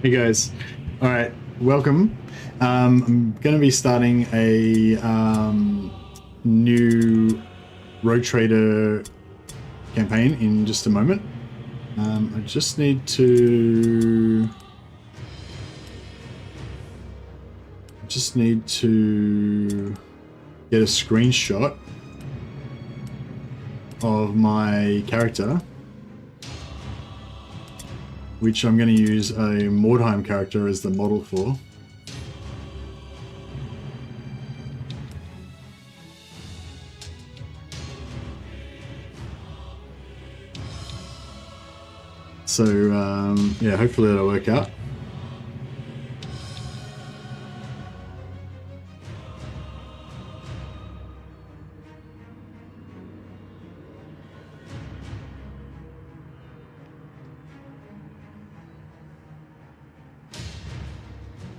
Hey guys, all right, welcome. I'm going to be starting a new Rogue Trader campaign in just a moment. I just need to get a screenshot of my character, which I'm going to use a Mordheim character as the model for. So yeah, hopefully that'll work out.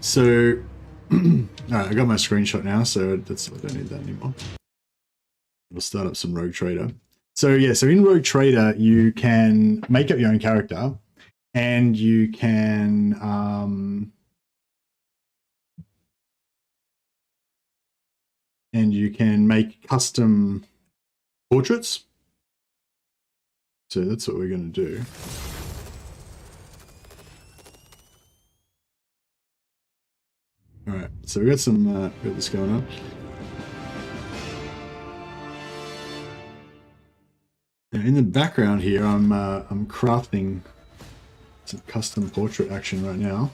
So, alright, I got my screenshot now, so I don't need that anymore. We'll start up some Rogue Trader. So yeah, so in Rogue Trader, you can make up your own character, and you can make custom portraits. So that's what we're going to do. All right, so we got got this going on. Now in the background here, I'm crafting some custom portrait action right now.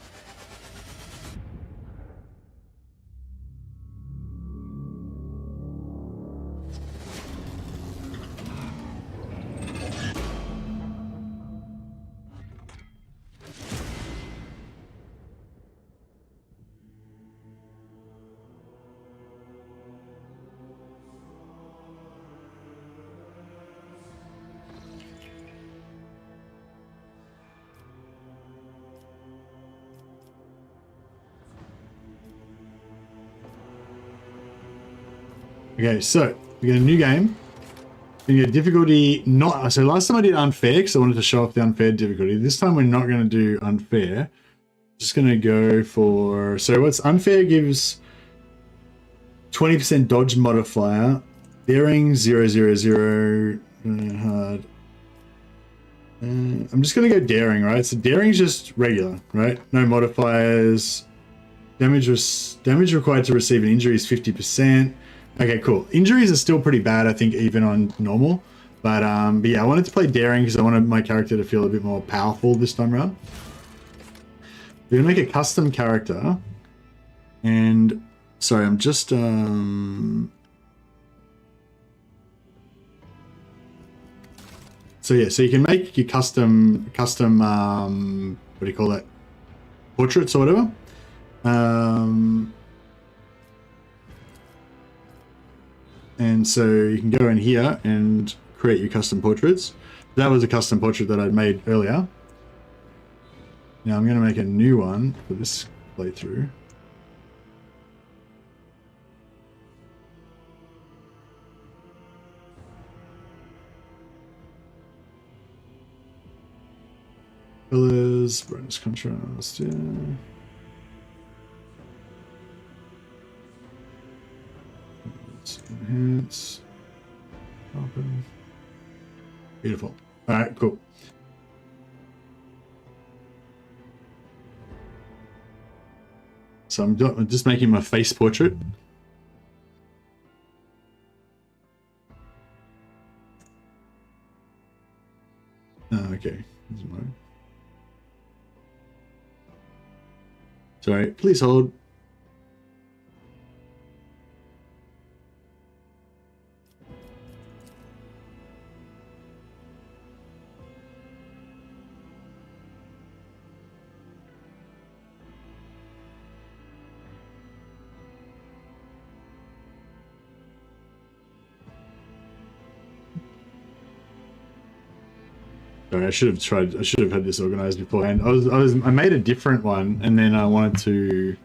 Okay, so we got a new game. We get difficulty not. So last time I did unfair because I wanted to show off the unfair difficulty. This time we're not going to do unfair. Just going to go for. So what's unfair gives 20% dodge modifier, daring 000, hard. I'm just going to go daring, right? So daring is just regular, right? No modifiers. Damage required to receive an injury is 50%. Okay, cool. Injuries are still pretty bad, I think, even on normal. But yeah, I wanted to play daring because I wanted my character to feel a bit more powerful this time around. We're gonna make a custom character, and sorry, I'm just so yeah, so you can make your custom what do you call that? Portraits or whatever. And so you can go in here and create your custom portraits. That was a custom portrait that I'd made earlier. Now I'm going to make a new one for this playthrough. Colors, brightness contrast, yeah. Enhance. Open. Beautiful. All right, cool. So I'm just making my face portrait. Oh, okay. Sorry, please hold. Sorry, I should have had this organized beforehand. I made a different one, and then I wanted to,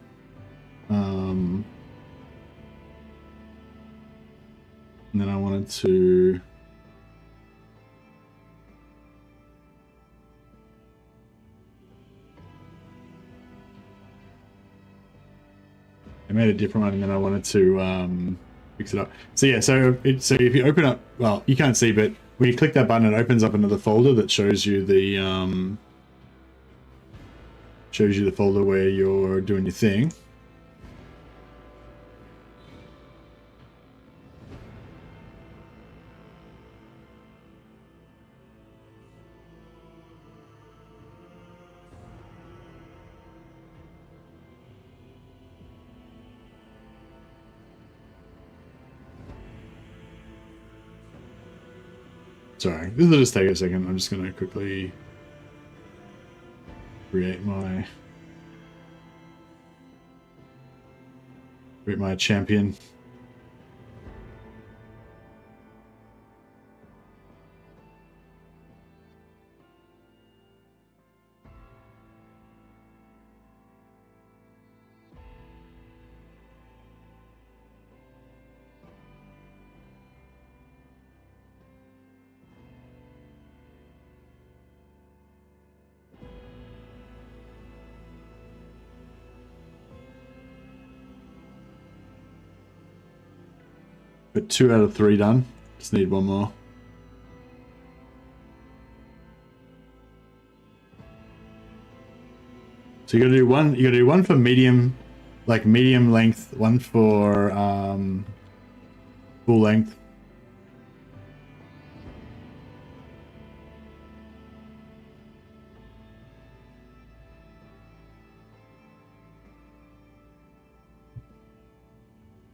I made a different one and then I wanted to fix it up. So yeah, so if you open up, well, you can't see, but when you click that button, it opens up another folder that shows you the folder where you're doing your thing. Sorry, this will just take a second. I'm just going to quickly create my champion. But 2 out of 3 done. Just need one more. So you gotta do one. You gotta do one for medium, like medium length. One for full length.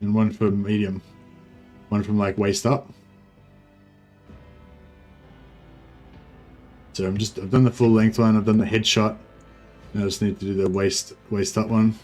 And one for medium. One from like waist up. So I've done the full length one, I've done the headshot. Now I just need to do the waist up one.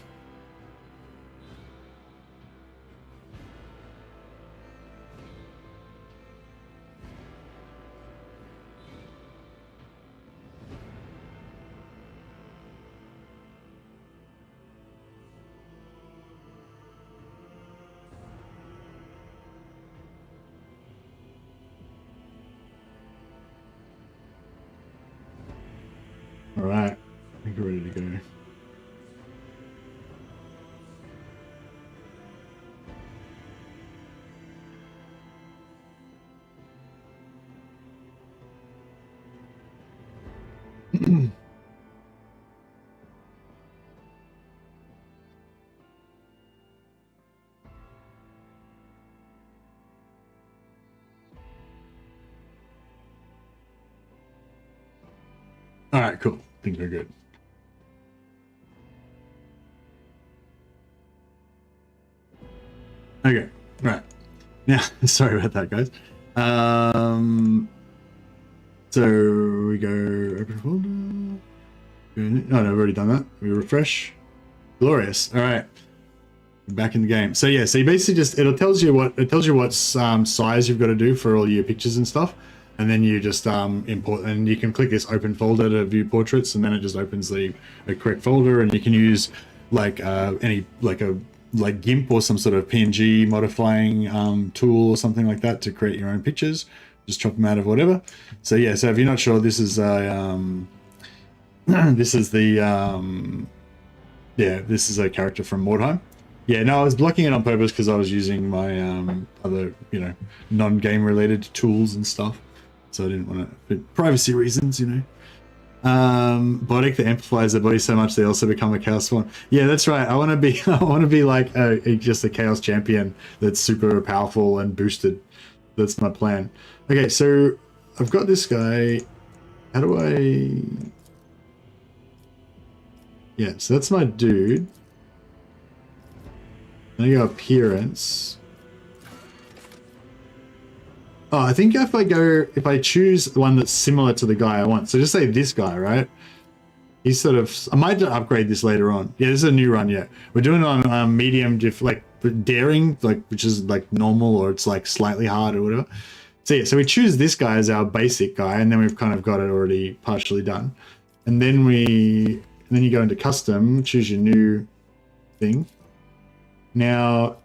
All right, I think we're ready to go. All right, cool. I think we're good. Okay, right. Now, sorry about that, guys. So we go open folder. Oh no, we've already done that. We refresh. Glorious. All right, back in the game. So yeah, so you basically just it tells you what size you've got to do for all your pictures and stuff. And then you just import, and you can click this open folder to view portraits, and then it just opens the correct folder, and you can use like any like GIMP or some sort of PNG modifying tool or something like that to create your own pictures. Just chop them out of whatever. So yeah, so if you're not sure, this is a this is a character from Mordheim. Yeah, no, I was blocking it on purpose because I was using my other non-game related tools and stuff. So I didn't want to, for privacy reasons, Bodic that amplifies their body so much they also become a chaos spawn. Yeah, that's right. I want to be like just a chaos champion that's super powerful and boosted. That's my plan. Okay, so I've got this guy. How do I? Yeah, so that's my dude. Then I go appearance. Oh, I think if I choose one that's similar to the guy I want, so just say this guy, right? He's sort of, I might upgrade this later on. Yeah, this is a new run yet. We're doing it on medium, like daring, like which is like normal or it's like slightly hard or whatever. So yeah, so we choose this guy as our basic guy, and then we've kind of got it already partially done. And then you go into custom, choose your new thing. Now,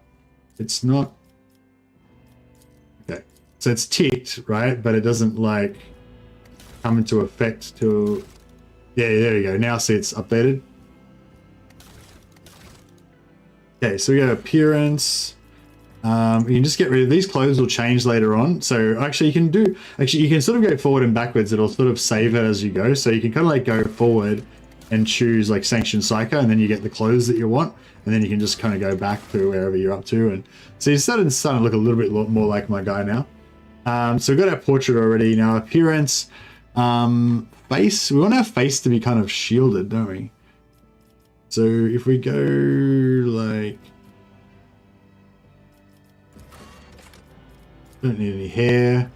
it's not. So it's ticked, right? But it doesn't like come into effect till, yeah, there you go. Now see it's updated. Okay, so we got appearance. You can just get rid of these clothes will change later on. So actually you can sort of go forward and backwards. It'll sort of save it as you go. So you can kind of like go forward and choose like Sanction Psyker, and then you get the clothes that you want. And then you can just kind of go back to wherever you're up to. And so you're starting to look a little bit more like my guy now. So we've got our portrait already. Now appearance, face, we want our face to be kind of shielded, don't we? So if we go like, don't need any hair.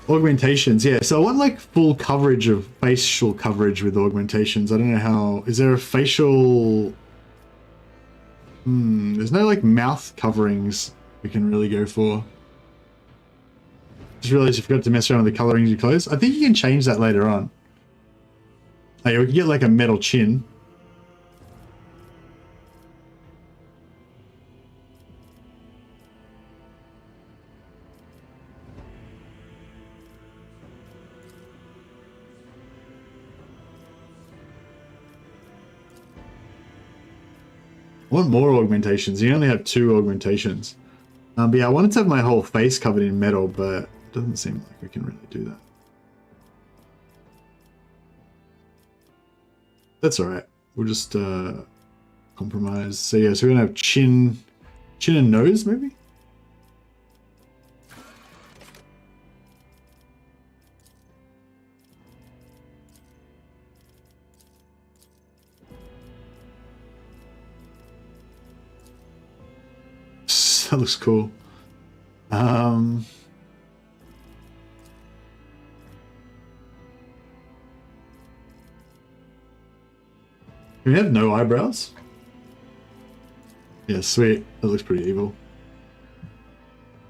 Augmentations, yeah. So I want like full coverage of facial coverage with augmentations. I don't know how, is there a facial, there's no like mouth coverings we can really go for. Just realized you forgot to mess around with the colorings of your clothes. I think you can change that later on. Oh, yeah, we can get like a metal chin. I want more augmentations. You only have 2 augmentations. But yeah, I wanted to have my whole face covered in metal, but it doesn't seem like we can really do that. That's alright. We'll just compromise. So yeah, so we're gonna have chin and nose maybe? That looks cool. Can we have no eyebrows? Yeah, sweet. That looks pretty evil.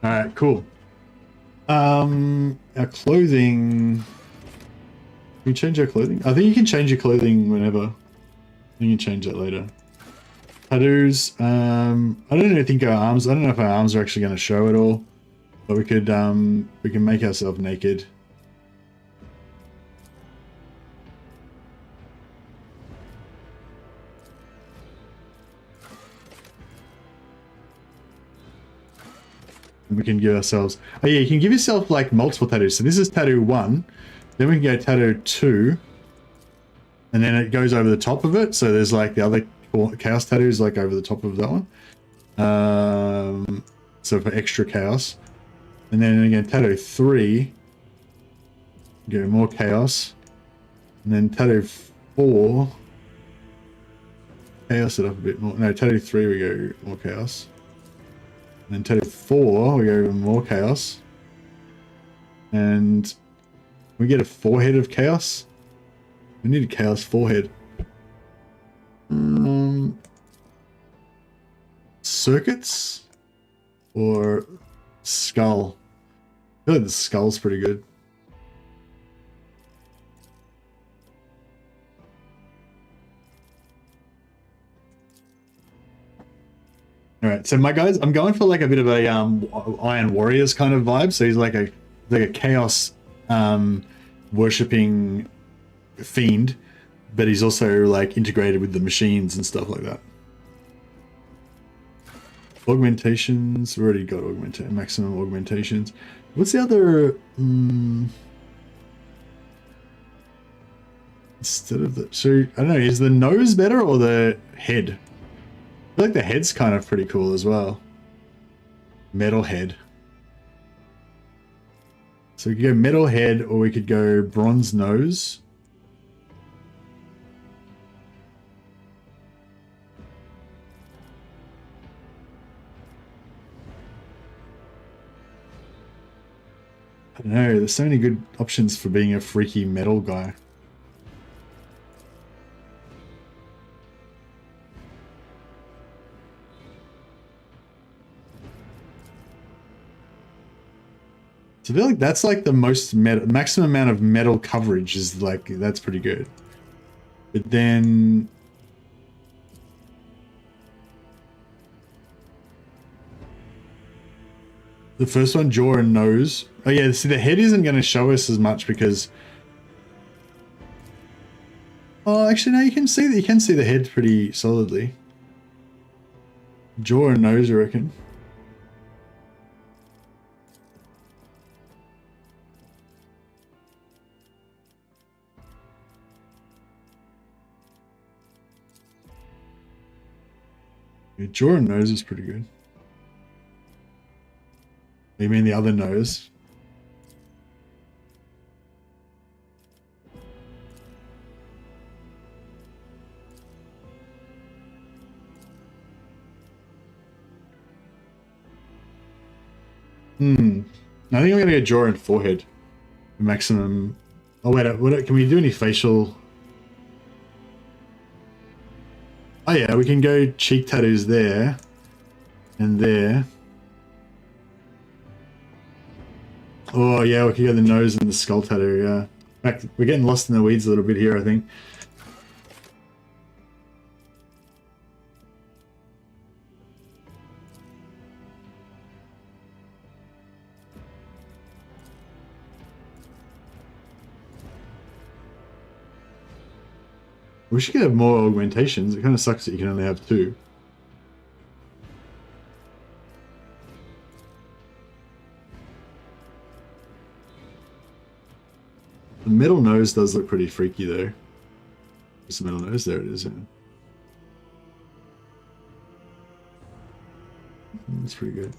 Alright, cool. Our clothing. Can we change our clothing? I think you can change your clothing whenever. You can change that later. Tattoos. I don't think our arms. I don't know if our arms are actually going to show at all, but we could. We can make ourselves naked. And we can give ourselves. Oh yeah, you can give yourself like multiple tattoos. So this is tattoo 1. Then we can go tattoo 2, and then it goes over the top of it. So there's like the other chaos tattoos like over the top of that one, so for extra chaos. And then again tattoo 3, go more chaos, and then tattoo 4, chaos it up a bit more. No, tattoo 3 we go more chaos, and then tattoo 4 we go even more chaos, and we get a forehead of chaos. We need a chaos forehead. Circuits or skull? I feel like the skull's pretty good. All right, so my guys, I'm going for like a bit of a Iron Warriors kind of vibe. So he's like a chaos worshipping fiend, but he's also like integrated with the machines and stuff like that. Augmentations, we already got maximum augmentations. What's the other instead of the, so I don't know, is the nose better or the head? I feel like the head's kind of pretty cool as well. Metal head. So we could go metal head, or we could go bronze nose. I don't know, there's so many good options for being a freaky metal guy. So I feel like that's like the most maximum amount of metal coverage is like, that's pretty good. But then the first one, jaw and nose. Oh yeah, see the head isn't going to show us as much because... Oh, actually no, you can see the head pretty solidly. Jaw and nose, I reckon. Yeah, jaw and nose is pretty good. You mean the other nose? I think I'm gonna go jaw and forehead. Maximum. Oh wait, what, can we do any facial? Oh yeah, we can go cheek tattoos there and there. Oh yeah, we can go the nose and the skull tattoo. Yeah, in fact, we're getting lost in the weeds a little bit here, I think. We should have more augmentations. It kind of sucks that you can only have 2. The metal nose does look pretty freaky though. Where's the metal nose? There it is. Yeah. That's pretty good.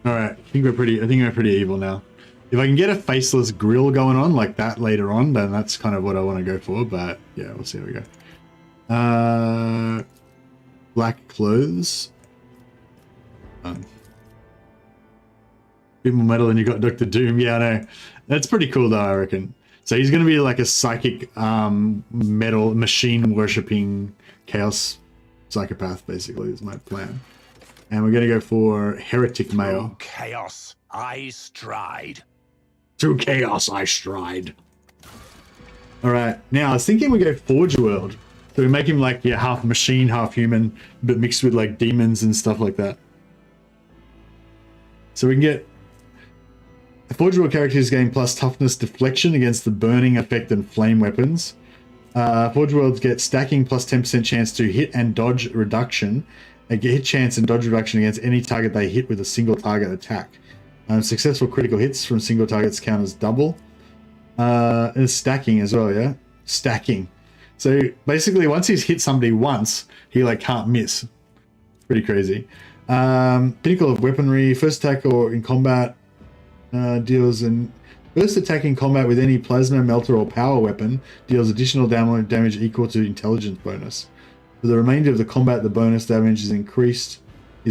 Alright, I think we're pretty evil now. If I can get a faceless grill going on like that later on, then that's kind of what I want to go for, but yeah, we'll see how we go. Black clothes. Bit more metal than you got Dr. Doom. Yeah, I know. That's pretty cool though, I reckon. So he's going to be like a psychic metal machine worshipping chaos psychopath, basically, is my plan. And we're going to go for heretic male. Through chaos I stride. Through chaos I stride. Alright, now I was thinking we go Forge World. So we make him like, yeah, half machine, half human, but mixed with like demons and stuff like that. So we can get the Forge World characters gain plus toughness deflection against the burning effect and flame weapons. Forge Worlds get stacking plus 10% chance to hit and dodge reduction. They get hit chance and dodge reduction against any target they hit with a single target attack. Successful critical hits from single targets count as double. And stacking as well, yeah? Stacking. So basically, once he's hit somebody once, he like can't miss. Pretty crazy. Pinnacle of weaponry. First attack or in combat deals an first attack in combat with any plasma, melter, or power weapon deals additional damage equal to intelligence bonus. For the remainder of the combat, the bonus damage is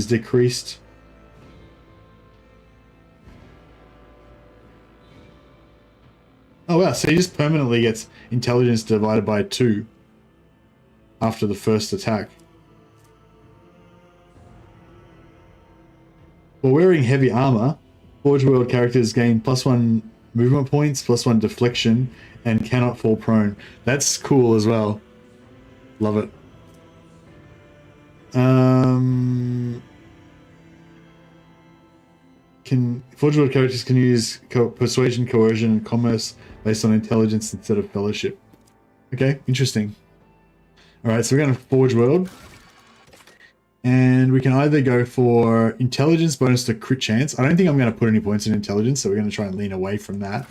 decreased. Oh wow, so he just permanently gets intelligence divided by 2 after the first attack. While wearing heavy armor, Forge World characters gain +1 movement points, +1 deflection, and cannot fall prone. That's cool as well. Love it. Forge World characters can use persuasion, coercion, and commerce based on intelligence instead of fellowship. Okay, interesting. Alright, so we're going to Forge World. And we can either go for intelligence bonus to crit chance. I don't think I'm going to put any points in intelligence, so we're going to try and lean away from that.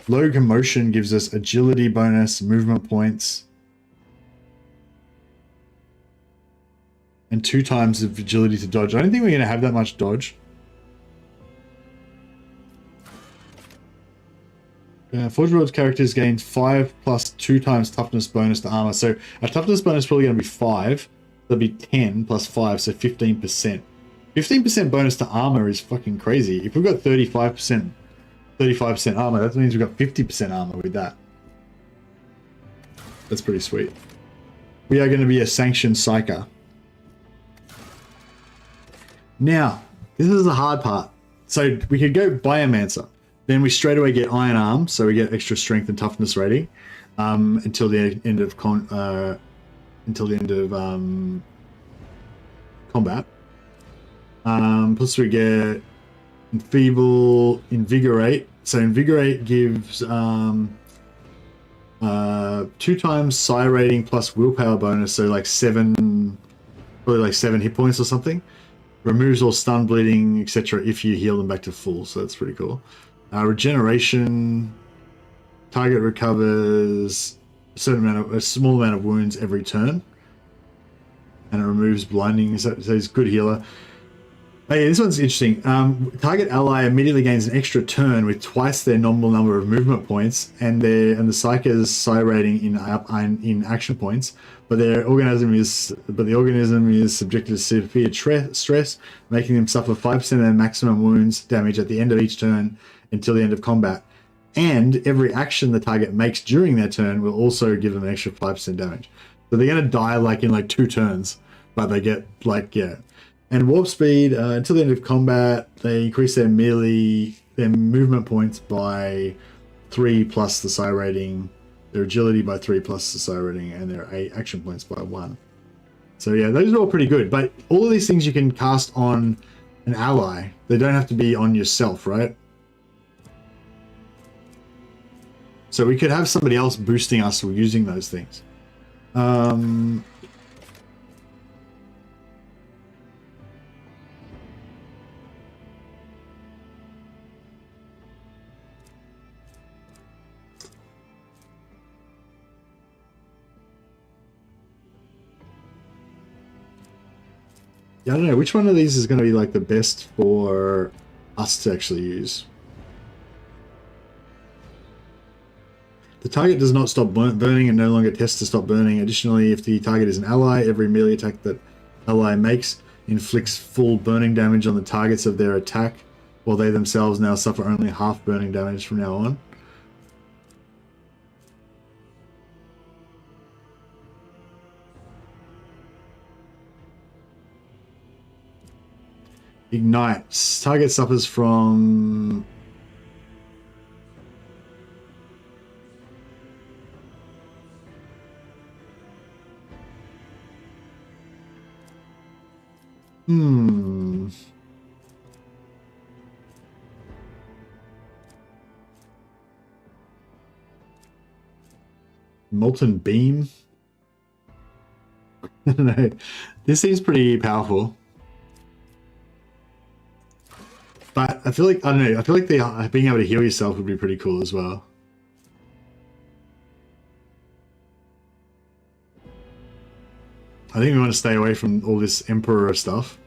Low commotion gives us agility bonus, movement points, and 2 times of agility to dodge. I don't think we're going to have that much dodge. Forge World characters gain 5 plus 2 times toughness bonus to armor. So our toughness bonus is probably going to be 5. That'd be 10 plus 5, so 15%. 15% bonus to armor is fucking crazy. If we've got 35% armor, that means we've got 50% armor with that. That's pretty sweet. We are going to be a sanctioned Psyker. Now, this is the hard part. So we could go Biomancer. Then we straight away get Iron Arm, so we get extra strength and toughness rating until the end of combat. Plus we get Invigorate. So Invigorate gives 2 times psi rating plus willpower bonus, so like 7, probably like 7 hit points or something. Removes all stun, bleeding, etc. if you heal them back to full, so that's pretty cool. Regeneration. Target recovers a small amount of wounds every turn, and it removes blinding, so it's good healer. Hey, this one's interesting. Target ally immediately gains an extra turn with twice their nominal number of movement points and the Psyker's psi rating in action points, but the organism is subjected to severe stress, making them suffer 5% of their maximum wounds damage at the end of each turn until the end of combat. And every action the target makes during their turn will also give them an extra 5% damage. So they're going to die like in like 2 turns, but they get like, yeah. And warp speed, until the end of combat, they increase their movement points by 3 plus the psi rating, their agility by 3 plus the psi rating, and their action points by 1. So yeah, those are all pretty good. But all of these things you can cast on an ally. They don't have to be on yourself, right? So we could have somebody else boosting us or using those things. Yeah, I don't know which one of these is going to be like the best for us to actually use. The target does not stop burning and no longer tests to stop burning. Additionally, if the target is an ally, every melee attack that ally makes inflicts full burning damage on the targets of their attack, while they themselves now suffer only half burning damage from now on. Ignite. Target suffers from... Molten Beam? I don't know. This seems pretty powerful. But I feel like, I don't know, I feel like being able to heal yourself would be pretty cool as well. I think we want to stay away from all this Emperor stuff.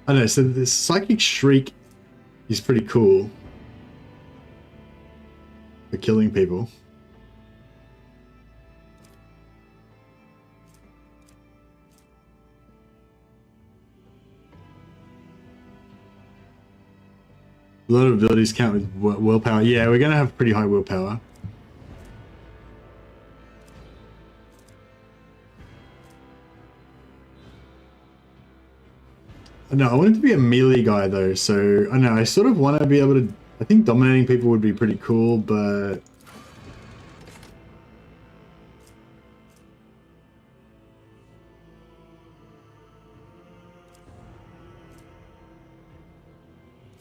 I don't know, so this Psychic Shriek is pretty cool for killing people. A lot of abilities count with willpower. Yeah, we're going to have pretty high willpower. No, I want it to be a melee guy though, so I know I sort of want to be able to... I think dominating people would be pretty cool, but...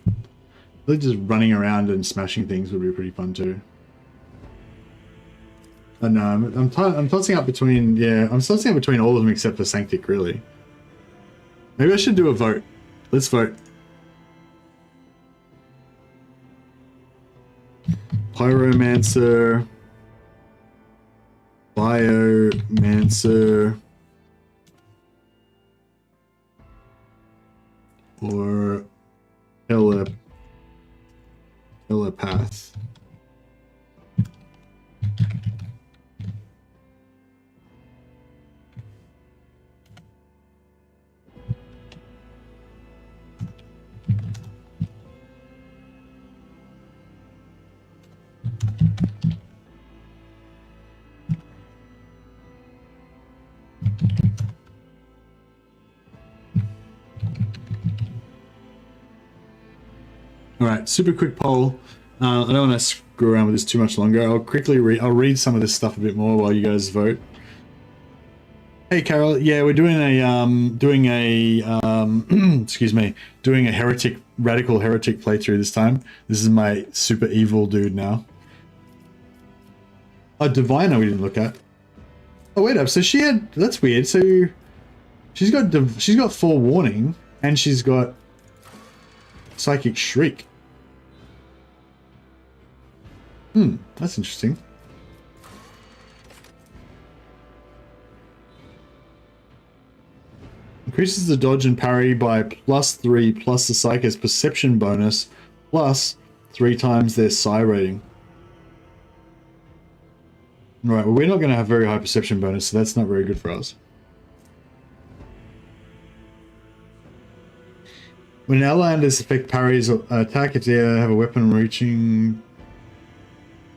I think just running around and smashing things would be pretty fun too. I know, I'm tossing up between... Yeah, I'm tossing up between all of them except for Sanctic, really. Maybe I should do a vote. Let's vote. Pyromancer. Biomancer. Or Telepath. All right, super quick poll. I don't want to screw around with this too much longer. I'll quickly read some of this stuff a bit more while you guys vote. Hey Carol, yeah, we're doing a excuse me, doing a radical heretic playthrough this time. This is my super evil dude now. Oh, Diviner we didn't look at. Oh wait up, so she had, that's weird. So she's got forewarning and she's got Psychic Shriek. That's interesting. Increases the dodge and parry by +3 plus the Psyker's perception bonus plus 3 times their psi rating. Right, well we're not going to have very high perception bonus, so that's not very good for us. When Outlanders affect parries or attack, if they have a weapon reaching,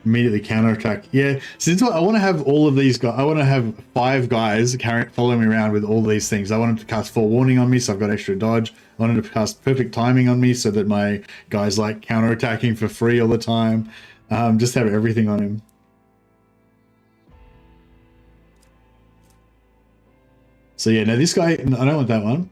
immediately counterattack. Yeah, since I want to have all of these guys, I want to have 5 guys following me around with all these things. I want them to cast forewarning on me, so I've got extra dodge. I want them to cast perfect timing on me, so that my guys like counterattacking for free all the time. Just have everything on him. So yeah, now this guy, I don't want that one.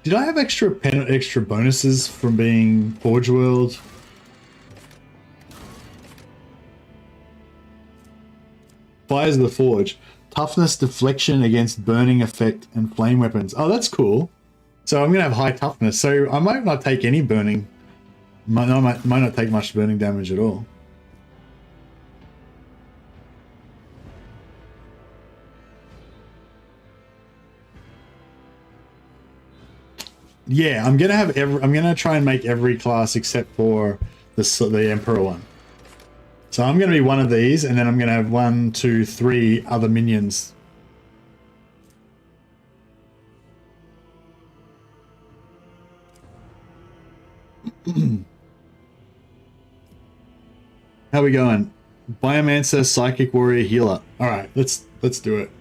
Did I have extra bonuses from being Forge World? Fires of the Forge. Toughness, deflection against burning effect, and flame weapons. Oh, that's cool. So I'm going to have high toughness. So I might not take any burning. Might not take much burning damage at all. Yeah, I'm gonna try and make every class except for the Emperor one. So I'm gonna be one of these, and then I'm gonna have 1, 2, 3 other minions. How we going? Biomancer, Psychic Warrior, Healer. All right, let's do it.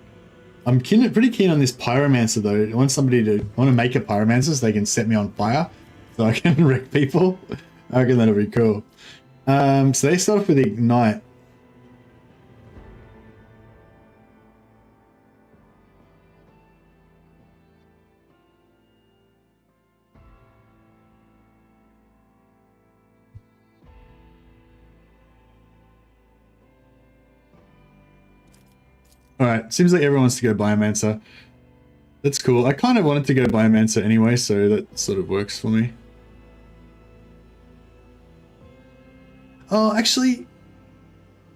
I'm pretty keen on this Pyromancer though. I want to make a Pyromancer so they can set me on fire, so I can wreck people. I reckon that'll be cool. So they start off with Ignite. Alright, seems like everyone wants to go Biomancer. That's cool. I kind of wanted to go Biomancer anyway, so that sort of works for me. Oh, actually...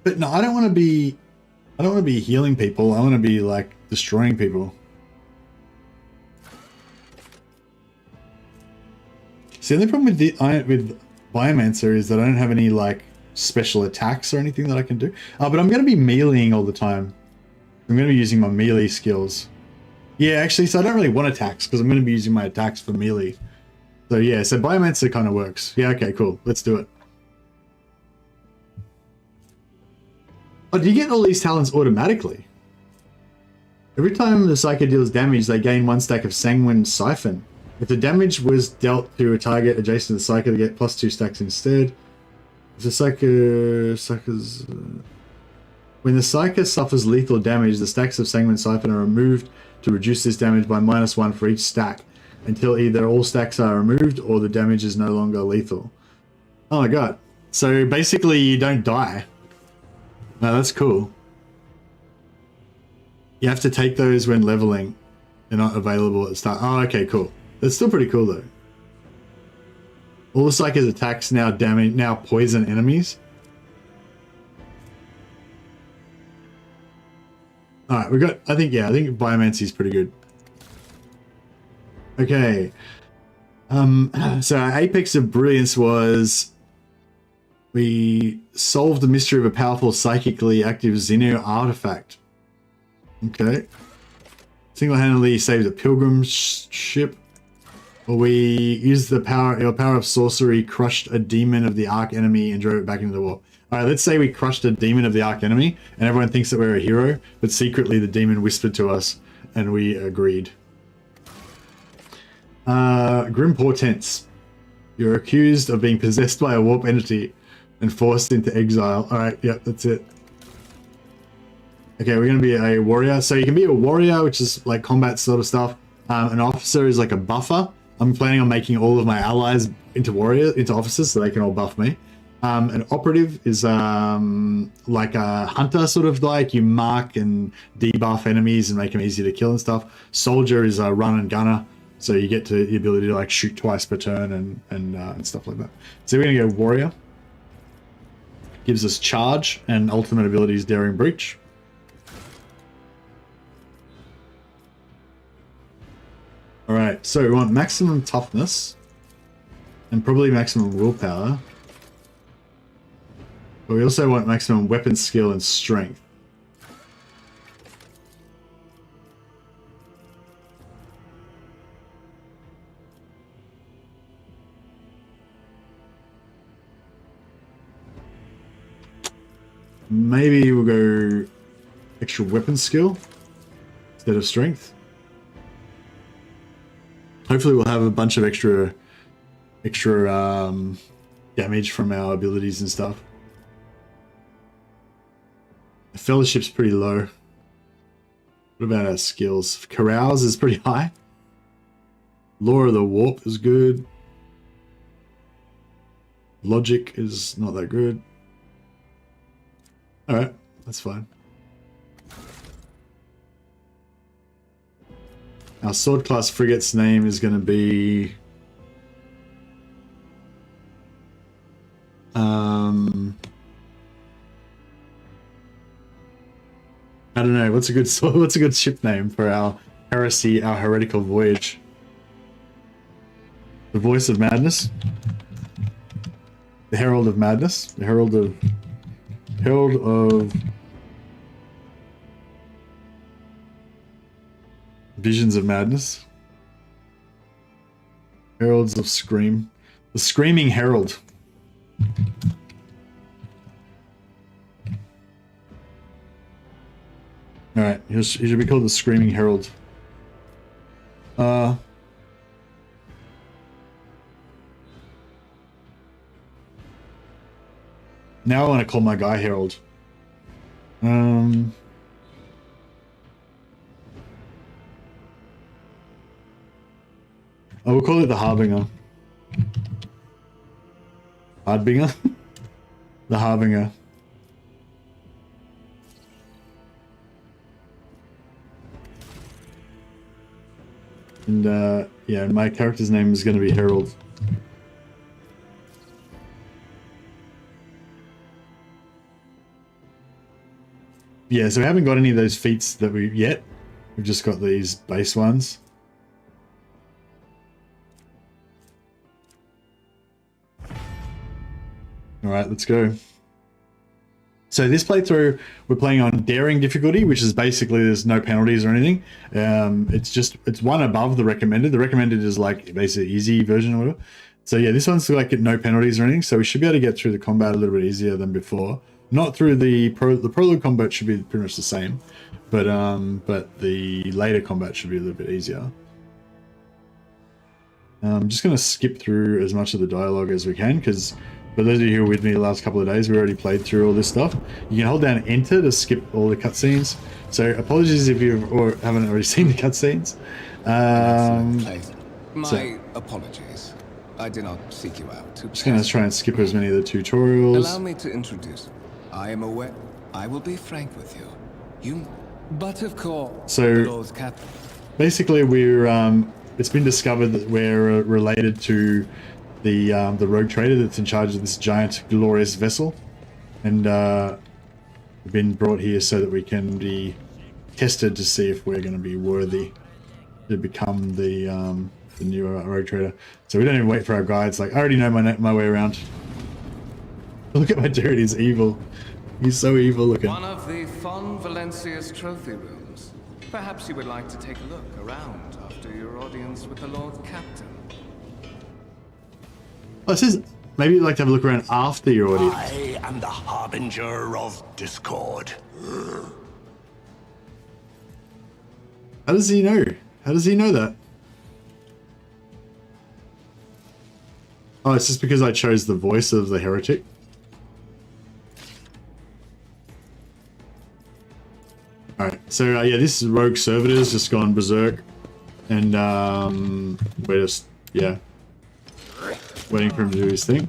But no, I don't want to be healing people. I want to be, like, destroying people. See, the problem with Biomancer is that I don't have any, like, special attacks or anything that I can do. But I'm going to be meleeing all the time. I'm going to be using my melee skills. Yeah, actually, so I don't really want attacks because I'm going to be using my attacks for melee. So yeah, so Biomancer kind of works. Yeah, okay, cool. Let's do it. Oh, do you get all these talents automatically? Every time the Psyker deals damage, they gain 1 stack of Sanguine Siphon. If the damage was dealt to a target adjacent to the Psyker, they get +2 stacks instead. If the Psyker's... When the Psyker suffers lethal damage, the stacks of Sanguine Siphon are removed to reduce this damage by -1 for each stack, until either all stacks are removed or the damage is no longer lethal. Oh my god. So basically you don't die. No, that's cool. You have to take those when leveling. They're not available at the start. Oh, okay, cool. That's still pretty cool though. All the Psyker's attacks now poison enemies. Alright, we got, I think Biomancy is pretty good. Okay. So our apex of brilliance was we solved the mystery of a powerful psychically active Xenu artifact. Okay. Single-handedly saved a pilgrim ship. Or we used the your power of sorcery, crushed a demon of the arch enemy and drove it back into the war. Alright, let's say we crushed a demon of the arch enemy and everyone thinks that we're a hero, but secretly the demon whispered to us and we agreed. Grim Portents. You're accused of being possessed by a warp entity and forced into exile. Alright, yep, that's it. Okay, we're going to be a warrior. So you can be a warrior, which is like combat sort of stuff. An officer is like a buffer. I'm planning on making all of my allies into officers so they can all buff me. An operative is like a hunter, sort of like you mark and debuff enemies and make them easy to kill and stuff. Soldier is a run and gunner, so you get the ability to like shoot twice per turn and stuff like that. So we're gonna go warrior. Gives us charge and ultimate abilities daring breach. All right, so we want maximum toughness and probably maximum willpower. But we also want maximum weapon skill and strength. Maybe we'll go extra weapon skill instead of strength. Hopefully we'll have a bunch of extra damage from our abilities and stuff. The fellowship's pretty low. What about our skills? Carouse is pretty high. Law of the Warp is good. Logic is not that good. Alright, that's fine. Our sword class frigate's name is going to be... I don't know. What's a good ship name for our Heresy, our heretical voyage? The Voice of Madness? The Herald of Madness? The Herald of Visions of Madness? Heralds of Scream. The Screaming Herald. Alright, he should be called the Screaming Herald. Now I want to call my guy Herald. Oh, we'll call it the Harbinger. Hardbinger? The Harbinger. And yeah, my character's name is going to be Herald. Yeah, so we haven't got any of those feats that yet. We've just got these base ones. Alright, let's go. So this playthrough, we're playing on daring difficulty, which is basically there's no penalties or anything. It's one above the recommended. The recommended is like basically easy version or whatever. So yeah, this one's like no penalties or anything. So we should be able to get through the combat a little bit easier than before. Not through the prologue combat should be pretty much the same, but the later combat should be a little bit easier. I'm just going to skip through as much of the dialogue as we can because for those of you who were with me the last couple of days, we already played through all this stuff. You can hold down Enter to skip all the cutscenes. So apologies if you haven't already seen the cutscenes. My apologies. I did not seek you out. Just going to try and skip as many of the tutorials. Allow me to introduce. I am aware. I will be frank with you. But of course. So basically, we're it's been discovered that we're related to the rogue trader that's in charge of this giant glorious vessel, and we've been brought here so that we can be tested to see if we're going to be worthy to become the new rogue trader. So we don't even wait for our guides. Like I already know my way around. Look at my dude, he's evil. He's so evil looking. One of the Fon Valencia's trophy rooms. Perhaps you would like to take a look around after your audience with the Lord Captain. Oh, it says maybe you'd like to have a look around after your audience. I am the harbinger of discord. How does he know? How does he know that? Oh, it's just because I chose the voice of the heretic. Alright, so yeah, this is Rogue Servitors just gone berserk. And we're just, yeah, waiting for him to do his thing.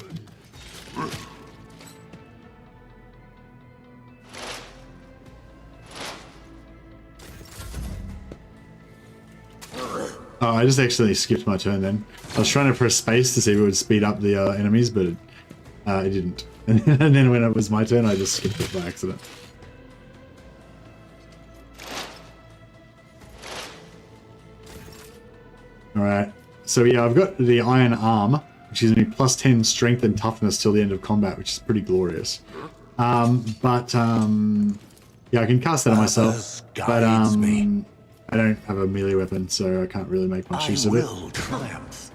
Oh, I just accidentally skipped my turn then. I was trying to press space to see if it would speed up the enemies, but it didn't. And then when it was my turn, I just skipped it by accident. Alright, so yeah, I've got the Iron Arm, which gives me plus 10 strength and toughness till the end of combat, which is pretty glorious. Yeah, I can cast that on myself, but I don't have a melee weapon, so I can't really make much use of it. Triumph.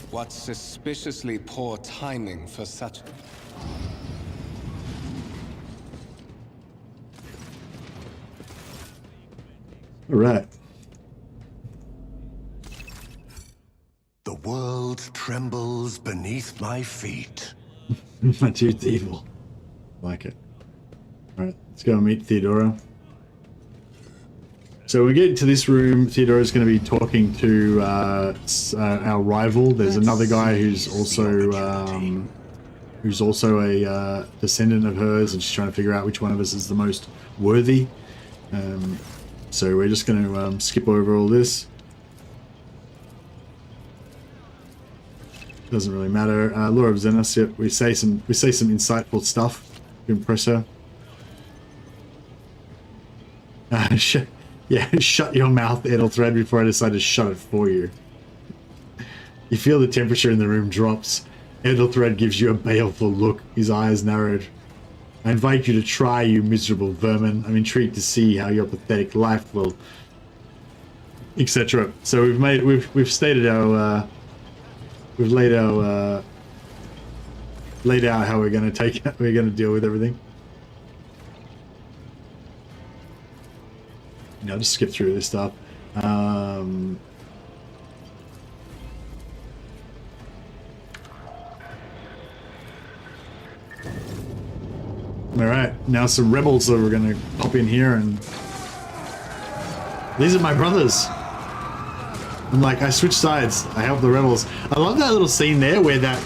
What suspiciously poor timing for such... Alright. The world trembles beneath my feet. My dude's evil. Like it. Alright, let's go and meet Theodora. So when we get into this room, Theodora's going to be talking to our rival. There's another guy who's also a descendant of hers, and she's trying to figure out which one of us is the most worthy. So we're just going to skip over all this. Doesn't really matter. Laura of Xenos, yep, we say some insightful stuff to impress her. Yeah, shut your mouth, Edelthread, before I decide to shut it for you. You feel the temperature in the room drops. Edelthread gives you a baleful look, his eyes narrowed. I invite you to try, you miserable vermin. I'm intrigued to see how your pathetic life will... etc. So we've stated our... we've laid out how we're going to deal with everything. You know, just skip through this stuff. Alright, now some rebels that we're going to pop in here, and these are my brothers. I'm like, I switch sides. I help the rebels. I love that little scene there where that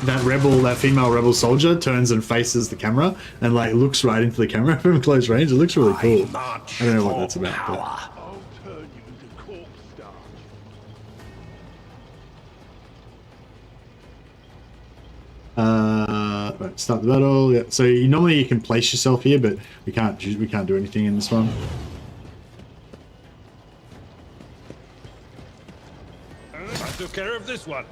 female rebel soldier turns and faces the camera and like looks right into the camera from close range. It looks really cool. I don't know what that's about. But... I'll turn you into corpse starch. Right, start the battle. Yeah. So normally you can place yourself here, but we can't do anything in this one. I took care of this one.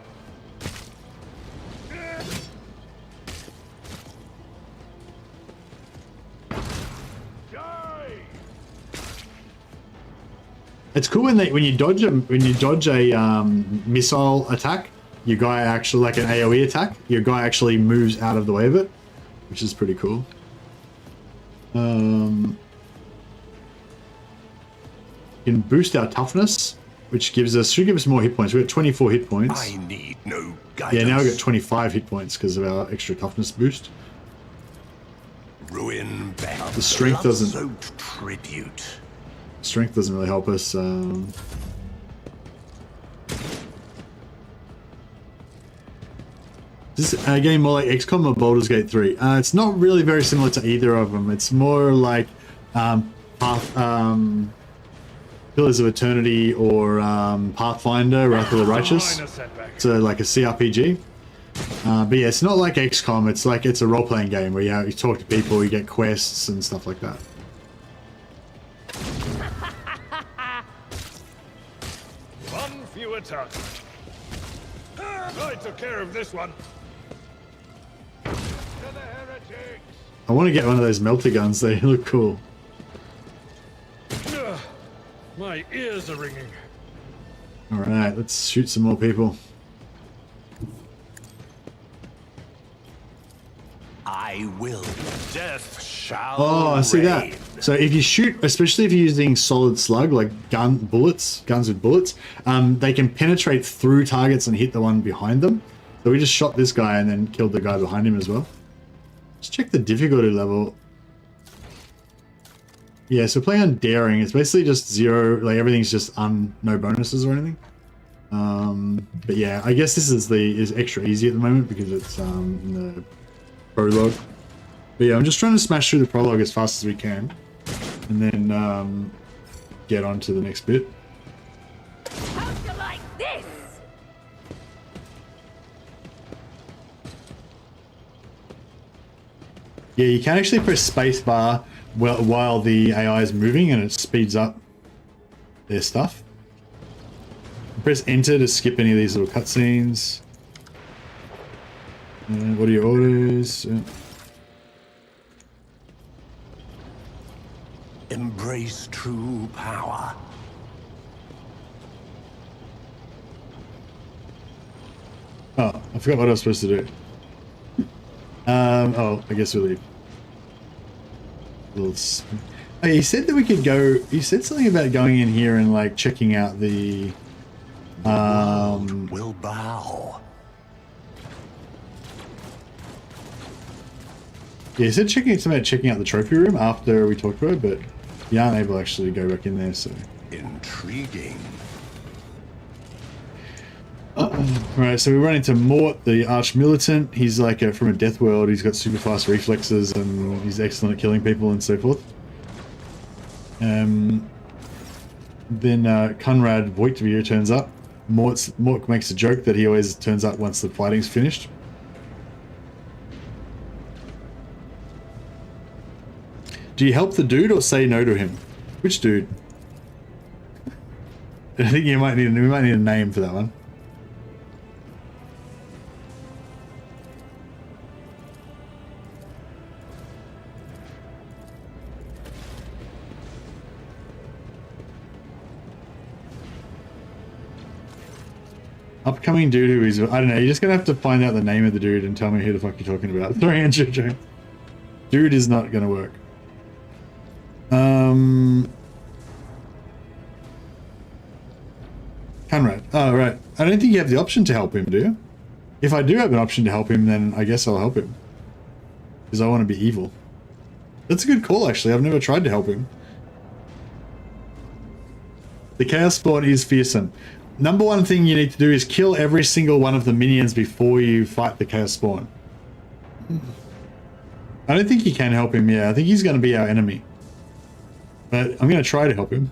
It's cool when you dodge a missile attack, your guy actually, like an AoE attack, your guy actually moves out of the way of it, which is pretty cool. You can boost our toughness, which should give us more hit points. We've got 24 hit points. I need no guidance. Yeah, now we've got 25 hit points because of our extra toughness boost. Ruin back. The strength doesn't. Blood-soaked tribute. Strength doesn't really help us. This is a game more like XCOM or Baldur's Gate 3. It's not really very similar to either of them. It's more like Pillars of Eternity or Pathfinder, Wrath of the Righteous. So like a CRPG. But yeah, it's not like XCOM. It's a role-playing game where you talk to people, you get quests and stuff like that. One fewer target. I took care of this one. I want to get one of those melter guns. They look cool. Ugh, my ears are ringing. All right, let's shoot some more people. I will. Death shall Oh, I see that. reign. So if you shoot, especially if you're using solid slug, like guns with bullets, they can penetrate through targets and hit the one behind them. So we just shot this guy and then killed the guy behind him as well. Let's check the difficulty level. Yeah, so playing on daring, it's basically just 0, like everything's just no bonuses or anything. But yeah, I guess this is extra easy at the moment because it's in the prologue. But yeah, I'm just trying to smash through the prologue as fast as we can, and then get on to the next bit. How'd you like this? Yeah, you can actually press spacebar while the AI is moving, and it speeds up their stuff. Press enter to skip any of these little cutscenes. What are your orders? Embrace true power. Oh, I forgot what I was supposed to do. Oh, I guess we'll leave. Oh, you said that we could go. You said something about going in here and like checking out the. Will bow. Yeah, you said checking out the trophy room after we talked about it, but you aren't able to actually go back in there. So. Intriguing. Right, so we run into Mort, the arch militant. He's like from a death world. He's got super fast reflexes and he's excellent at killing people and so forth. Then Conrad Voitvir turns up. Mort makes a joke that he always turns up once the fighting's finished. Do you help the dude or say no to him? Which dude? I think we might need a name for that one. Upcoming dude who is, I don't know, you're just gonna have to find out the name of the dude and tell me who the fuck you're talking about. 300 joke. Dude is not gonna work. Conrad. Oh, right. I don't think you have the option to help him, do you? If I do have an option to help him, then I guess I'll help him. Because I want to be evil. That's a good call, actually. I've never tried to help him. The Chaos Spawn is fearsome. Number one thing you need to do is kill every single one of the minions before you fight the Chaos Spawn. I don't think you can help him, yeah. I think he's going to be our enemy. But I'm going to try to help him.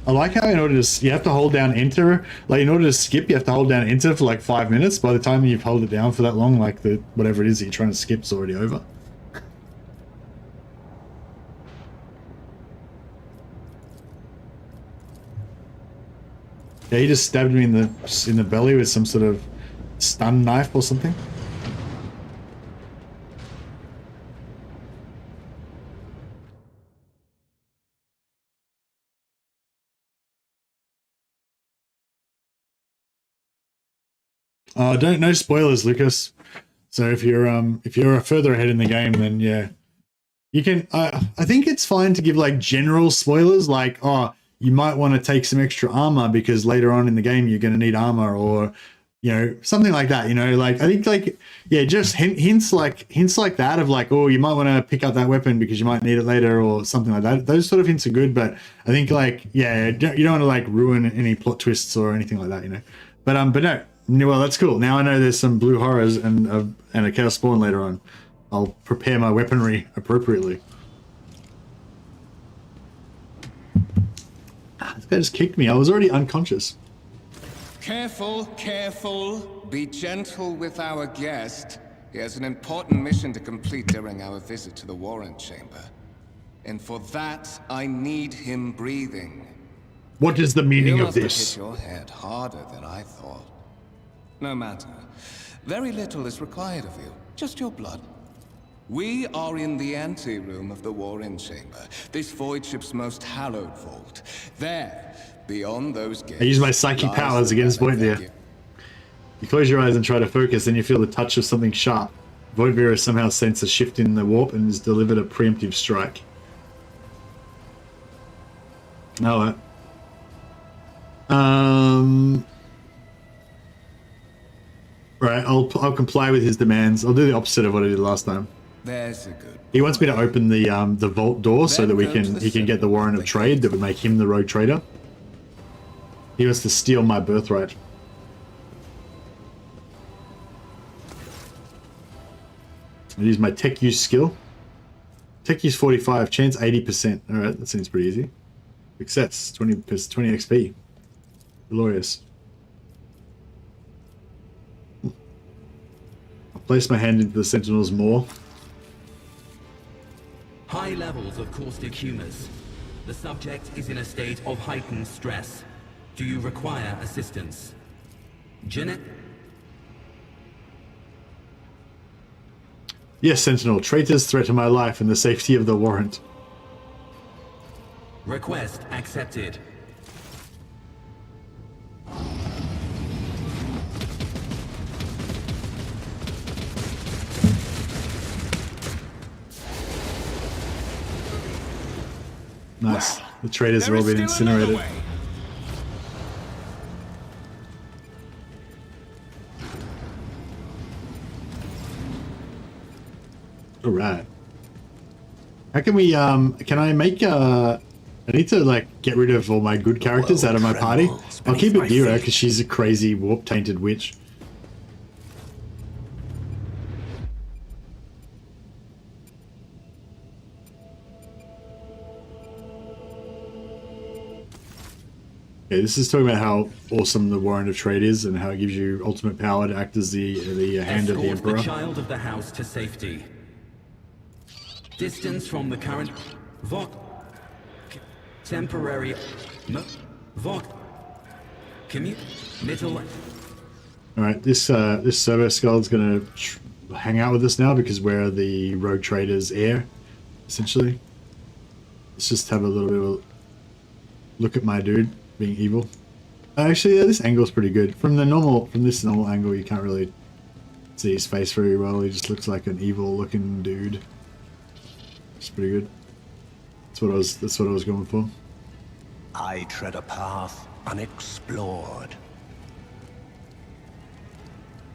I like how in order to, you have to hold down enter, like in order to skip, you have to hold down enter for like 5 minutes. By the time you've held it down for that long, like the whatever it is that you're trying to skip is already over. Yeah, he just stabbed me in the belly with some sort of stun knife or something. No spoilers, Lucas. So if you're further ahead in the game, then yeah, you can. I think it's fine to give like general spoilers, like you might want to take some extra armor because later on in the game you're going to need armor, or something like that. Like I think like yeah, just hints like that of like you might want to pick up that weapon because you might need it later or something like that. Those sort of hints are good, but I think like yeah, you don't want to like ruin any plot twists or anything like that, But no. Well, that's cool. Now I know there's some blue horrors and a Chaos Spawn later on. I'll prepare my weaponry appropriately. This guy just kicked me. I was already unconscious. Careful, careful. Be gentle with our guest. He has an important mission to complete during our visit to the warrant chamber. And for that, I need him breathing. What is the meaning You of must have this? hit your head harder than I thought. No matter. Very little is required of you. Just your blood. We are in the anteroom of the warrant chamber. This void ship's most hallowed vault. There, beyond those gates. I use my psychic lies powers the against relic Voidveer. You close your eyes and try to focus, then you feel the touch of something sharp. Voidveer has somehow sensed a shift in the warp and has delivered a preemptive strike. No. Right, I'll comply with his demands. I'll do the opposite of what I did last time. There's a good. He wants me to open the vault door so that he can get the warrant of trade that would make him the rogue trader. He wants to steal my birthright. I use my tech use skill. Tech use 45, chance 80%. Alright, that seems pretty easy. Success, 20 XP. Glorious. I'll place my hand into the Sentinel's maw. High levels of caustic humus. The subject is in a state of heightened stress. Do you require assistance? Janet? Yes, Sentinel. Traitors threaten my life and the safety of the warrant. Request accepted. Nice. The traitors have all been incinerated. Alright. How can we, can I make, I need to, like, get rid of all my good characters out of my party. I'll keep it Vera, because she's a crazy, warp-tainted witch. Okay, this is talking about how awesome the Warrant of Trade is and how it gives you ultimate power to act as the hand of the Escort Emperor. the child of the house to safety. Distance from the current temporary commute middle. Alright, this servo skull's gonna hang out with us now because we're the rogue trader's heir, essentially. Let's just have a little bit of a look at my dude being evil. Actually, yeah, this angle's pretty good. From this normal angle, you can't really see his face very well. He just looks like an evil-looking dude. It's pretty good. That's what I was going for. I tread a path unexplored.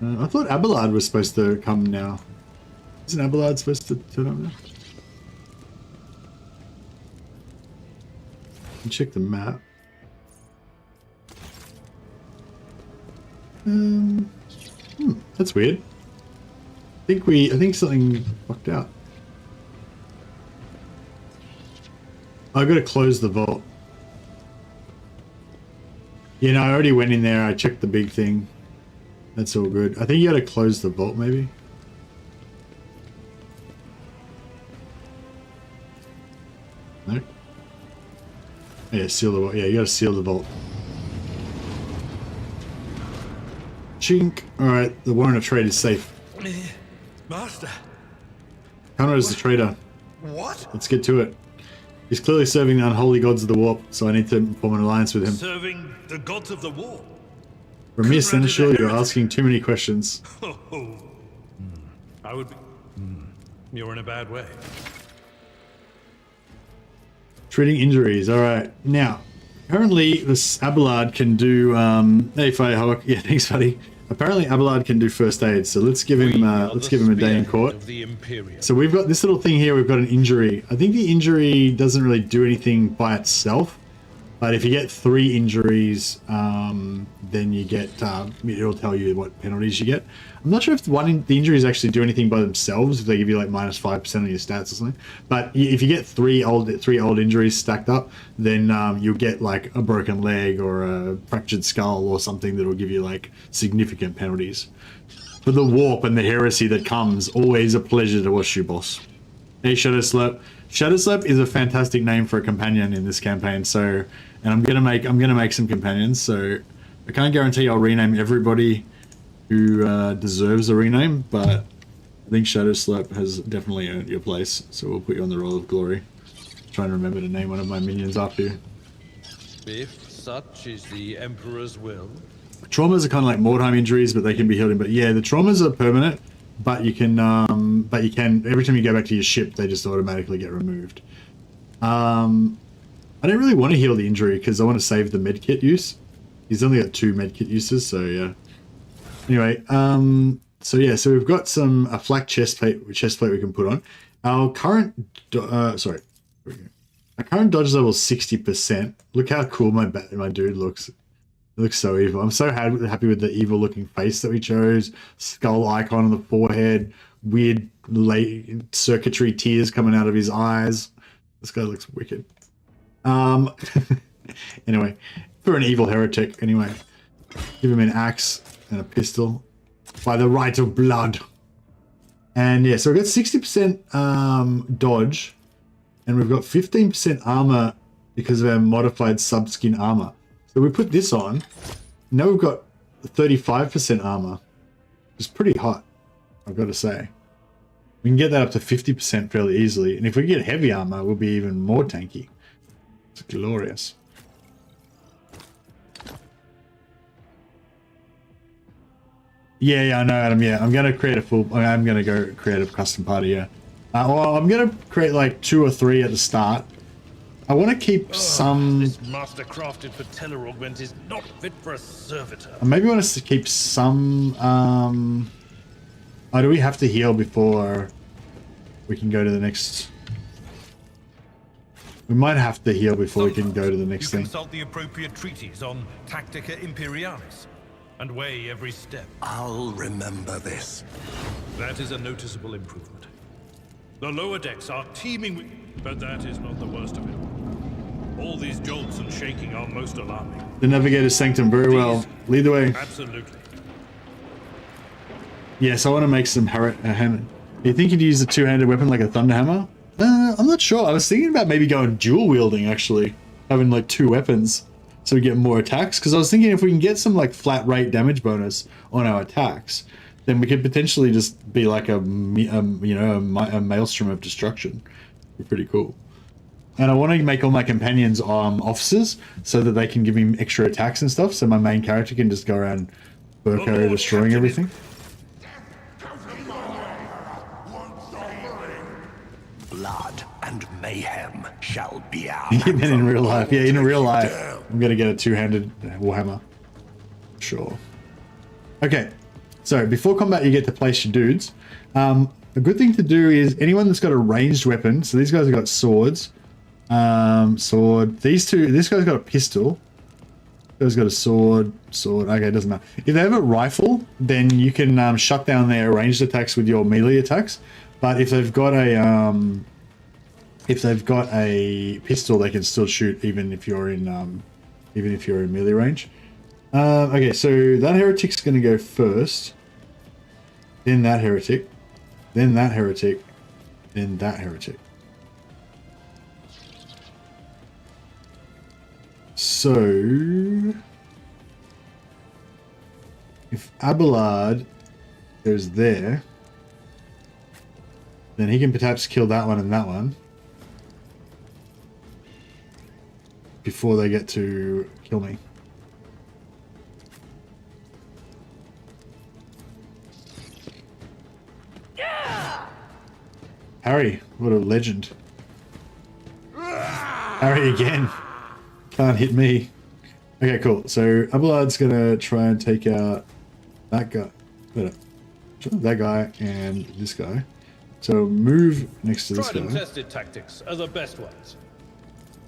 I thought Abelard was supposed to come now. Isn't Abelard supposed to turn up now? Check the map. That's weird. I think something fucked out. I gotta close the vault. You know, I already went in there, I checked the big thing. That's all good. I think you gotta close the vault, maybe. No? Yeah, seal the vault. Yeah, you gotta seal the vault. Chink. Alright, the Warrant of Trade is safe. Master. Connor is the traitor. What? Let's get to it. He's clearly serving the unholy gods of the warp, so I need to form an alliance with him. Serving the gods of the war. From mere Seneschal, you're asking too many questions. Oh. I would be... You're in a bad way. Treating injuries. Alright. Now, apparently this Abelard can do... hey, Firehawk. Yeah, thanks, buddy. Apparently Abelard can do first aid, so let's give him a day in court. So we've got this little thing here, we've got an injury. I think the injury doesn't really do anything by itself, but if you get 3 injuries, then you get, it'll tell you what penalties you get. I'm not sure if the injuries actually do anything by themselves, if they give you like minus 5% on your stats or something. But if you get 3 old injuries stacked up, then you'll get like a broken leg or a fractured skull or something that'll give you like significant penalties. for the warp and the heresy that comes. Always a pleasure to watch you, boss. Hey, Shadowslurp. Shadowslurp is a fantastic name for a companion in this campaign. So, and I'm gonna make some companions. So, I can't guarantee I'll rename everybody who deserves a rename, but I think Shadowslurp has definitely earned your place. So we'll put you on the Roll of Glory. Trying to remember to name one of my minions after you. If such is the Emperor's will. Traumas are kind of like Mordheim injuries, but they can be healed in. But yeah, the traumas are permanent, but you can every time you go back to your ship, they just automatically get removed. I don't really want to heal the injury because I want to save the medkit use. He's only got 2 medkit uses, so yeah. Anyway, so we've got a flak chestplate we can put on. Our current our current dodge level is 60%. Look how cool my dude looks. It looks so evil. I'm so happy with the evil looking face that we chose. Skull icon on the forehead. Weird circuitry tears coming out of his eyes. This guy looks wicked. Anyway, for an evil heretic, anyway. Give him an axe and a pistol. By the right of blood. And yeah, so we've got 60% dodge. And we've got 15% armor because of our modified subskin armor. So we put this on. Now we've got 35% armor. It's pretty hot, I've got to say. We can get that up to 50% fairly easily. And if we get heavy armor, we'll be even more tanky. It's glorious. Yeah, I know, Adam. Yeah, I'm going to create I'm going to go create a custom party, yeah. Well, I'm going to create like 2 or 3 at the start. I want to keep some... This master crafted for teleaugment is not fit for a servitor. I maybe want us to keep some... Oh, do we have to heal before we can go to the next... We might have to heal before we can go to the next thing. Consult the appropriate treaties on Tactica Imperialis and weigh every step. I'll remember this. That is a noticeable improvement. The lower decks are teeming with... But that is not the worst of it. All these jolts and shaking are most alarming. The Navigator Sanctum, very well. Lead the way. Absolutely. Yes, I want to make some hammer. You think you'd use a 2-handed weapon like a thunder hammer? I'm not sure. I was thinking about maybe going dual wielding, actually. Having like 2 weapons so we get more attacks. Because I was thinking if we can get some like flat rate damage bonus on our attacks, then we could potentially just be like a maelstrom of destruction. Be pretty cool. And I want to make all my companions officers so that they can give me extra attacks and stuff. So my main character can just go around Burko destroying everything. Blood and mayhem shall be our... Then in real life, yeah, in real life, I'm gonna get a 2-handed warhammer. Sure. Okay. So before combat, you get to place your dudes. A good thing to do is anyone that's got a ranged weapon. So these guys have got swords. Sword. This guy's got a pistol. This guy's got a sword. Okay, it doesn't matter. If they have a rifle, then you can shut down their ranged attacks with your melee attacks. But if they've got a pistol, they can still shoot even if you're in melee range. Okay, so that heretic's gonna go first. Then that heretic. Then that heretic. Then that heretic. So if Abelard goes there, then he can perhaps kill that one and that one before they get to kill me. Harry, what a legend. Harry again. Can't hit me. Okay, cool. So Abelard's gonna try and take out that guy. That guy and this guy. So move next to this guy. Tried and tested tactics are the best ones.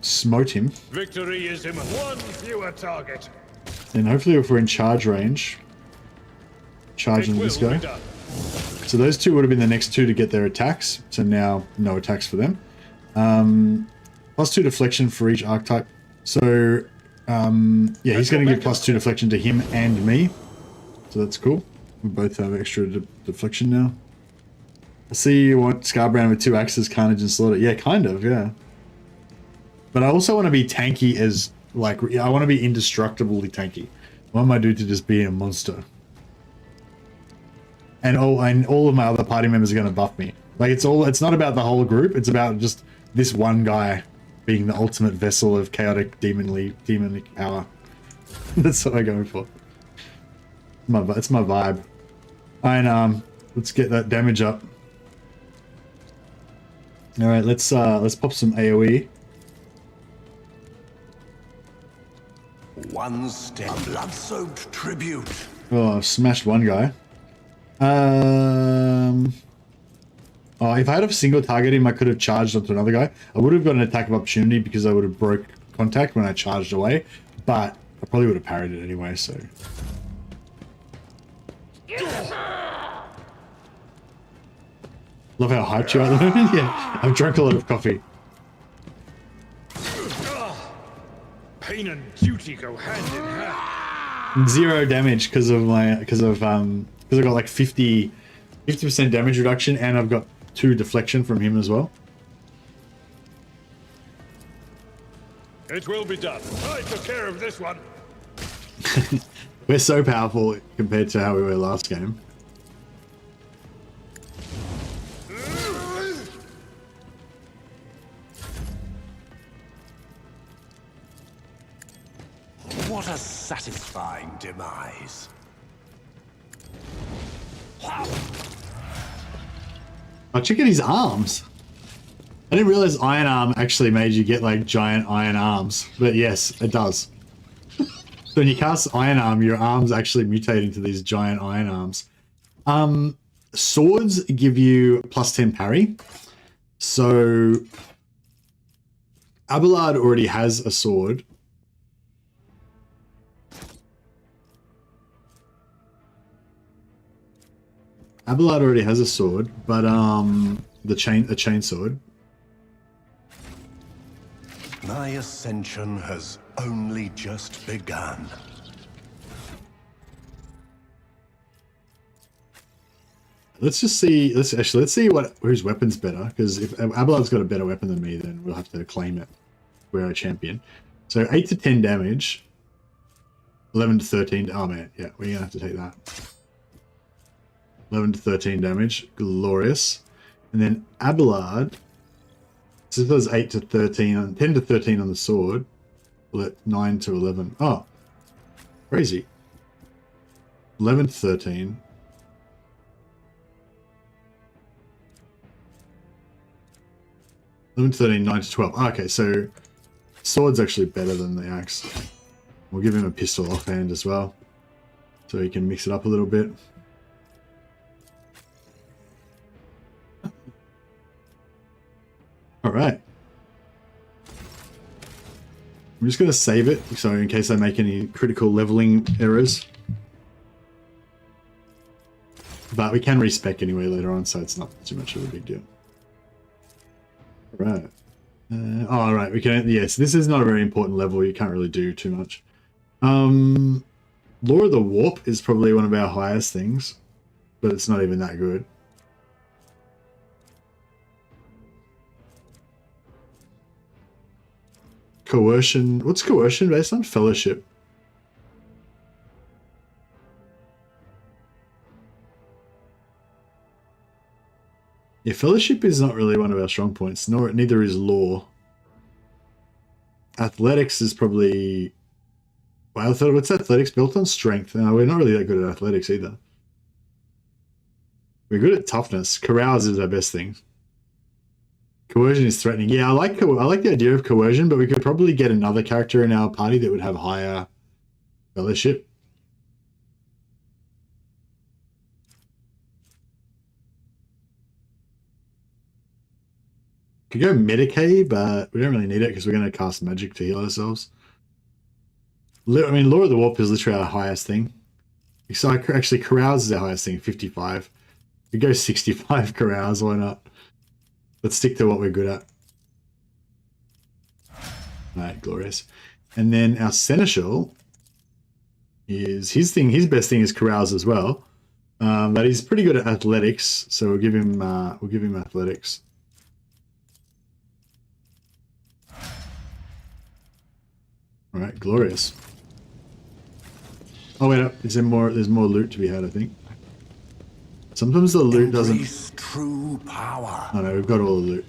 Smote him. Victory is in one fewer target. Then hopefully if we're in charge range, charging this guy. So those two would have been the next 2 to get their attacks. So now no attacks for them. +2 deflection for each archetype. So yeah, he's going to give +2 deflection to him and me. So that's cool. We both have extra deflection now. I see you want Scarbrand with 2 axes, Carnage and Slaughter. Yeah, kind of, yeah. But I also want to be tanky as, like, I want to be indestructibly tanky. I want my dude to just be a monster. And all of my other party members are going to buff me. Like, it's not about the whole group, it's about just this one guy being the ultimate vessel of chaotic demonic power. That's what I'm going for. It's my vibe. And let's get that damage up. All right, let's pop some AoE. One step, blood-soaked tribute. Oh, I've smashed one guy. Oh, if I had a single target him, I could have charged onto another guy. I would have got an attack of opportunity because I would have broke contact when I charged away, but I probably would have parried it anyway, so. Love how hyped you are at the moment. Yeah, I've drunk a lot of coffee. Pain and duty go hand in hand. 0 damage because I got like 50% damage reduction, and I've got 2 deflection from him as well. It will be done. I took care of this one. We're so powerful compared to how we were last game. What a satisfying demise. Oh, check out his arms. I didn't realize Iron Arm actually made you get like giant iron arms, but yes, it does. So when you cast Iron Arm, your arms actually mutate into these giant iron arms. Swords give you +10 parry. So Abelard already has a sword. Abelard already has a sword, but a chain sword. My ascension has only just begun. Let's just see. Let's see whose weapon's better. Because if Abelard's got a better weapon than me, then we'll have to claim it. We're a champion. So 8 to 10 damage. 11 to 13. Oh man, yeah, we're gonna have to take that. 11 to 13 damage. Glorious. And then Abelard. So it does 8 to 13, 10 to 13 on the sword. 9 to 11. Oh, crazy. 11 to 13. 11 to 13, 9 to 12. Okay, so sword's actually better than the axe. We'll give him a pistol offhand as well, so he can mix it up a little bit. All right. I'm just going to save it, so in case I make any critical leveling errors. But we can respec anyway later on, so it's not too much of a big deal. All right. All right. We can. Yes, this is not a very important level. You can't really do too much. Law of the Warp is probably one of our highest things, but it's not even that good. Coercion. What's coercion based on? Fellowship. Yeah, fellowship is not really one of our strong points. Neither is law. Athletics is probably. Wow, what's athletics built on? Strength. No, we're not really that good at athletics either. We're good at toughness. Carouse is our best thing. Coercion is threatening. Yeah, I like the idea of coercion, but we could probably get another character in our party that would have higher fellowship. Could go Medicae, but we don't really need it because we're going to cast magic to heal ourselves. I mean, Law of the Warp is literally our highest thing. So actually, Carouse is our highest thing, 55. We go 65 Carouse, why not? Let's stick to what we're good at. Alright, glorious. And then our Seneschal is his best thing is Carouse as well. But he's pretty good at athletics, so we'll give him athletics. All right, glorious. Oh wait, is there more? There's more loot to be had, I think. Sometimes the loot doesn't. True power. Oh no, we've got all the loot.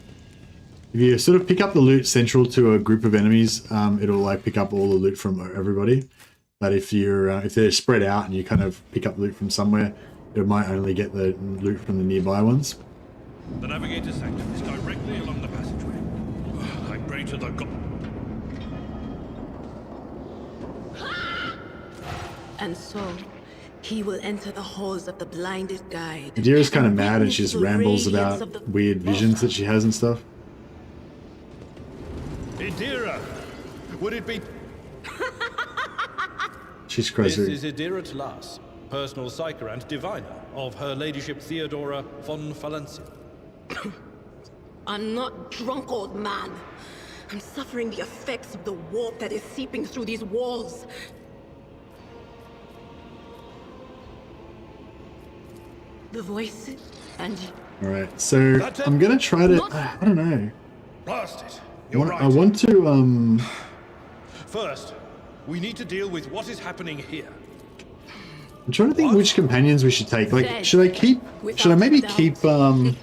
If you sort of pick up the loot central to a group of enemies, it'll like pick up all the loot from everybody. But if you're if they're spread out and you kind of pick up loot from somewhere, it might only get the loot from the nearby ones. The Navigator sanctum is directly along the passageway. I pray to the god. And so, he will enter the halls of the blinded guide. Adira's kind of mad and witness she just the rambles radiance about of the weird visions that she has and stuff. Idira! Would it be... She's This crazy. is Idira Tlas, personal psyker and diviner of Her Ladyship Theodora von Valencia. I'm not drunk, old man. I'm suffering the effects of the warp that is seeping through these walls. The voices and Alright, so I'm gonna try to... I don't know. Blast it! I You're want, right. I want to... First, we need to deal with what is happening here. I'm trying to think which companions we should take. Like, should I maybe keep, should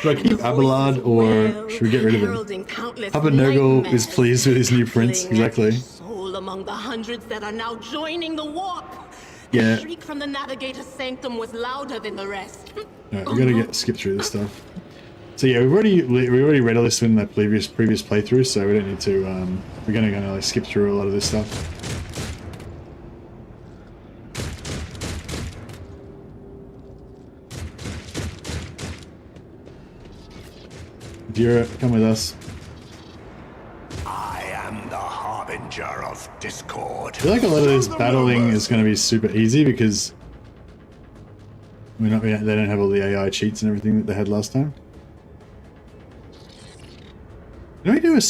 I keep Abelard or should we get rid of him? Papa Nurgle is pleased with his new prince, exactly. Soul among the hundreds that are now joining the warp. Yeah. The shriek from the Navigator sanctum was louder than the rest. Alright, we gotta skip through this stuff. So yeah, we already read all this in the previous playthrough, so we don't need to, we're gonna like, skip through a lot of this stuff. Dira, come with us. I am the harbinger of discord. I feel like a lot of this battling is going to be super easy because they don't have all the AI cheats and everything that they had last time. Can we do a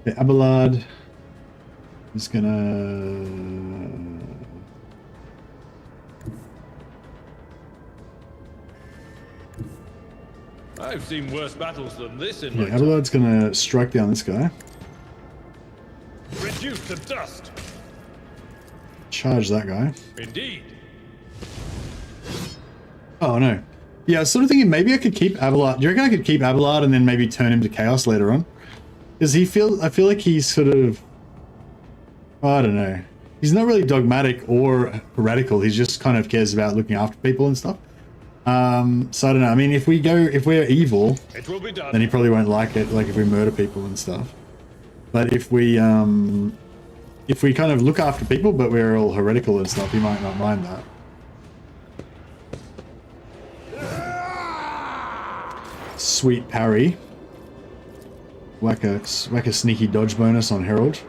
Okay, Abelard is gonna... I've seen worse battles than this in Yeah, my time. Abelard's gonna strike down this guy. Reduced to dust! Charge that guy. Indeed. Oh no. Yeah, I was sort of thinking maybe I could keep Abelard. Do you reckon I could keep Abelard and then maybe turn him to Chaos later on? Does he feel... I feel like he's sort of... I don't know. He's not really dogmatic or radical. He just kind of cares about looking after people and stuff. So I don't know. I mean, if we're evil, It will be done. then he probably won't like it. Like if we murder people and stuff. But if we kind of look after people, but we're all heretical and stuff, he might not mind that. Sweet parry. Whack a sneaky dodge bonus on Herald.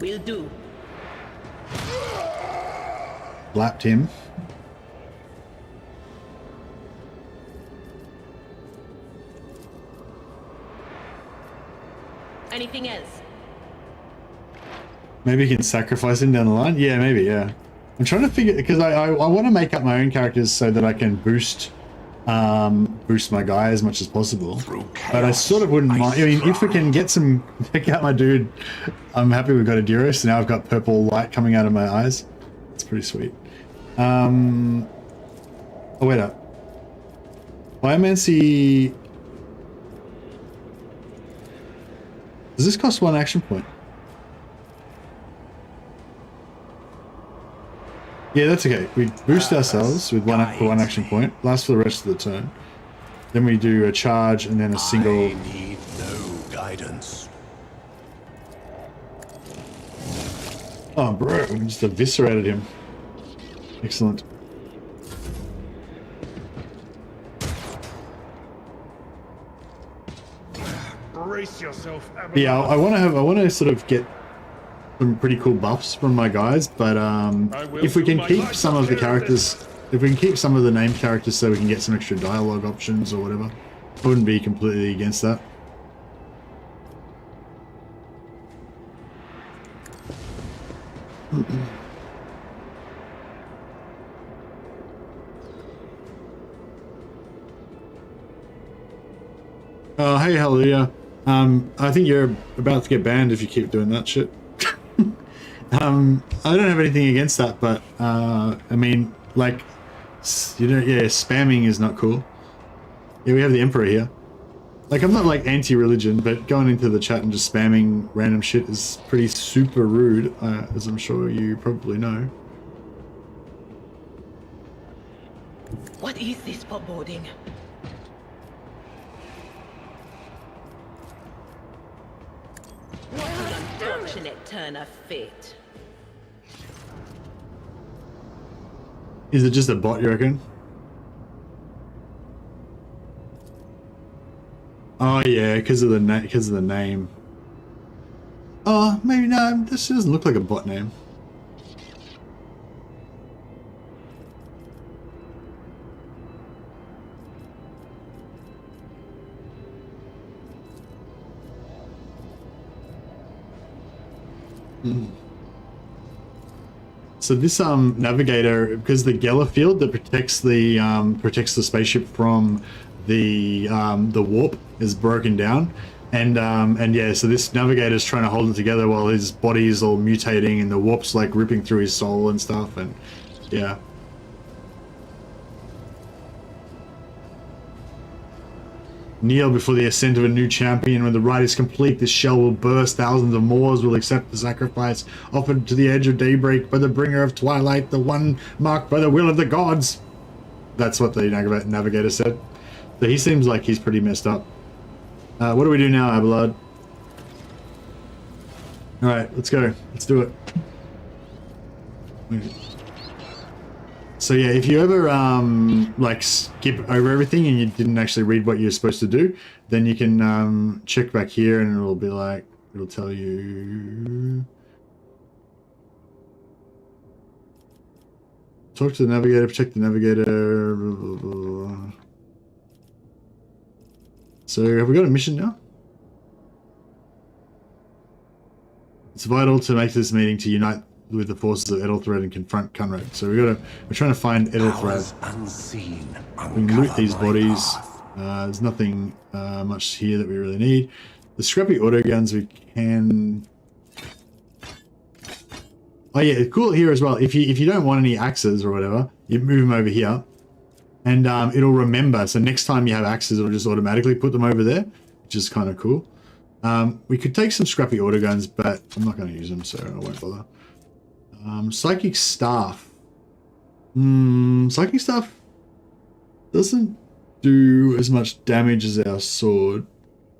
Will do. Lapped him. Anything else? Maybe you can sacrifice him down the line? Yeah, maybe, yeah. I'm trying to figure... Because I want to make up my own characters so that I can boost my guy as much as possible. But I sort of wouldn't mind... I mean, if we can get some... Check out my dude. I'm happy we've got a Diro, so now I've got purple light coming out of my eyes. It's pretty sweet. Oh, wait up. Biomancy... Does this cost 1 action point? Yeah, that's okay. We boost ourselves with one action point. Lasts for the rest of the turn. Then we do a charge and then a single... I need no guidance. Oh, bro, we just eviscerated him. Excellent. Brace yourself, Yeah, I want to sort of get some pretty cool buffs from my guys, but if we can keep some of the characters, if we can keep some of the named characters so we can get some extra dialogue options or whatever, I wouldn't be completely against that. Hey, Hallelujah. I think you're about to get banned if you keep doing that shit. I don't have anything against that, but I mean, like, you know, yeah, spamming is not cool. Yeah, we have the Emperor here. Like, I'm not like anti-religion, but going into the chat and just spamming random shit is pretty super rude, as I'm sure you probably know. What is this foreboding? What an unfortunate turn of fate. Is it just a bot, you reckon? Oh yeah, because of the name. Oh, maybe no. This doesn't look like a bot name. So this navigator, because the Geller field that protects the spaceship from the warp is broken down, and yeah, so this navigator is trying to hold it together while his body is all mutating and the warp's like ripping through his soul and stuff, and yeah. Kneel before the ascent of a new champion. When the rite is complete, this shell will burst. Thousands of Moors will accept the sacrifice offered to the edge of daybreak by the bringer of twilight, the one marked by the will of the gods. That's what the navigator said. So he seems like he's pretty messed up. What do we do now, Abelard? Alright, let's go. Let's do it. So yeah, if you ever like skip over everything and you didn't actually read what you're supposed to do, then you can check back here and it'll be like, it'll tell you, talk to the navigator, protect the navigator, blah, blah, blah. So have we got a mission now? It's vital to make this meeting to unite with the forces of Ethelthred and confront Cunrad. So we're trying to find Ethelthred. We can loot these bodies. There's nothing much here that we really need. The scrappy auto guns we can. Oh yeah, cool here as well. If you don't want any axes or whatever, you move them over here, and it'll remember. So next time you have axes, it'll just automatically put them over there, which is kind of cool. We could take some scrappy auto guns, but I'm not going to use them, so I won't bother. Psychic staff. Psychic staff doesn't do as much damage as our sword.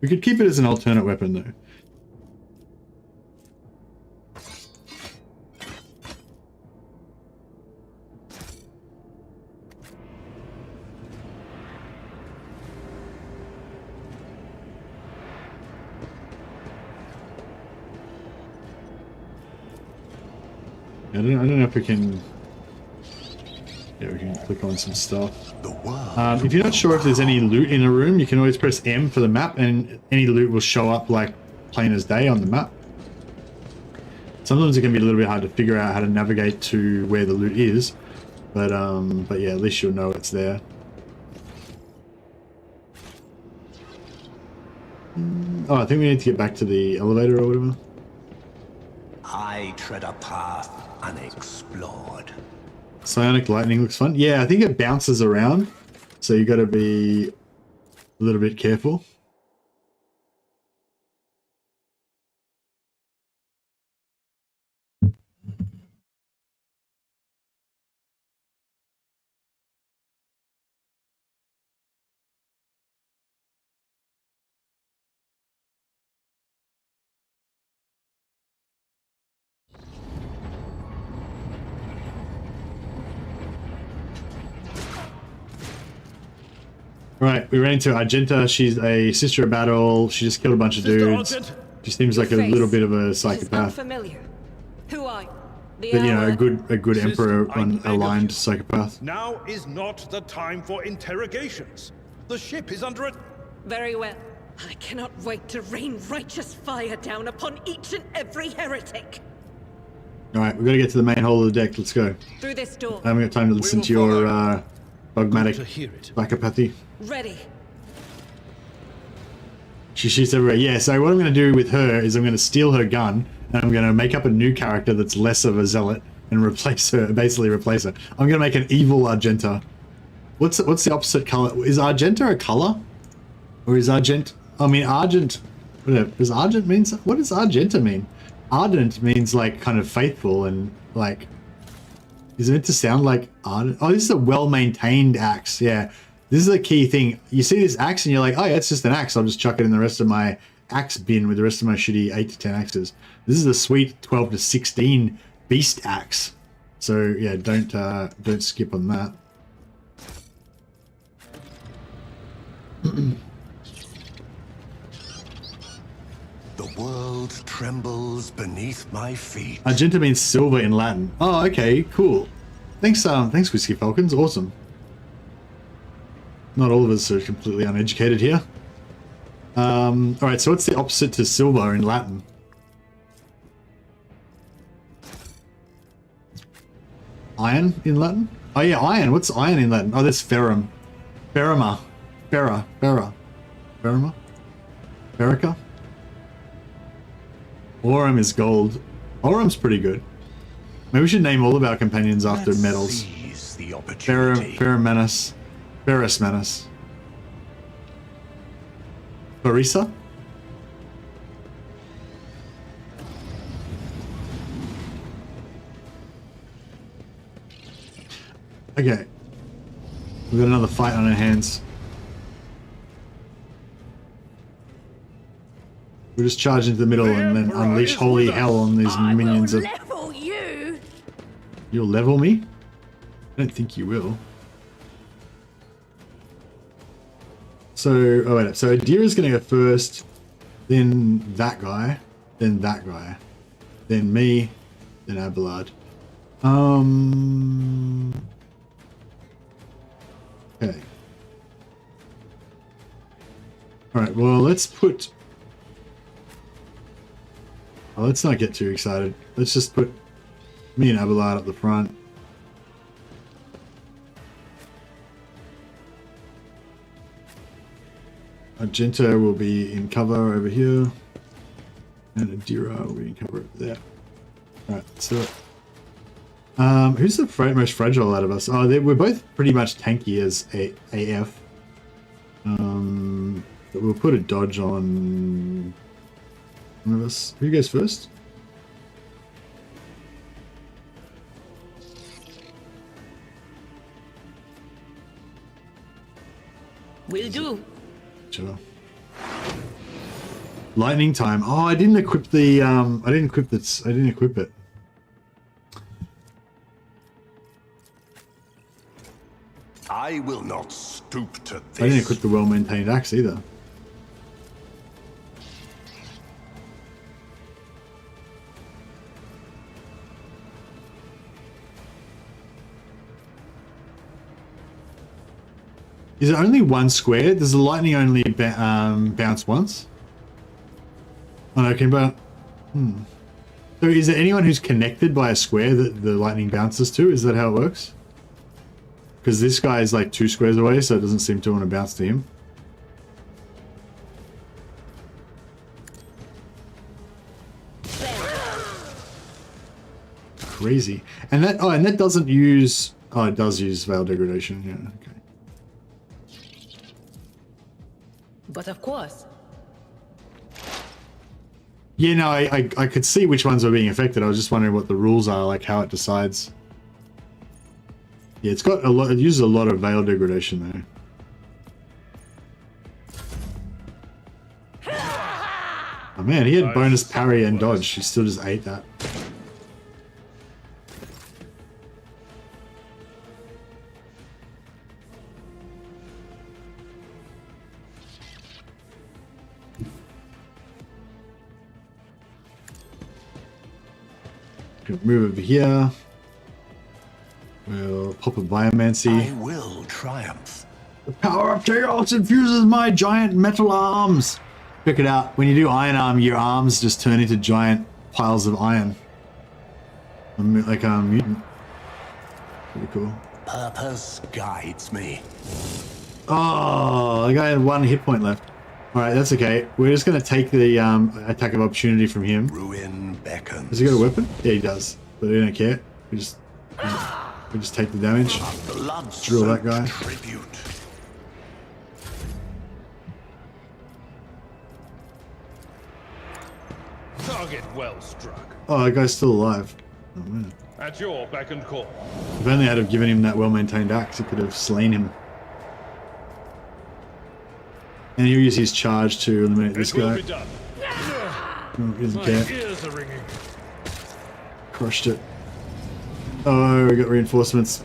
We could keep it as an alternate weapon though. I don't know if we can. Yeah, we can click on some stuff. If you're not sure if there's any loot in a room, you can always press M for the map, and any loot will show up like plain as day on the map. Sometimes it can be a little bit hard to figure out how to navigate to where the loot is, but yeah, at least you'll know it's there. Oh, I think we need to get back to the elevator or whatever. I tread a path unexplored. Psionic lightning looks fun. Yeah, I think it bounces around, so you got to be a little bit careful. Right, we ran into Argenta. She's a sister of battle. She just killed a bunch of dudes. She seems like a little bit of a psychopath. Familiar. Who are you? The But you know, hour. a good Sister, emperor I beg of aligned you. psychopath. Now is not the time for interrogations. The ship is under it. Very well. I cannot wait to rain righteous fire down upon each and every heretic. Alright, we've got to get to the main hole of the deck. Let's go. Through this door. I haven't got time to listen will to your follow. dogmatic To hear it. psychopathy. Ready. She shoots everywhere. Yeah, so what I'm going to do with her is I'm going to steal her gun, and I'm going to make up a new character that's less of a zealot and replace her, basically replace her. I'm going to make an evil Argenta. What's the opposite color? Is Argenta a color? Or is Argent... I mean, Argent... Whatever. Does Argent mean... What does Argenta mean? Ardent means, like, kind of faithful and, like... Is it meant to sound like ardent? Oh, this is a well-maintained axe. Yeah. This is a key thing. You see this axe and you're like, oh yeah, it's just an axe. I'll just chuck it in the rest of my axe bin with the rest of my shitty 8 to 10 axes. This is a sweet 12 to 16 beast axe. So yeah, don't skip on that. The world trembles beneath my feet. Argenta means silver in Latin. Oh, okay, cool. Thanks, Whiskey Falcons. Awesome. Not all of us are completely uneducated here. Alright, so what's the opposite to silver in Latin? Iron in Latin? Oh yeah, iron. What's iron in Latin? Oh, that's ferrum. Ferrima. Ferra. Ferrima? Ferrica? Aurum is gold. Aurum's pretty good. Maybe we should name all of our companions after Let's metals. seize the opportunity. Ferrumanus. Ferrusmanus. Barisa? Okay. We've got another fight on our hands. We'll just charge into the middle and then Emperor unleash is holy with hell us. on these minions of... level you. You'll level me? I don't think you will. So, oh wait, so Adira's gonna go first, then that guy, then that guy, then me, then Abelard. Okay. Alright, well, let's put... Oh, let's not get too excited. Let's just put me and Abelard up the front. Argenta will be in cover over here. And Adira will be in cover over there. Alright, so... who's the most fragile out of us? Oh, we're both pretty much tanky as AF. But we'll put a dodge on one of us. Who goes first? Will do. Sure. Lightning time. Oh, I didn't equip the I didn't equip it. I will not stoop to this. I didn't equip the well-maintained axe either. Is it only one square? Does the lightning only bounce once? Oh no, can bounce. So is there anyone who's connected by a square that the lightning bounces to? Is that how it works? Because this guy is like 2 squares away, so it doesn't seem to want to bounce to him. Crazy. And that doesn't use... Oh, it does use Veil Degradation, yeah, okay. But of course. Yeah, no, I could see which ones were being affected. I was just wondering what the rules are, like how it decides. Yeah, it's got a lot. It uses a lot of Veil Degradation though. Oh man, he had bonus parry and dodge. He still just ate that. Gonna move over here. We'll pop a biomancy. I will triumph. The power of chaos infuses my giant metal arms. Check it out. When you do iron arm, your arms just turn into giant piles of iron. Like a mutant. Pretty cool. Purpose guides me. Oh, the guy had 1 hit point left. Alright, that's okay. We're just going to take the attack of opportunity from him. Ruin beckons. Has he got a weapon? Yeah, he does. But we don't care. We just take the damage. Drill that guy. Tribute. Target well struck. Oh, that guy's still alive. Oh, man. At your beck and call. If only I'd have given him that well-maintained axe, it could have slain him. And he'll use his charge to eliminate this It will guy. be done. Oh, he doesn't My care. ears are ringing. Crushed it. Oh, we got reinforcements.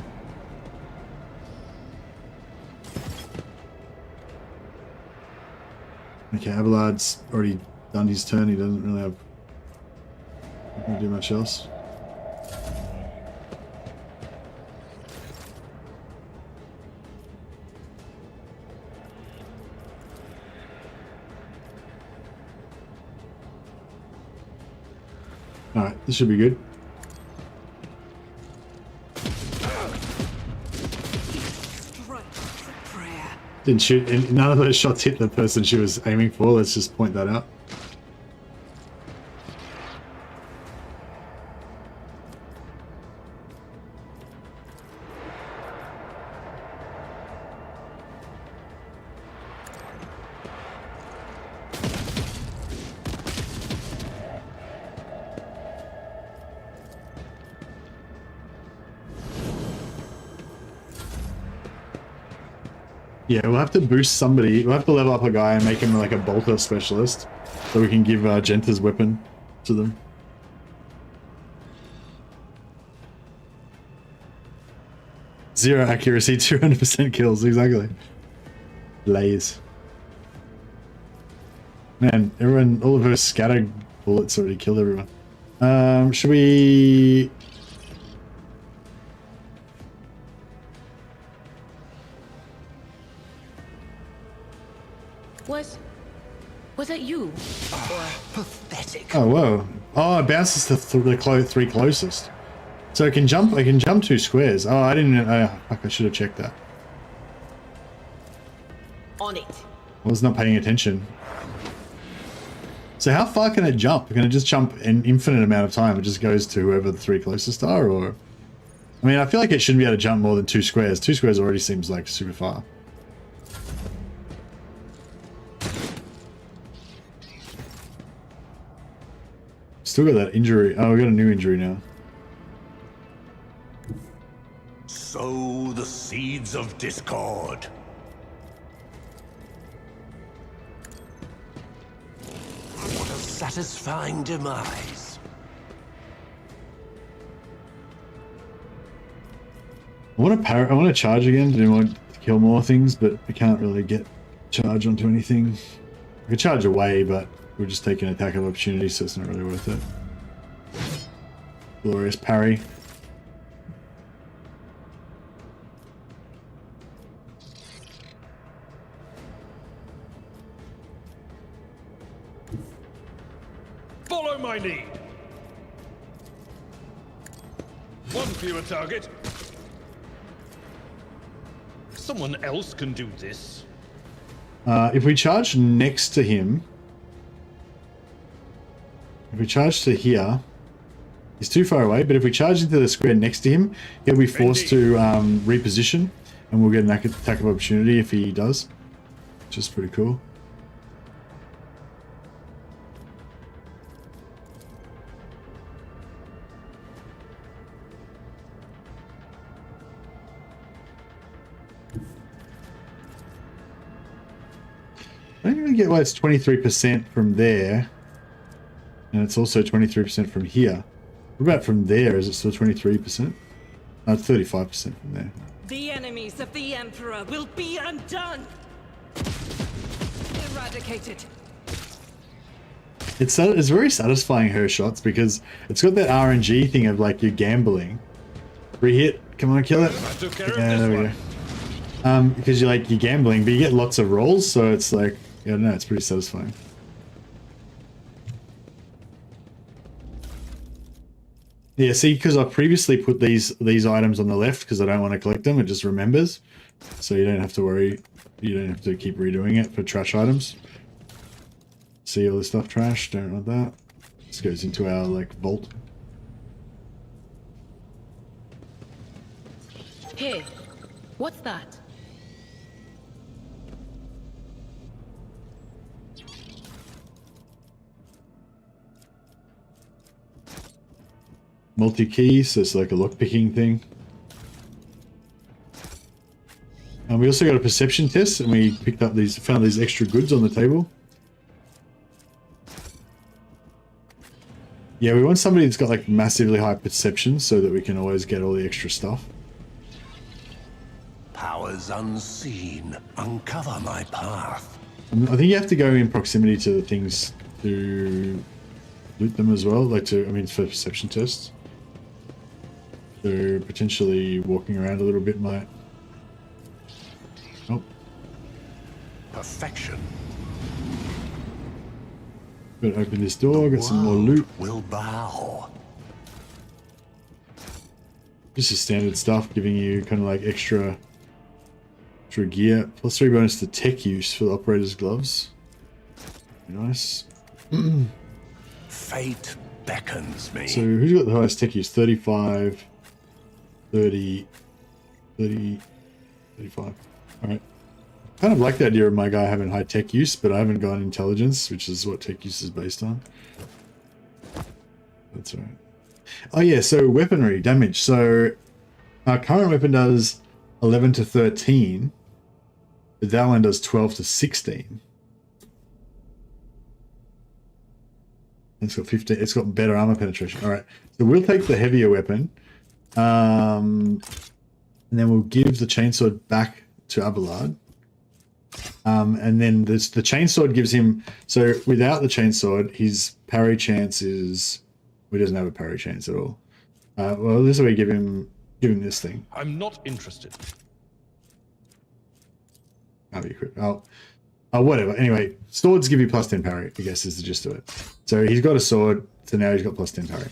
Okay, Abelard's already done his turn. He doesn't really have... Not gonna do much else. Alright, this should be good. Didn't shoot, and none of those shots hit the person she was aiming for. Let's just point that out. Yeah, we'll have to boost somebody. We'll have to level up a guy and make him like a bolter specialist, so we can give Genta's weapon to them. Zero accuracy, 200% kills, exactly. Lays. Man, everyone, all of her scattered bullets already killed everyone. Should we... Was that you? Pathetic. Oh, whoa. Oh, it bounces to the 3 closest. So I can jump 2 squares. Oh, I didn't, fuck, I should have checked that. On it. I was not paying attention. So how far can it jump? Can it just jump an infinite amount of time? It just goes to whoever the 3 closest are, or... I mean, I feel like it shouldn't be able to jump more than 2 squares. 2 squares already seems like super far. Still got that injury. Oh, we got a new injury now. Sow the seeds of discord. What a satisfying demise. I want to charge again to kill more things, but I can't really get charge onto anything. I could charge away, but we're just taking an attack of opportunity, so it's not really worth it. Glorious parry. Follow my lead. One fewer target. Someone else can do this. If we charge next to him, if we charge to here, he's too far away, but if we charge into the square next to him, he'll be forced to reposition, and we'll get an attack of opportunity if he does, which is pretty cool. I don't even get why it's 23% from there. And it's also 23% from here. What about from there? Is it still 23%? No, 35% from there. The enemies of the Emperor will be undone! Eradicated! It's very satisfying, her shots, because it's got that RNG thing of like you're gambling. Re-hit, come on, kill it. I took care Yeah, of there this we one. go. Because you're gambling, but you get lots of rolls, so it's like, I don't know, it's pretty satisfying. Yeah, see, because I previously put these items on the left because I don't want to collect them, it just remembers. So you don't have to worry, you don't have to keep redoing it for trash items. See all this stuff trash, don't want that. This goes into our, like, vault. Hey, what's that? Multi-key, so it's like a lock-picking thing. And we also got a perception test, and we found these extra goods on the table. Yeah, we want somebody that's got like massively high perception so that we can always get all the extra stuff. Powers unseen, uncover my path. I think you have to go in proximity to the things to loot them as well, for perception tests. So potentially walking around a little bit might... Oh. Perfection. Gotta open this door, get some more loot. Will bow. Just the standard stuff, giving you kind of like extra gear. Plus 3 bonus to tech use for the operator's gloves. Very nice. Fate beckons me. So who's got the highest tech use? 35, 30, 30, 35. Alright. Kind of like the idea of my guy having high tech use, but I haven't got intelligence, which is what tech use is based on. That's right. Oh yeah, so weaponry damage. So our current weapon does 11 to 13, but that one does 12 to 16. It's got 15. It's got better armor penetration. All right, so we'll take the heavier weapon, and then we'll give the chainsword back to Abelard. And then the chainsword gives him, so without the chainsword, his parry chance is, he doesn't have a parry chance at all. Well, this is where we give him this thing. I'm not interested. Whatever. Anyway, swords give you plus 10 parry, I guess is the gist of it. So he's got a sword, so now he's got plus 10 parry.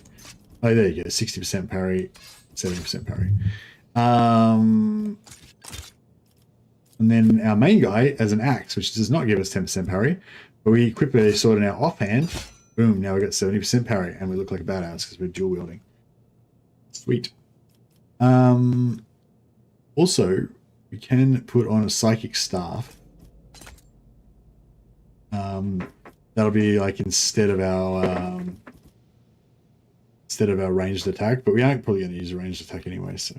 Oh, there you go. 60% parry, 70% parry. And then our main guy has an axe, which does not give us 10% parry. But we equip a sword in our offhand. Boom, now we got 70% parry. And we look like a badass because we're dual wielding. Sweet. Also, we can put on a psychic staff. That'll be like instead of our ranged attack. But we aren't probably going to use a ranged attack anyway, so...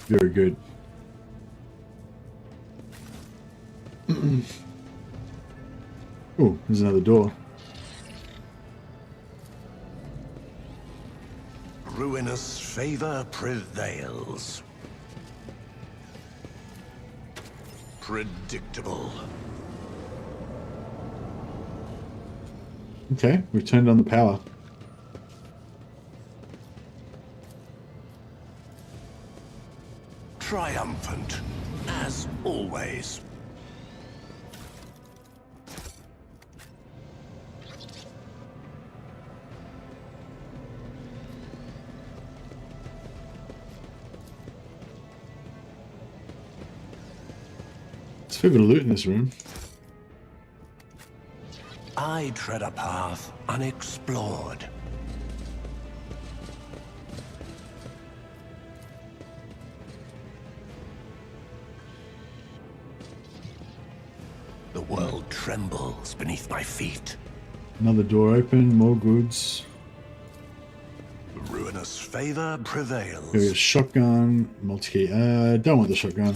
Very good. Oh, there's another door. Ruinous favor prevails. Predictable. Okay, we've turned on the power. Triumphant, as always. There's a fair bit of loot in this room. I tread a path unexplored. The world trembles beneath my feet. Another door open, more goods. Ruinous favor prevails. Here we have shotgun, multi-key. Don't want the shotgun.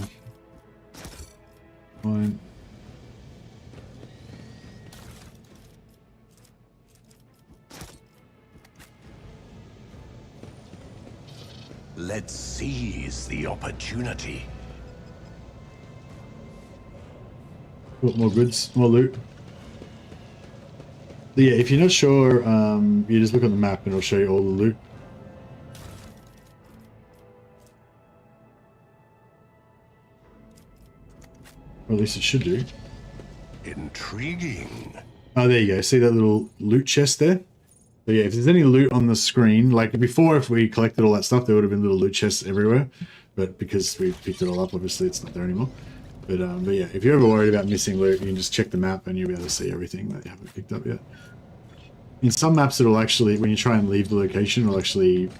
Fine. Let's seize the opportunity. Got more goods, more loot. But yeah, if you're not sure, you just look on the map and it'll show you all the loot. Or at least it should do. Intriguing. Oh, there you go. See that little loot chest there? So yeah, if there's any loot on the screen, like before, if we collected all that stuff, there would have been little loot chests everywhere. But because we picked it all up, obviously it's not there anymore. But yeah, if you're ever worried about missing loot, you can just check the map and you'll be able to see everything that you haven't picked up yet. In some maps, it'll actually, when you try and leave the location, it'll actually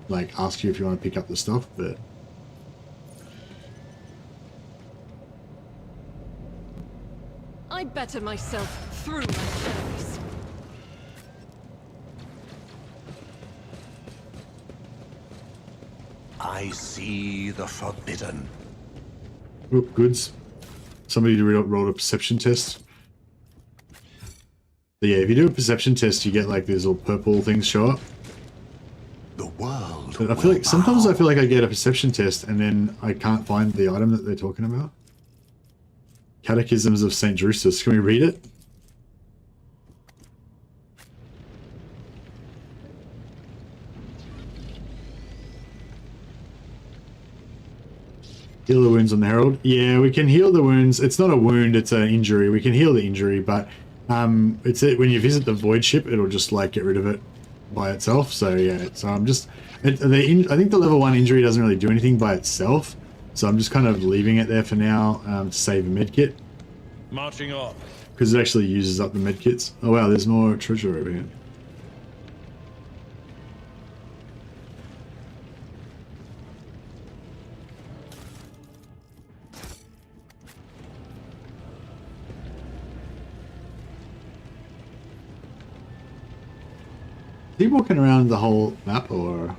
like ask you if you want to pick up the stuff. But I better myself through my service. I see the forbidden. oop, goods. Somebody rolled a perception test. But yeah, if you do a perception test, you get like these little purple things show up. The world. But I feel like sometimes I feel like I get a perception test and then I can't find the item that they're talking about. Catechisms of St. Drusus. Can we read it? Heal the wounds on the Herald. Yeah, we can heal the wounds. It's not a wound, it's an injury. We can heal the injury, but it's when you visit the void ship, it'll just like get rid of it by itself. So yeah, so I'm just I think the level 1 injury doesn't really do anything by itself. So I'm just kind of leaving it there for now to save a medkit. Marching on. Because it actually uses up the medkits. Oh wow, there's more treasure over here. Is he walking around the whole map or?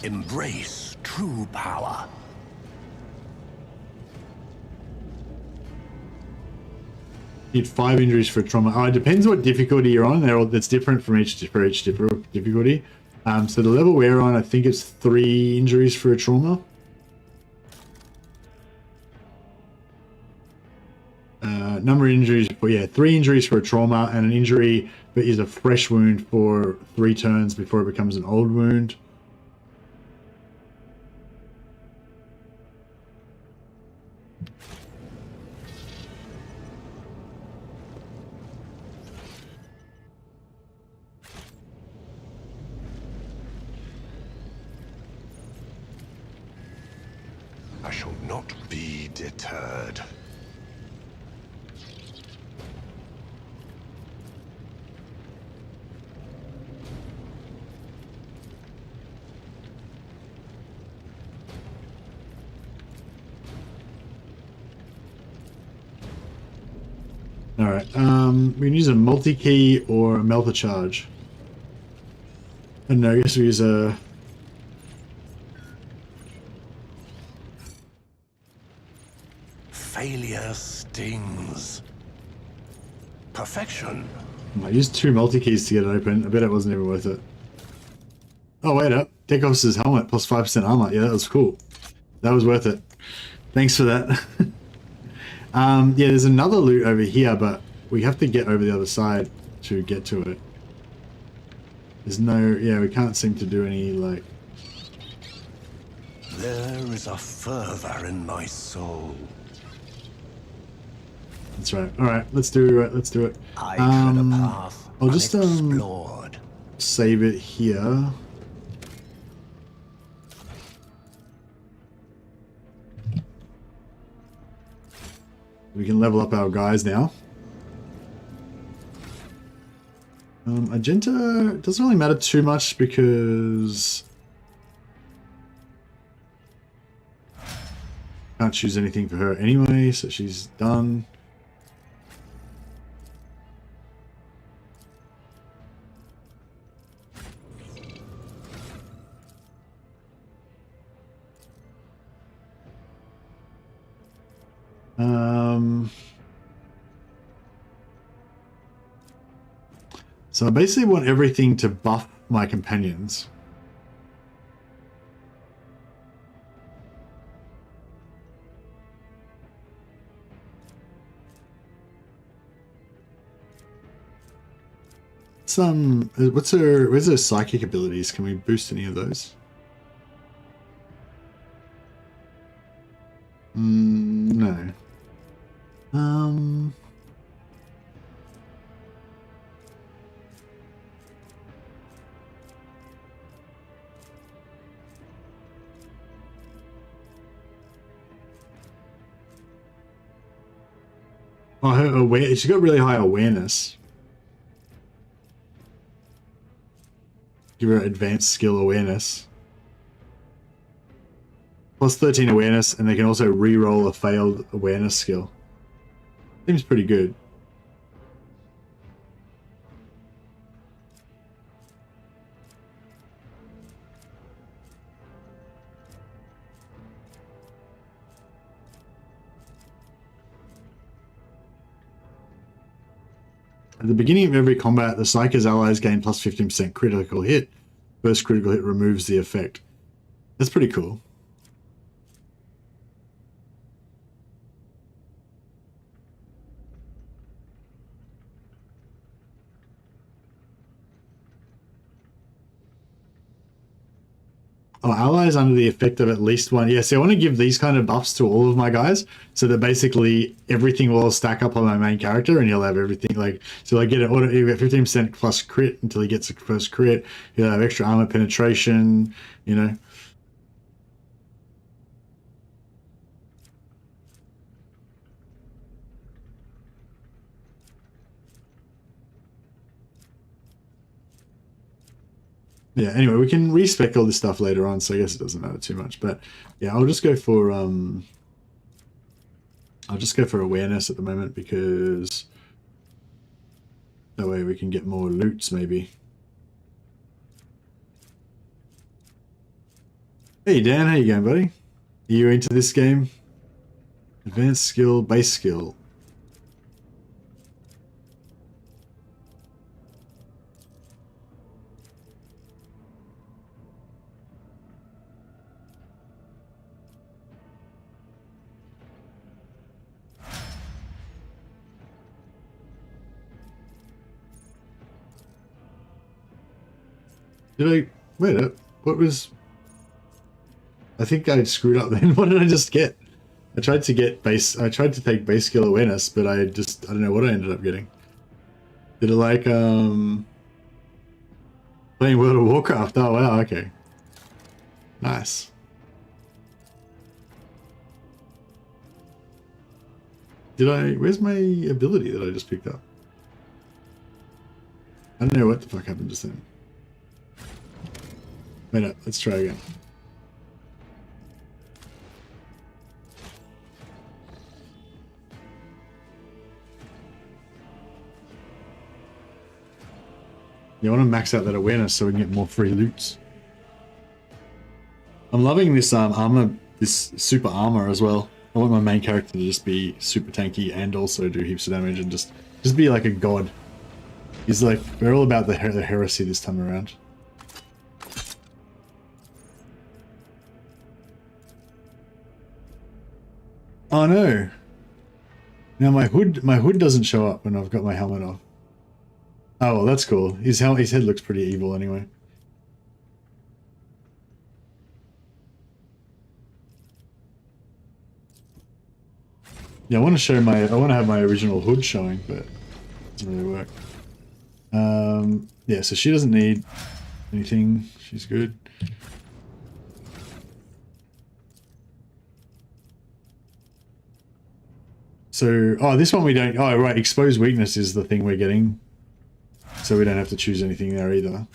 Embrace true power. Need 5 injuries for trauma. Oh, it depends what difficulty you're on. That's different for each difficulty. So the level we're on, I think it's 3 injuries for a trauma. Number of injuries, but yeah, 3 injuries for a trauma, and an injury that is a fresh wound for 3 turns before it becomes an old wound. I shall not be deterred. Alright, we can use a multi-key or a melter charge. I don't know, I guess we use a... Failure stings. Perfection. I used 2 multi-keys to get it open. I bet it wasn't even worth it. Oh, wait up. Deck officer's helmet plus 5% armor. Yeah, that was cool. That was worth it. Thanks for that. Yeah, there's another loot over here, but we have to get over the other side to get to it. There's no... Yeah, we can't seem to do any, like... There is a fervor in my soul. That's right. Alright, let's do it. Let's do it. I tread a path I'll just unexplored. save it here. We can level up our guys now. Agenta doesn't really matter too much because can't choose anything for her anyway, so she's done. So I basically want everything to buff my companions. Where's her psychic abilities? Can we boost any of those? No. Oh, her awareness. She's got really high awareness. Give her advanced skill awareness. Plus 13 awareness, and they can also re-roll a failed awareness skill. Seems pretty good. At the beginning of every combat, the Psyker's allies gain plus 15% critical hit. First critical hit removes the effect. That's pretty cool. Oh, allies under the effect of at least one. Yeah, so I want to give these kind of buffs to all of my guys, so that basically everything will stack up on my main character, and he'll have everything like. So I get an auto. You get 15% plus crit until he gets the first crit. He'll have extra armor penetration. You know. Yeah, anyway, we can respec all this stuff later on, so I guess it doesn't matter too much. But yeah, I'll just go for awareness at the moment, because that way we can get more loots maybe. Hey Dan, how you going, buddy? Are you into this game? Advanced skill, base skill. Did I wait? What was? I think I screwed up then. What did I just get? I tried to get base. I tried to take base skill awareness, but I don't know what I ended up getting. Did it like playing World of Warcraft? Oh wow, okay, nice. Did I? Where's my ability that I just picked up? I don't know what the fuck happened just then. Wait up, let's try again. You want to max out that awareness so we can get more free loots. I'm loving this armor, this super armor as well. I want my main character to just be super tanky and also do heaps of damage and just be like a god. He's like, we're all about the heresy this time around. Oh no! Now my hood doesn't show up when I've got my helmet off. Oh well, that's cool. His head looks pretty evil anyway. Yeah, I want to have my original hood showing, but it doesn't really work. Yeah, so she doesn't need anything. She's good. So, oh, this one we don't... Oh, right, Exposed Weakness is the thing we're getting. So we don't have to choose anything there either.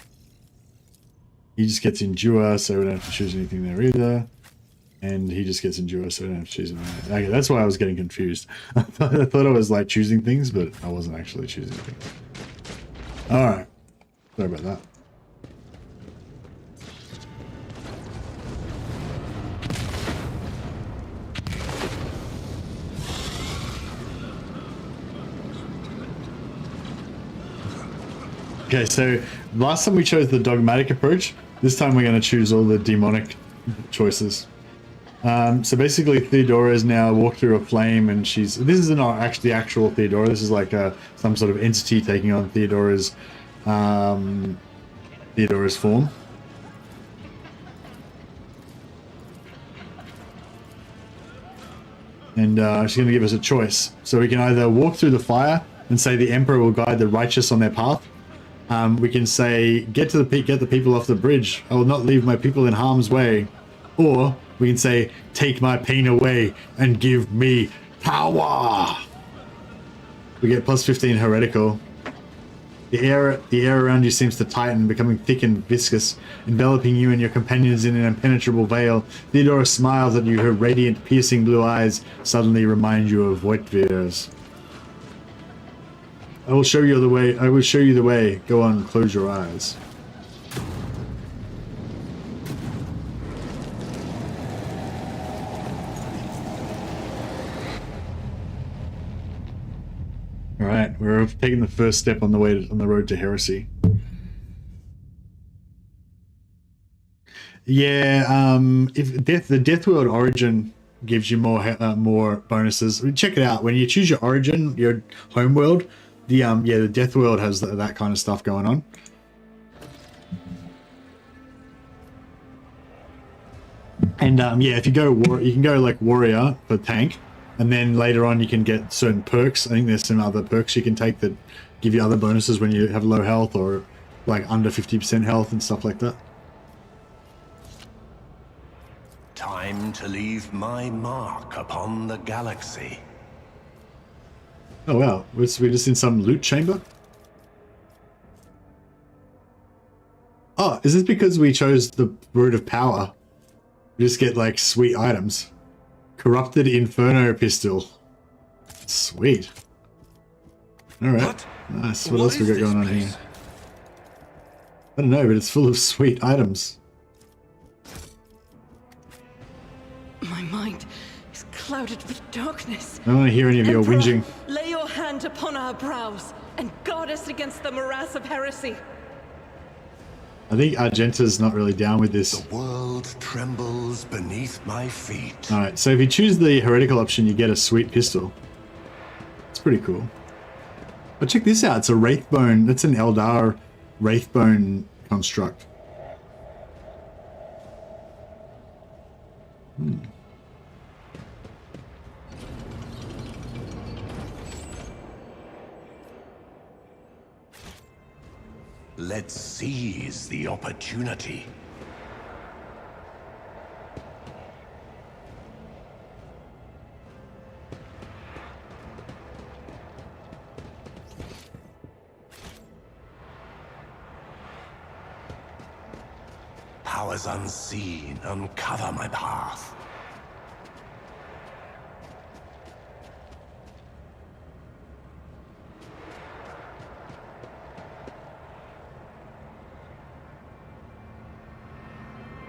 He just gets Endure, so we don't have to choose anything there either. And he just gets Endure, so we don't have to choose anything there. Okay, that's why I was getting confused. I thought I was, like, choosing things, but I wasn't actually choosing things. Alright. Sorry about that. Okay, so last time we chose the dogmatic approach. This time we're going to choose all the demonic choices. So basically, Theodora is now walked through a flame, and this is not actually actual Theodora. This is like some sort of entity taking on Theodora's form. And she's going to give us a choice. So we can either walk through the fire and say the Emperor will guide the righteous on their path. We can say, get the people off the bridge. I will not leave my people in harm's way. Or we can say, take my pain away and give me power. We get plus 15 heretical. The air around you seems to tighten, becoming thick and viscous, enveloping you and your companions in an impenetrable veil. Theodora smiles at you, her radiant, piercing blue eyes suddenly remind you of Voigtvir's. I will show you the way. I will show you the way. Go on, close your eyes. All right, we're taking the first step on the road to heresy. Yeah, if the Deathworld origin gives you more bonuses. Check it out. When you choose your origin, your homeworld, the Deathworld has that kind of stuff going on. And if you go you can go like warrior for tank. And then later on, you can get certain perks. I think there's some other perks you can take that give you other bonuses when you have low health or like under 50% health and stuff like that. Time to leave my mark upon the galaxy. Oh wow, we're just in some loot chamber? Oh, is this because we chose the route of power? We just get like sweet items. Corrupted Inferno Pistol. Sweet. Alright. Nice. What else we got going on here? I don't know, but it's full of sweet items. My mind is clouded with darkness. I don't want to hear any of your Emperor, whinging. lay your hand upon our brows and guard us against the morass of heresy. I think Argenta's not really down with this. The world trembles beneath my feet. Alright, so if you choose the heretical option, you get a sweet pistol. It's pretty cool. But check this out, it's a Wraithbone. That's an Eldar Wraithbone construct. Let's seize the opportunity. Powers unseen, uncover my path.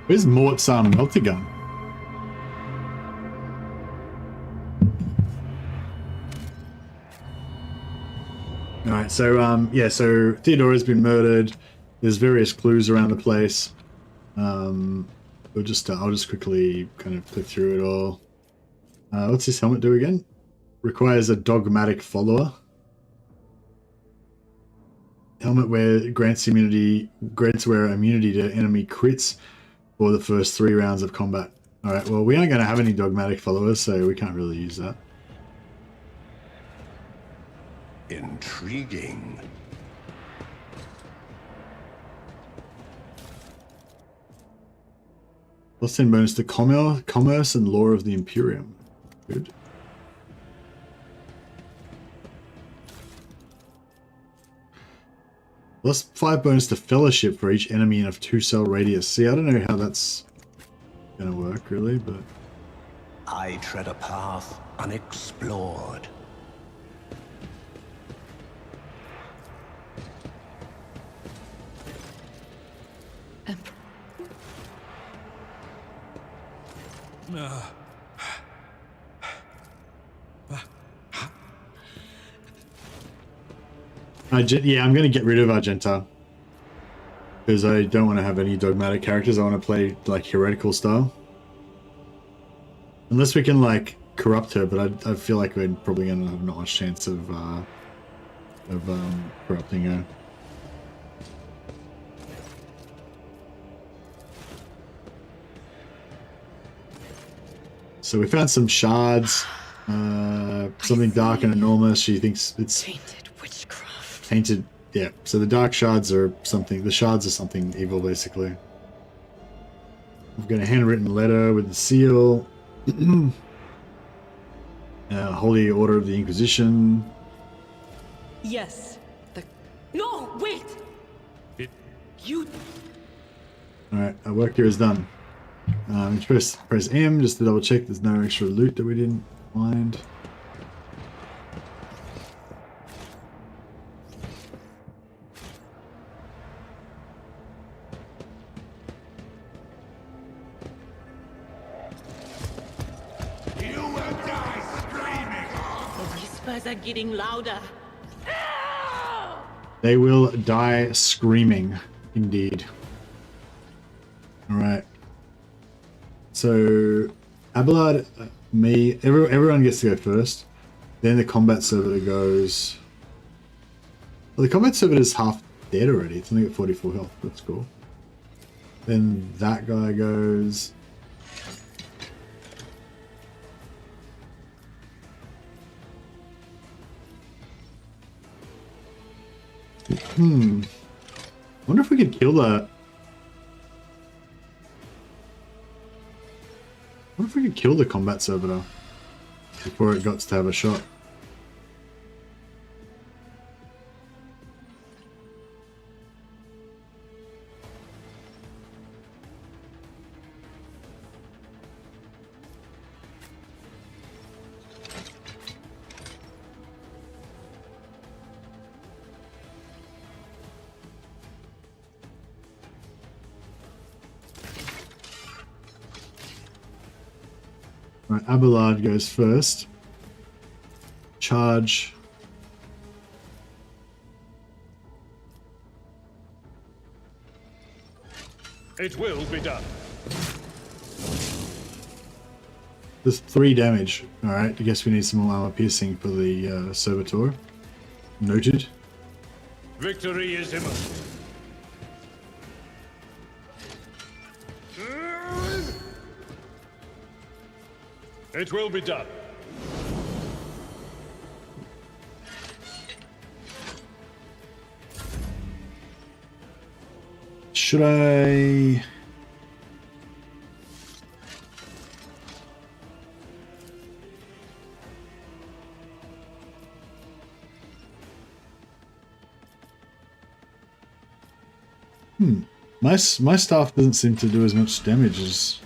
Where's Mort's melter gun? Alright, so so Theodora's been murdered. There's various clues around the place. I'll just quickly kind of click through it all. What's this helmet do again? Requires a dogmatic follower. Helmet grants immunity to enemy crits for the first 3 rounds of combat. Alright, well we aren't going to have any dogmatic followers, so we can't really use that. Intriguing. Plus 10 bonus to commerce and lore of the Imperium. Good. Plus 5 bonus to fellowship for each enemy in a 2-cell radius. See, I don't know how that's gonna work really, but I tread a path unexplored. Yeah, I'm going to get rid of Argenta. Because I don't want to have any dogmatic characters. I want to play, like, heretical style. Unless we can, like, corrupt her, but I feel like we're probably going to have not much chance of corrupting her. So we found some shards. Something dark and enormous. She thinks it's Tainted witchcraft. tainted. Yeah, so the dark shards are something. The shards are something evil, basically. We've got a handwritten letter with the seal. Holy Order of the Inquisition. Yes. No, wait! You... Alright, our work here is done. Press M just to double check there's no extra loot that we didn't find. Are getting louder. They will die screaming, indeed. Alright. So, Abelard, me, everyone gets to go first. Then the combat servitor goes... Well, the combat servitor is half dead already. It's only got 44 health. That's cool. Then that guy goes... Wonder if we could kill that. What if we could kill the combat servitor before it got to have a shot? Right, Abelard goes first. Charge. It will be done. There's 3 damage. Alright, I guess we need some more armor piercing for the servitor. Noted. Victory is imminent. It will be done. Should I... My staff doesn't seem to do as much damage as...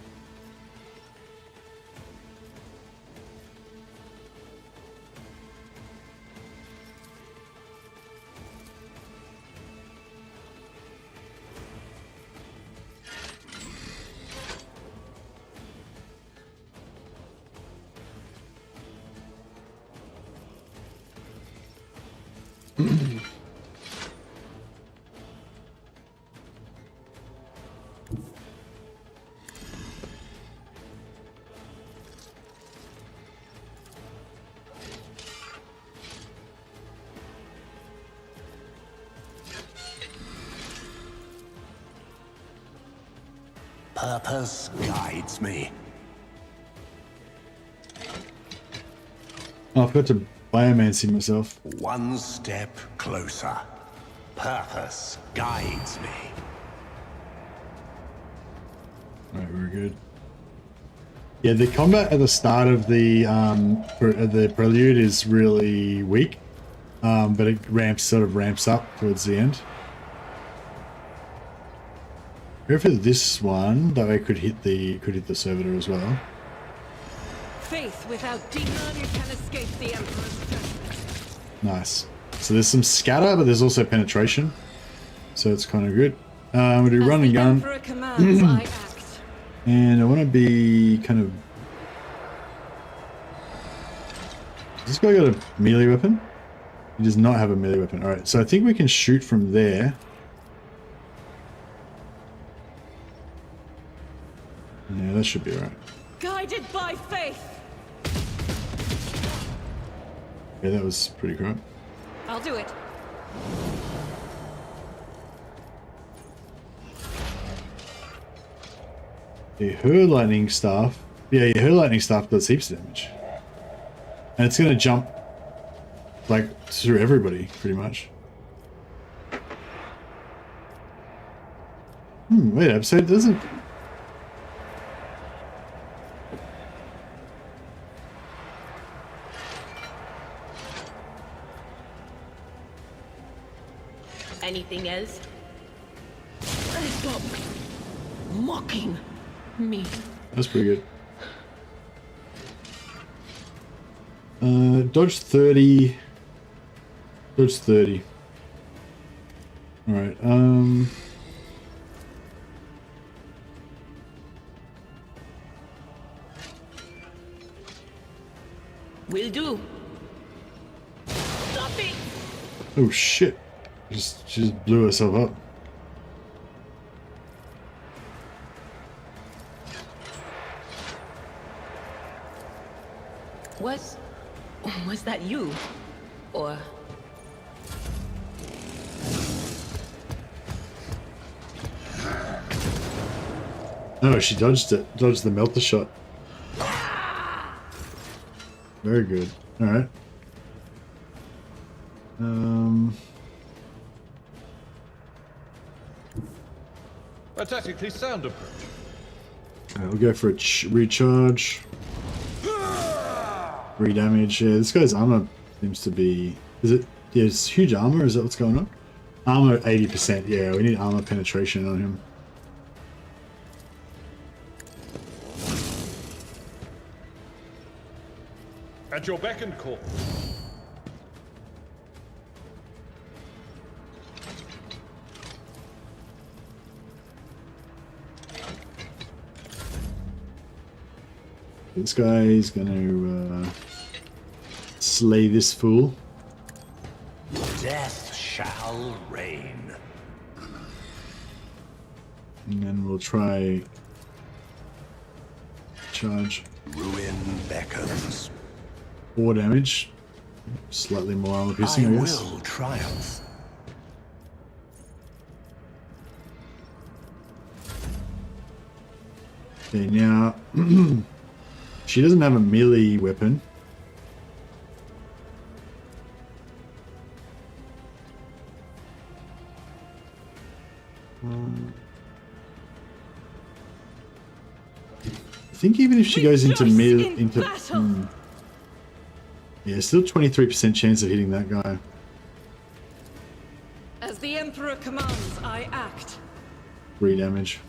Purpose guides me. Oh, I forgot to biomancy myself. One step closer. Purpose guides me. Alright, we're good. Yeah, the combat at the start of the prelude is really weak, but it sort of ramps up towards the end. Go for this one, that way could hit the servitor as well. Faith without demon, you can escape the Emperor's judgment. Nice. So there's some scatter, but there's also penetration, so it's kind of good. We'll do run and gun. Emperor commands, I act. And I want to be kind of... Has this guy got a melee weapon? He does not have a melee weapon. Alright, so I think we can shoot from there. Yeah, that should be alright. Guided by faith. Yeah, that was pretty crap. I'll do it. Yeah, her lightning staff. Yeah, her lightning staff does heaps of damage. And it's gonna jump like through everybody, pretty much. Wait up, so it doesn't. Anything else? Stop mocking me. That's pretty good. Dodge 30. Dodge 30. Alright, Will do. Stop it! oh shit. She just blew herself up. Was that you? Or... Oh, she dodged it. Dodged the melter shot. Very good. Alright. A tactically sound approach. We'll go for a recharge. 3 damage. Yeah, this guy's armor seems to be... Is it... Yeah, it's huge armor? Is that what's going on? Armor 80%. Yeah, we need armor penetration on him. At your beck and call. This guy is gonna slay this fool. Death shall reign. And then we'll try charge. Ruin beckons. 4 damage. Slightly more armor piercing, I guess. will triumph. Okay, now she doesn't have a melee weapon. I think even if she goes into melee, yeah, still 23% chance of hitting that guy. As the Emperor commands, I act. 3 damage.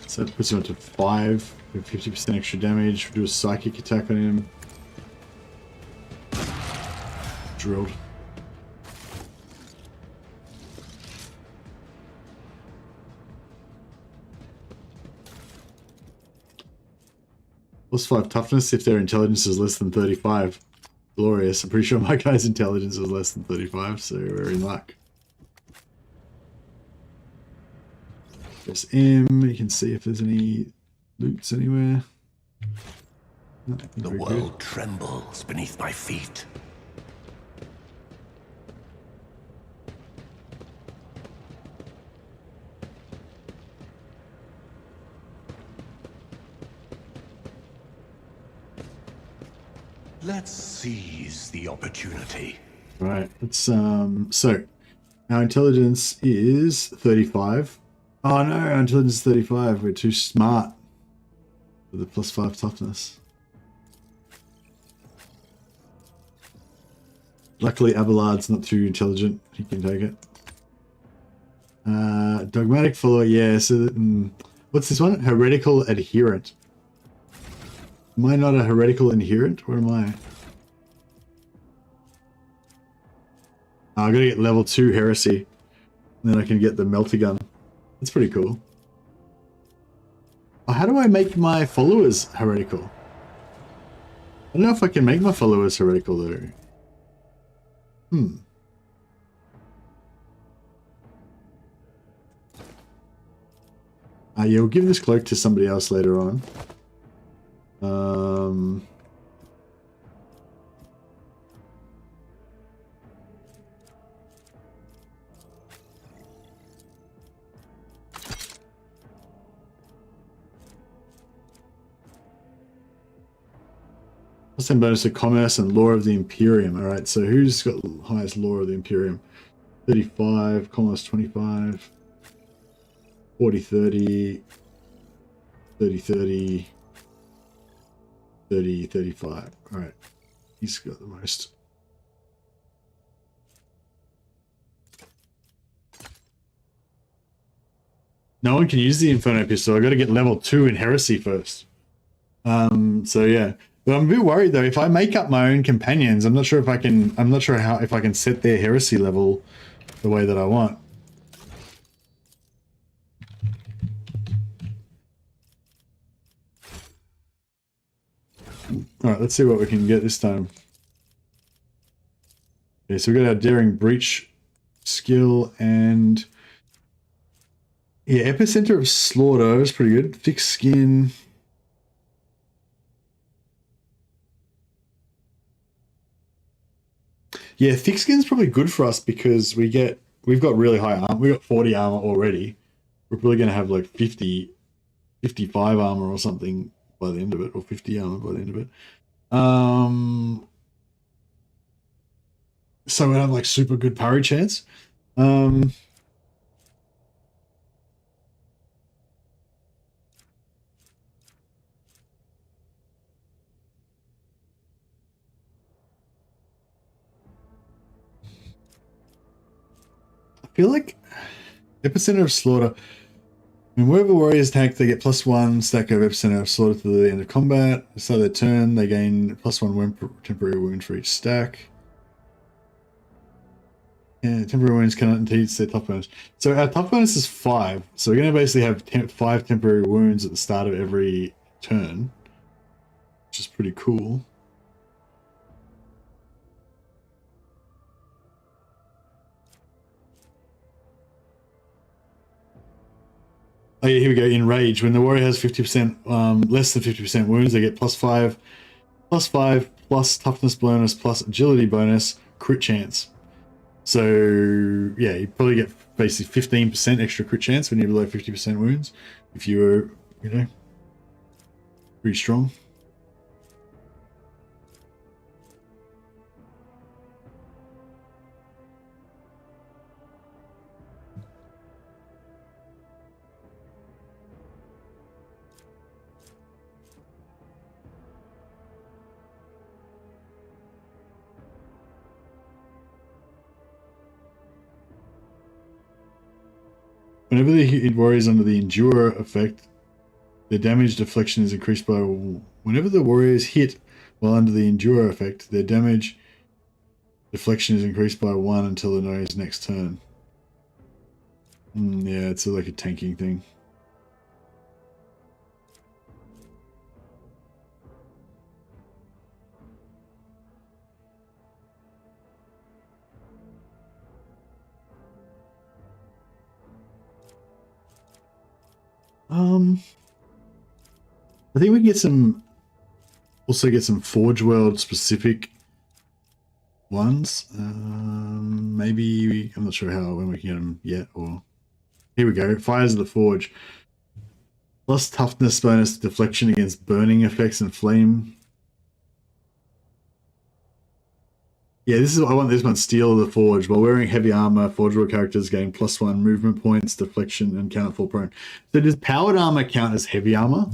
So that puts him up to 5 with 50% extra damage. We'll do a psychic attack on him. Drilled. +5 toughness if their intelligence is less than 35. Glorious. I'm pretty sure my guy's intelligence is less than 35, so we're in luck. Press M, you can see if there's any loots anywhere. No, The world trembles beneath my feet. Let's seize the opportunity. Right, let's so our intelligence is 35. Oh no, our intelligence is 35. We're too smart for the +5 toughness. Luckily Abelard's not too intelligent. He can take it. Dogmatic follower, yeah, so that, what's this one? Heretical adherent. Am I not a heretical adherent? What am I? Oh, I gotta get level 2 Heresy. And then I can get the melter gun. That's pretty cool. Oh, how do I make my followers heretical? I don't know if I can make my followers heretical though. Yeah, we'll give this cloak to somebody else later on. Plus bonus to commerce and law of the Imperium. All right, so who's got the highest law of the Imperium? 35, commerce 25, 40, 30, 30, 30, 30, 35. All right, he's got the most. No one can use the Inferno pistol. I got to get level 2 in Heresy first. So yeah. But I'm a bit worried though. If I make up my own companions, I'm not sure if I can. I'm not sure if I can set their heresy level the way that I want. All right, let's see what we can get this time. Okay, so we got our daring breach skill and yeah, epicenter of slaughter is pretty good. Thick skin. Yeah, thick skin's probably good for us because we've got really high armor. We've got 40 armor already. We're probably going to have like 50, 55 armor or something by the end of it, or 50 armor by the end of it. So we have like super good parry chance. I feel like epicenter of slaughter. I mean, wherever warriors attack, they get +1 stack of epicenter of slaughter to the end of combat. So their turn, they gain +1 temporary wound for each stack. Yeah, temporary wounds cannot impede their tough bonus. So our tough bonus is 5. So we're going to basically have 5 temporary wounds at the start of every turn, which is pretty cool. Oh yeah, here we go. In rage, when the warrior has 50% less than 50% wounds, they get +5 plus toughness bonus plus agility bonus, crit chance. So yeah, you probably get basically 15% extra crit chance when you're below 50% wounds if you were, you know, pretty strong. Whenever the warrior is under the Endure effect, their damage deflection is increased by... Whenever the warrior is hit while under the Endure effect, their damage deflection is increased by 1 until the warrior's next turn. Yeah, it's like a tanking thing. I think we can get some, also get some Forge World specific ones. Maybe, I'm not sure when we can get them yet, or here we go. Fires of the Forge. Plus toughness bonus deflection against burning effects and flame. Yeah, I want this one, Steel of the Forge. While wearing heavy armor, Forge World characters gain +1 movement points, deflection, and cannot fall prone. So does powered armor count as heavy armor?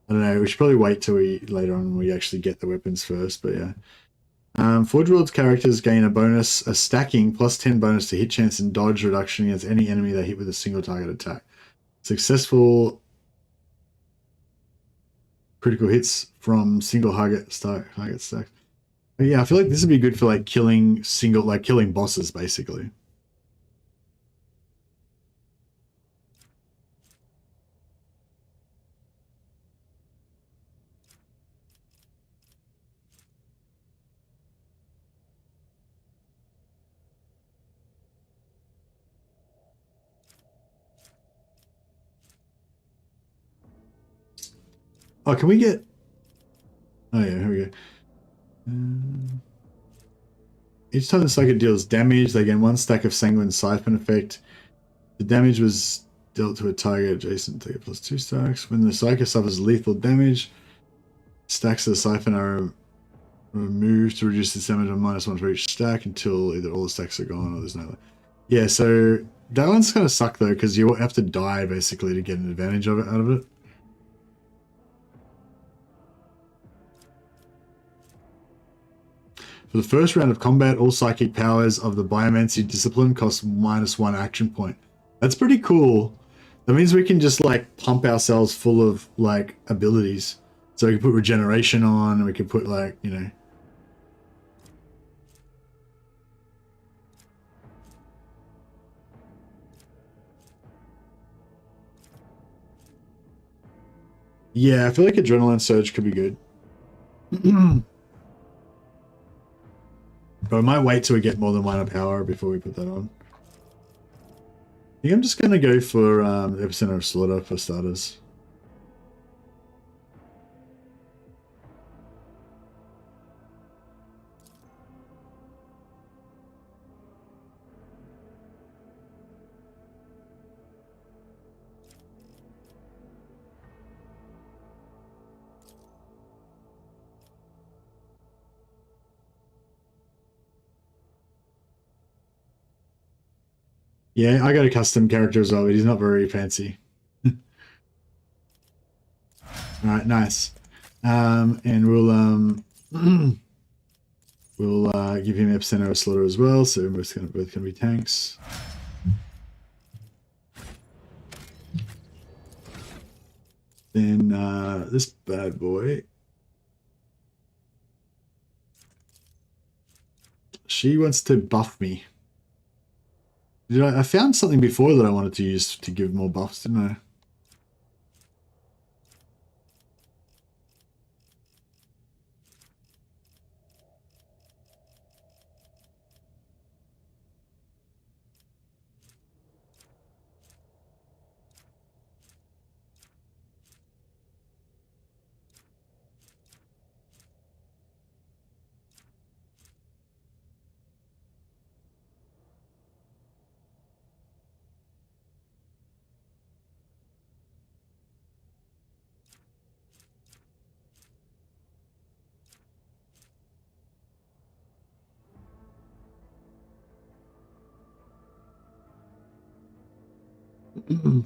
I don't know. We should probably wait till later on when we actually get the weapons first, but yeah. Forge World's characters gain a stacking +10 bonus to hit chance and dodge reduction against any enemy they hit with a single target attack. Successful critical hits from single target stack. But yeah, I feel like this would be good for like killing bosses basically. Oh, can we get... Oh yeah, here we go. Each time the Psyker deals damage, they gain 1 stack of Sanguine Siphon effect. The damage was dealt to a target adjacent to it plus 2 stacks. When the Psyker suffers lethal damage, stacks of the Siphon are removed to reduce its damage on -1 for each stack until either all the stacks are gone or there's no... Yeah, so that one's kind of suck though, because you have to die basically to get an advantage out of it. For the first round of combat, all psychic powers of the Biomancy discipline cost -1 action point. That's pretty cool. That means we can just like pump ourselves full of like abilities. So we can put regeneration on, and we can put like, you know. Yeah, I feel like Adrenaline Surge could be good. But I might wait till we get more than 1 power before we put that on. I think I'm just going to go for Epicenter of Slaughter for starters. Yeah, I got a custom character as well, but he's not very fancy. Alright, nice. And we'll give him Epicenter of Slaughter as well, so we're both gonna be tanks. Then this bad boy. She wants to buff me. I found something before that I wanted to use to give more buffs, didn't I?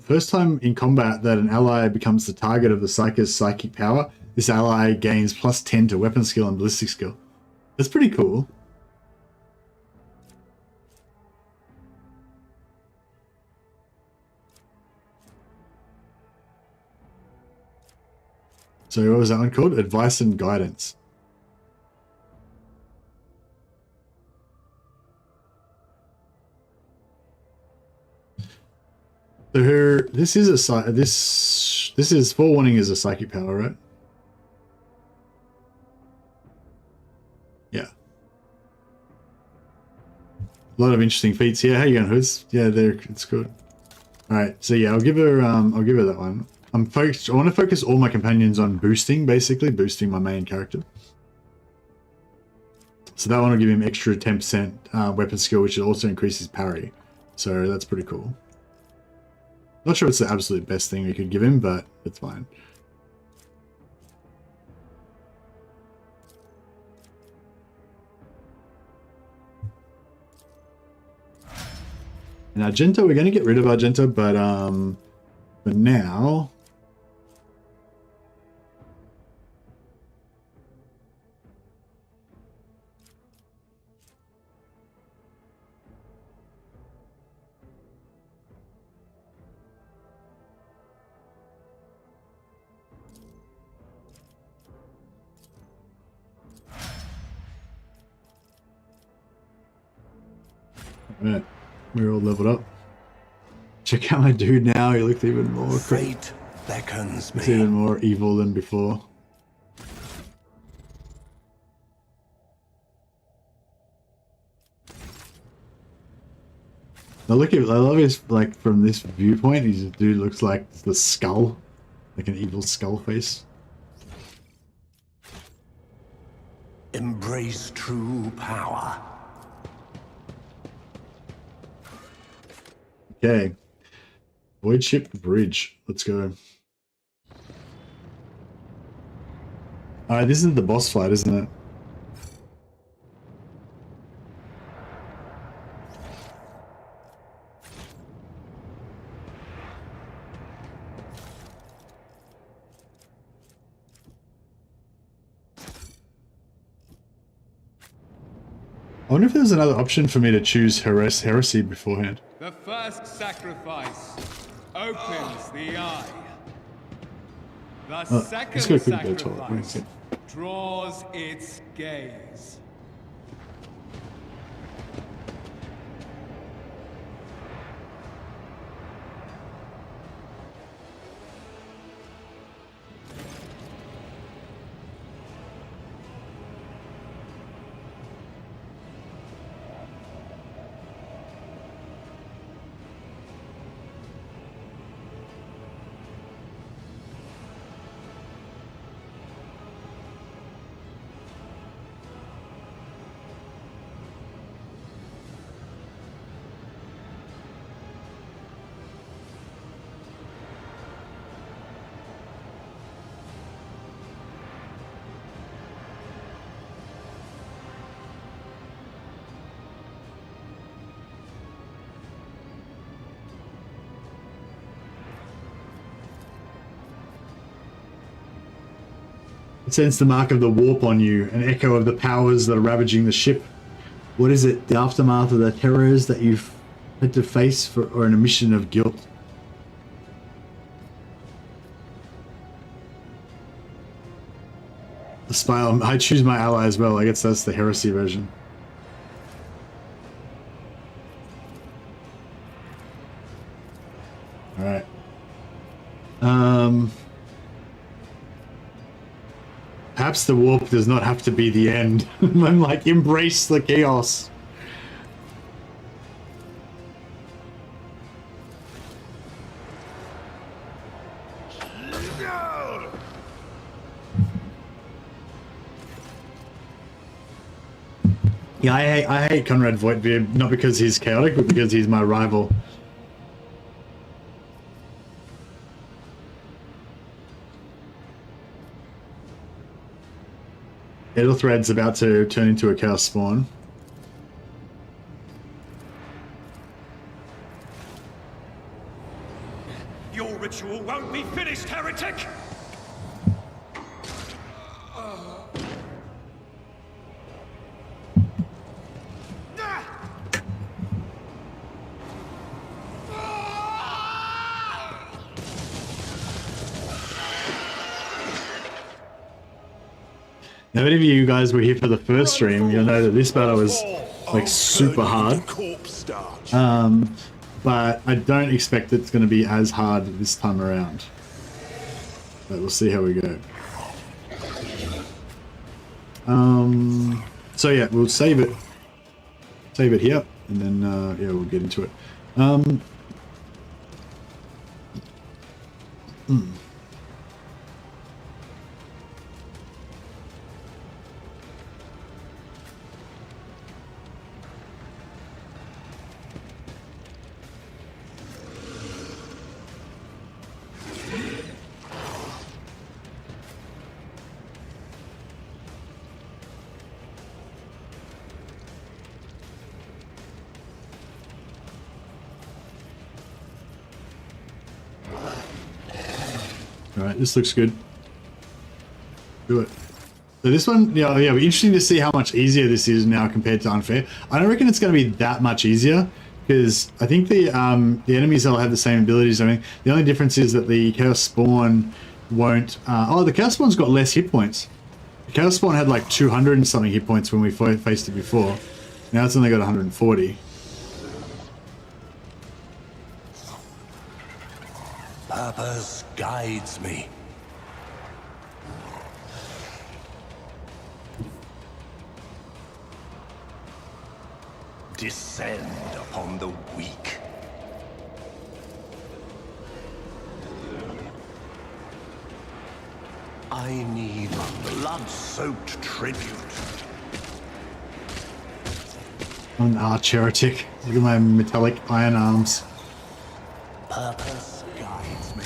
First time in combat that an ally becomes the target of the Psyker's psychic power, this ally gains +10 to weapon skill and ballistic skill. That's pretty cool. So what was that one called? Advice and Guidance. So this is Forewarning is a psychic power, right? Yeah. A lot of interesting feats here. How you going, Hoods? Yeah, it's good. All right, so yeah, I'll give her that one. I want to focus all my companions on boosting my main character. So that one will give him extra 10% weapon skill, which also increases parry. So that's pretty cool. Not sure it's the absolute best thing we could give him, but it's fine. And Argento, we're going to get rid of Argento, but for now... Right, we're all leveled up. Check out my dude now. He looks even more Fate beckons looks me. even more evil than before. I love his, like, from this viewpoint, his dude looks like the skull, like an evil skull face. Embrace true power. Okay. Void ship bridge. Let's go. Alright, this isn't the boss fight, isn't it? I wonder if there's another option for me to choose Heresy beforehand. The first sacrifice opens the eye. The second let's go quickly go to it. sacrifice draws its gaze. It sends the mark of the warp on you, an echo of the powers that are ravaging the ship. What is it? The aftermath of the terrors that you've had to face for, or an emission of guilt? The spy. I choose my ally as well. I guess that's the Heresy version. All right. Perhaps the warp does not have to be the end. I'm like, embrace the chaos. Yeah, I hate Conrad Voigtbeard, not because he's chaotic, but because he's my rival. Ethelthred's about to turn into a chaos spawn. Your ritual won't be finished, heretic! Now, if any of you guys were here for the first stream, you'll know that this battle was like super hard. But I don't expect it's going to be as hard this time around. But we'll see how we go. So yeah, we'll save it here, and then yeah, we'll get into it. Alright, this looks good. Do it. So this one, yeah, it'll be interesting to see how much easier this is now compared to Unfair. I don't reckon it's going to be that much easier, because I think the enemies will have the same abilities. I mean, the only difference is that the Chaos Spawn won't... the Chaos Spawn's got less hit points. The Chaos Spawn had like 200 and something hit points when we faced it before. Now it's only got 140. Purpose guides me. Descend upon the weak. I need blood-soaked tribute. I'm an arch heretic. Look at my metallic iron arms. Purpose guides me.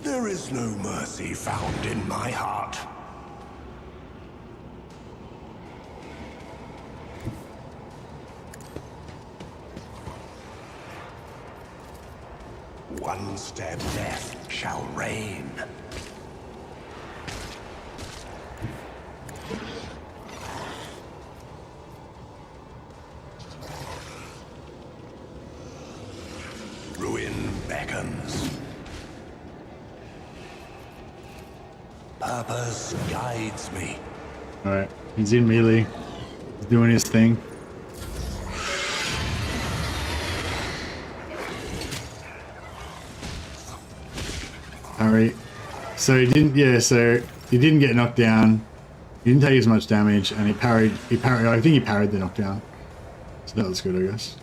There is no mercy found in my heart. One step death shall reign. Ruin beckons. Purpose guides me. Alright, he's in melee. He's doing his thing. Alright. So he didn't get knocked down. He didn't take as much damage and he parried I think he parried the knockdown. So that was good, I guess.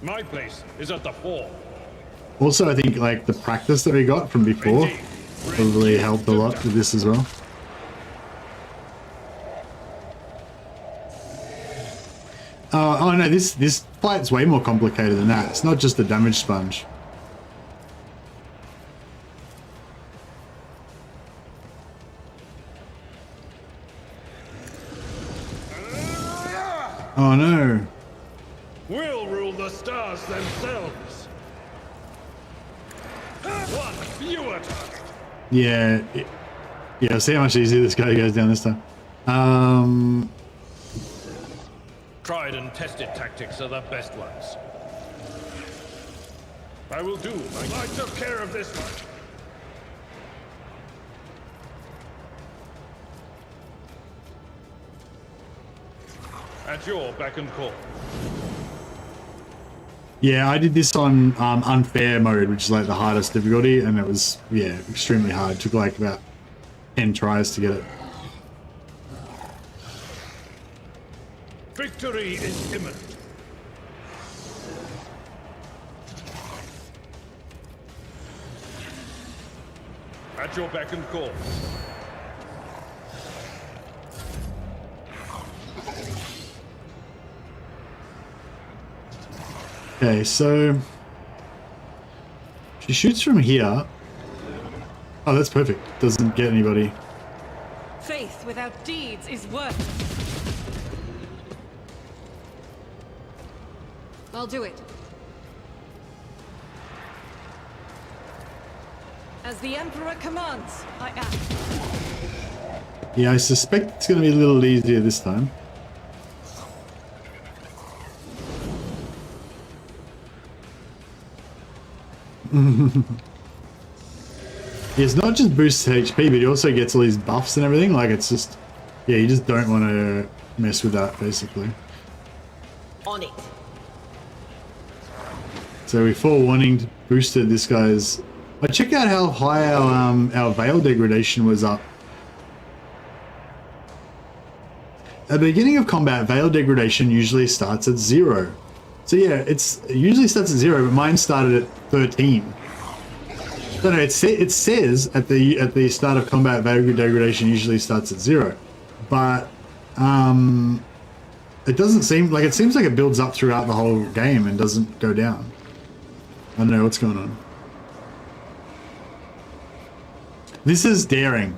My place is at the fore. Also, I think like the practice that we got from before probably helped a lot with this as well. Oh no, this fight's way more complicated than that. It's not just the damage sponge. Oh no. We'll rule the stars themselves. One fewer target. Yeah. Yeah, see how much easier this guy goes down this time. Tried and tested tactics are the best ones. I will do. I took care of this one. At your beck and call. Yeah, I did this on unfair mode, which is like the hardest difficulty, and it was, yeah, extremely hard. It took like about 10 tries to get it. Victory is imminent. At your beck and call. Okay, so she shoots from here. Oh, that's perfect. Doesn't get anybody. Faith without deeds is worthless. I'll do it. As the Emperor commands, I act. Yeah, I suspect it's going to be a little easier this time. It's not just boosts HP, but he also gets all these buffs and everything. Like, it's just, yeah, you just don't want to mess with that, basically. On it. So we forewarning boosted this guy's. Check out how high our veil degradation was up. At the beginning of combat, veil degradation usually starts at 0. So yeah, it usually starts at 0, but mine started at 13. No, it says at the start of combat, veil degradation usually starts at 0, but it doesn't seem like, it seems like it builds up throughout the whole game and doesn't go down. I don't know what's going on. This is daring.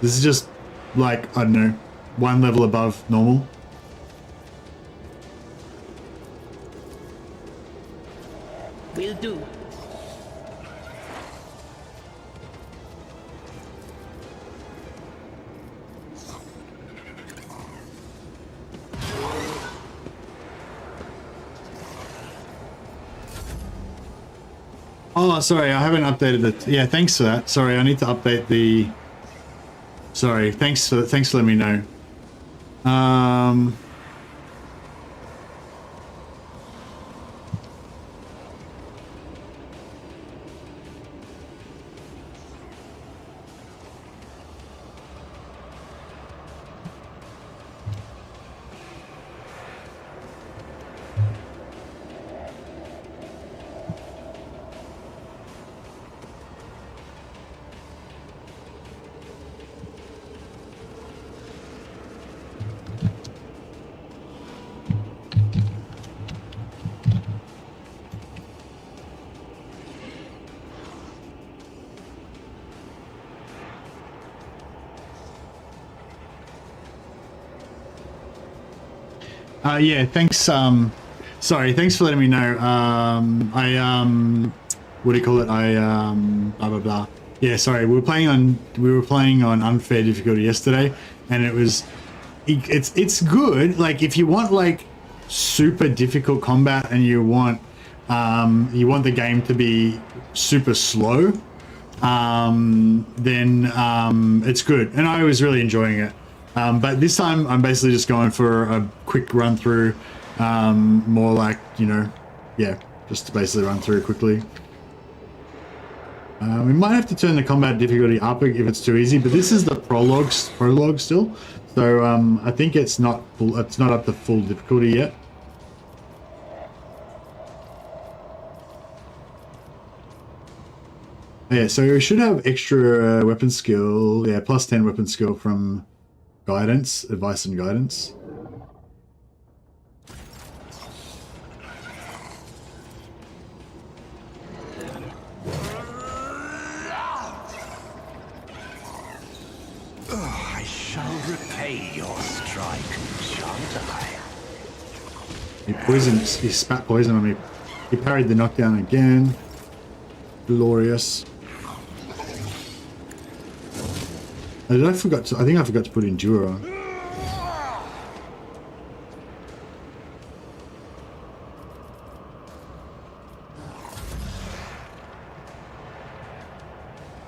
This is just like, I don't know, one level above normal. Will do. Oh, sorry, I haven't updated it. Yeah, thanks for that. Sorry, I need to update the... Sorry, thanks for letting me know. Yeah, thanks. Sorry, thanks for letting me know. What do you call it? Blah blah blah. Yeah, sorry. We were playing on unfair difficulty yesterday, and it's good. Like if you want like super difficult combat and you want the game to be super slow, then it's good. And I was really enjoying it. But this time I'm basically just going for a quick run through, more like, you know, yeah, just to basically run through quickly. We might have to turn the combat difficulty up if it's too easy, but this is the prologue still. So I think it's not up to full difficulty yet. Yeah, so we should have extra weapon skill. Yeah, plus 10 weapon skill from guidance, advice and guidance. I shall repay your strike, shan't I? He spat poison on me. He parried the knockdown again. Glorious. I think I forgot to put Endure on.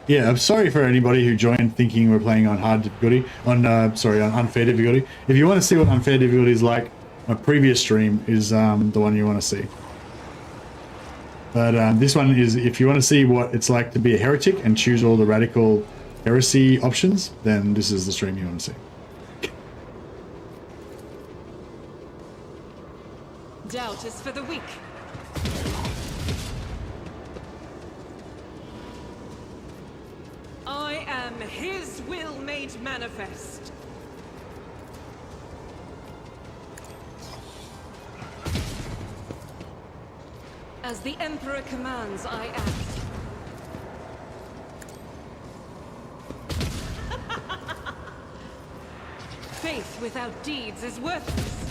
Yeah, I'm sorry for anybody who joined thinking we're playing on hard difficulty, on unfair difficulty. If you want to see what unfair difficulty is like, my previous stream is the one you want to see. But this one is, if you want to see what it's like to be a heretic and choose all the radical heresy options, then this is the stream you want to see. Doubt is for the weak. I am his will made manifest. As the Emperor commands, I act. Faith without deeds is worthless.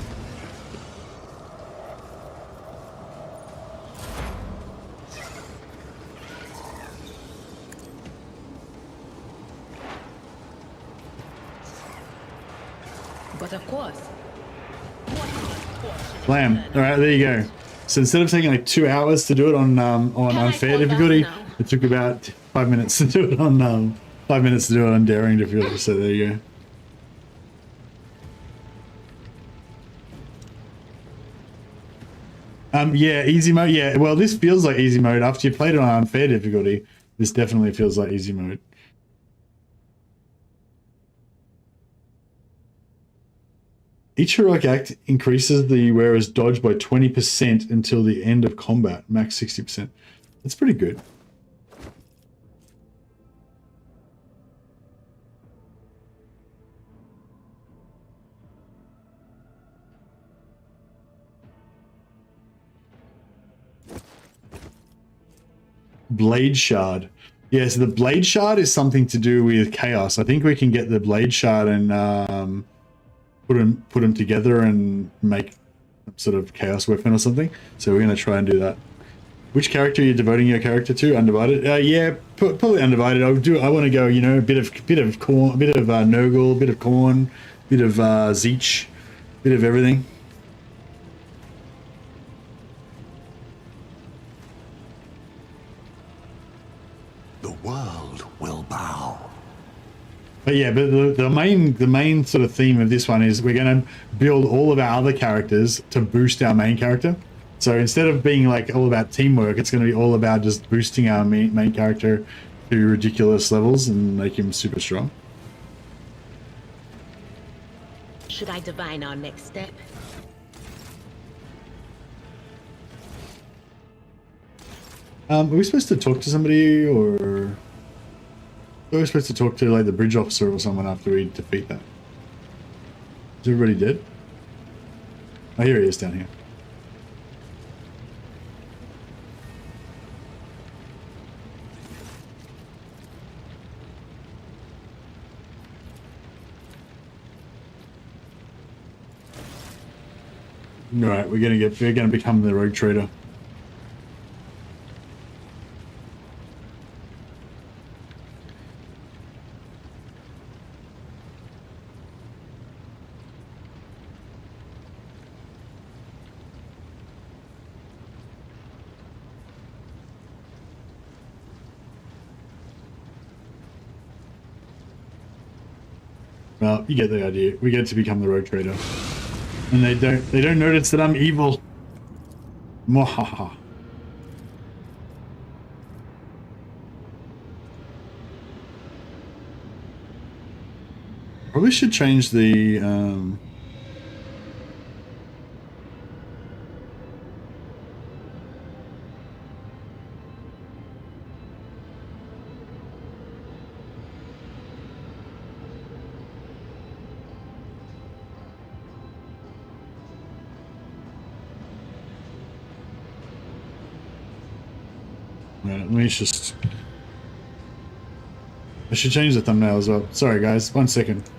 But of course. Blam. Alright, there you go. So instead of taking like 2 hours to do it on unfair difficulty, it took about 5 minutes to do it on 5 minutes to do it on daring difficulty. So there you go. Yeah, easy mode. Yeah, well, this feels like easy mode. After you played it on unfair difficulty, this definitely feels like easy mode. Each heroic act increases the wearer's dodge by 20% until the end of combat, max 60%. That's pretty good. Blade Shard. Yeah, so the Blade Shard is something to do with chaos. I think we can get the Blade Shard and put them together and make some sort of chaos weapon or something. So we're going to try and do that. Which character are you devoting your character to? Undivided? Yeah, probably Undivided. I want to go, you know, a bit of corn, a bit of Nurgle, a bit of corn, a bit of Zeech, a bit of everything. The world will bow. But yeah, but the main sort of theme of this one is we're going to build all of our other characters to boost our main character. So instead of being like all about teamwork, it's going to be all about just boosting our main character to ridiculous levels and make him super strong. Should I divine our next step? Are we supposed to talk to somebody, or are we supposed to talk to like the bridge officer or someone after we defeat that? Is everybody dead? Oh, here he is down here. All right, we're gonna become the rogue trader. Well, you get the idea. We get to become the rogue trader. And they don't notice that I'm evil. Mwahaha. Probably should change the let me just... I should change the thumbnail as well. Sorry guys, 1 second.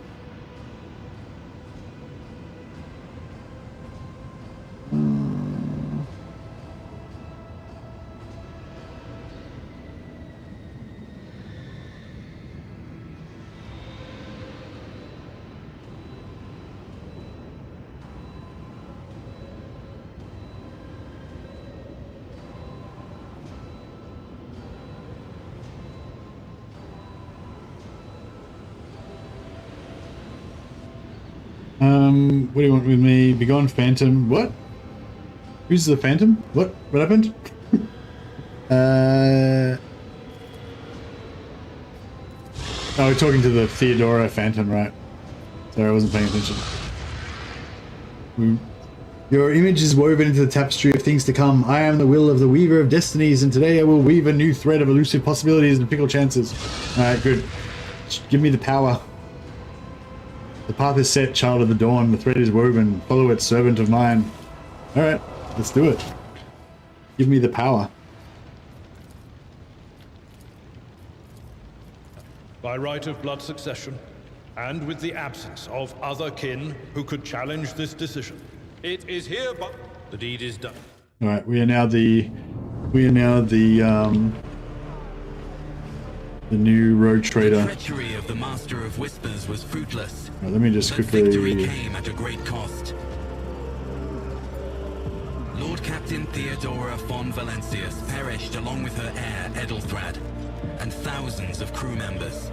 What do you want with me? Begone Phantom. What? Who's the Phantom? What? What happened? Oh, we're talking to the Theodora Phantom, right? Sorry, I wasn't paying attention. Your image is woven into the tapestry of things to come. I am the will of the weaver of destinies, and today I will weave a new thread of elusive possibilities and fickle chances. Alright, good. Give me the power. The path is set, child of the dawn. The thread is woven. Follow it, servant of mine. Alright, let's do it. Give me the power. By right of blood succession, and with the absence of other kin who could challenge this decision, it is hereby the deed is done. Alright, we are now the new rogue trader. The treachery of the Master of Whispers was fruitless. Right, let me just quickly... Victory came at a great cost. Lord Captain Theodora von Valencius perished along with her heir, Edelthrad, and thousands of crew members.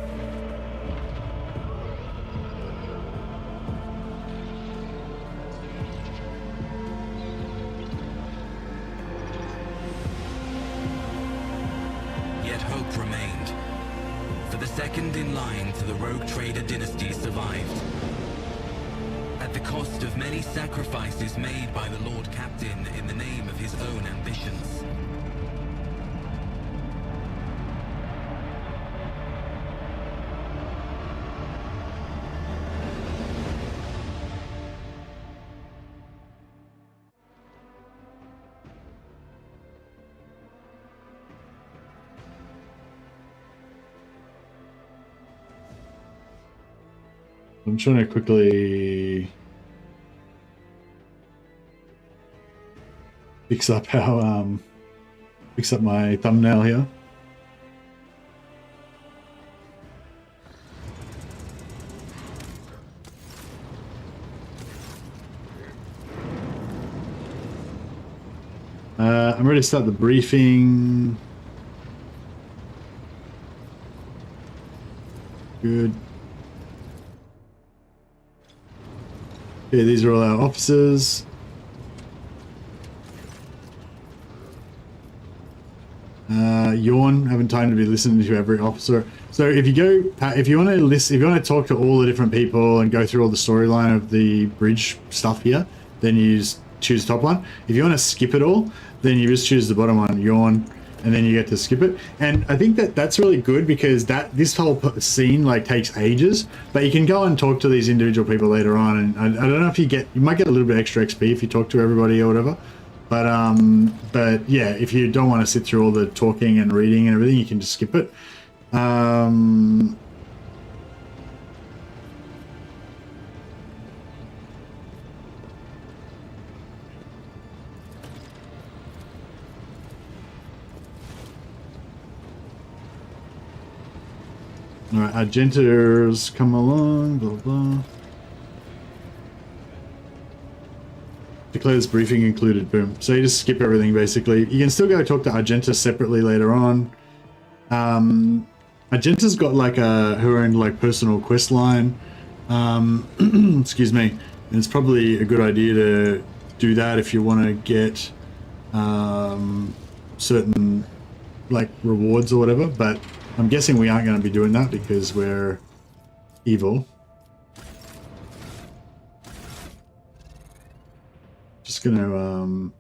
Yet hope remained. For the second in line to the rogue trader dynasty survived. At the cost of many sacrifices made by the Lord Captain in the name of his own ambitions. I'm trying to quickly fix up how fix up my thumbnail here. I'm ready to start the briefing. Good. Okay, these are all our officers. Yawn, haven't time to be listening to every officer. So if you go, if you want to listen, if you want to talk to all the different people and go through all the storyline of the bridge stuff here, then you just choose the top one. If you want to skip it all, then you just choose the bottom one, Yawn, and then you get to skip it. And I think that that's really good because this whole scene like takes ages, but you can go and talk to these individual people later on. And I don't know if you might get a little bit extra XP if you talk to everybody or whatever. But yeah, if you don't want to sit through all the talking and reading and everything, you can just skip it. All right, Argenters come along, blah, blah. Declare this briefing included, boom. So you just skip everything, basically. You can still go talk to Argenta separately later on. Argenta's got like her own like personal quest line. Excuse me. And it's probably a good idea to do that if you want to get certain like rewards or whatever, but I'm guessing we aren't going to be doing that because we're evil. Just going to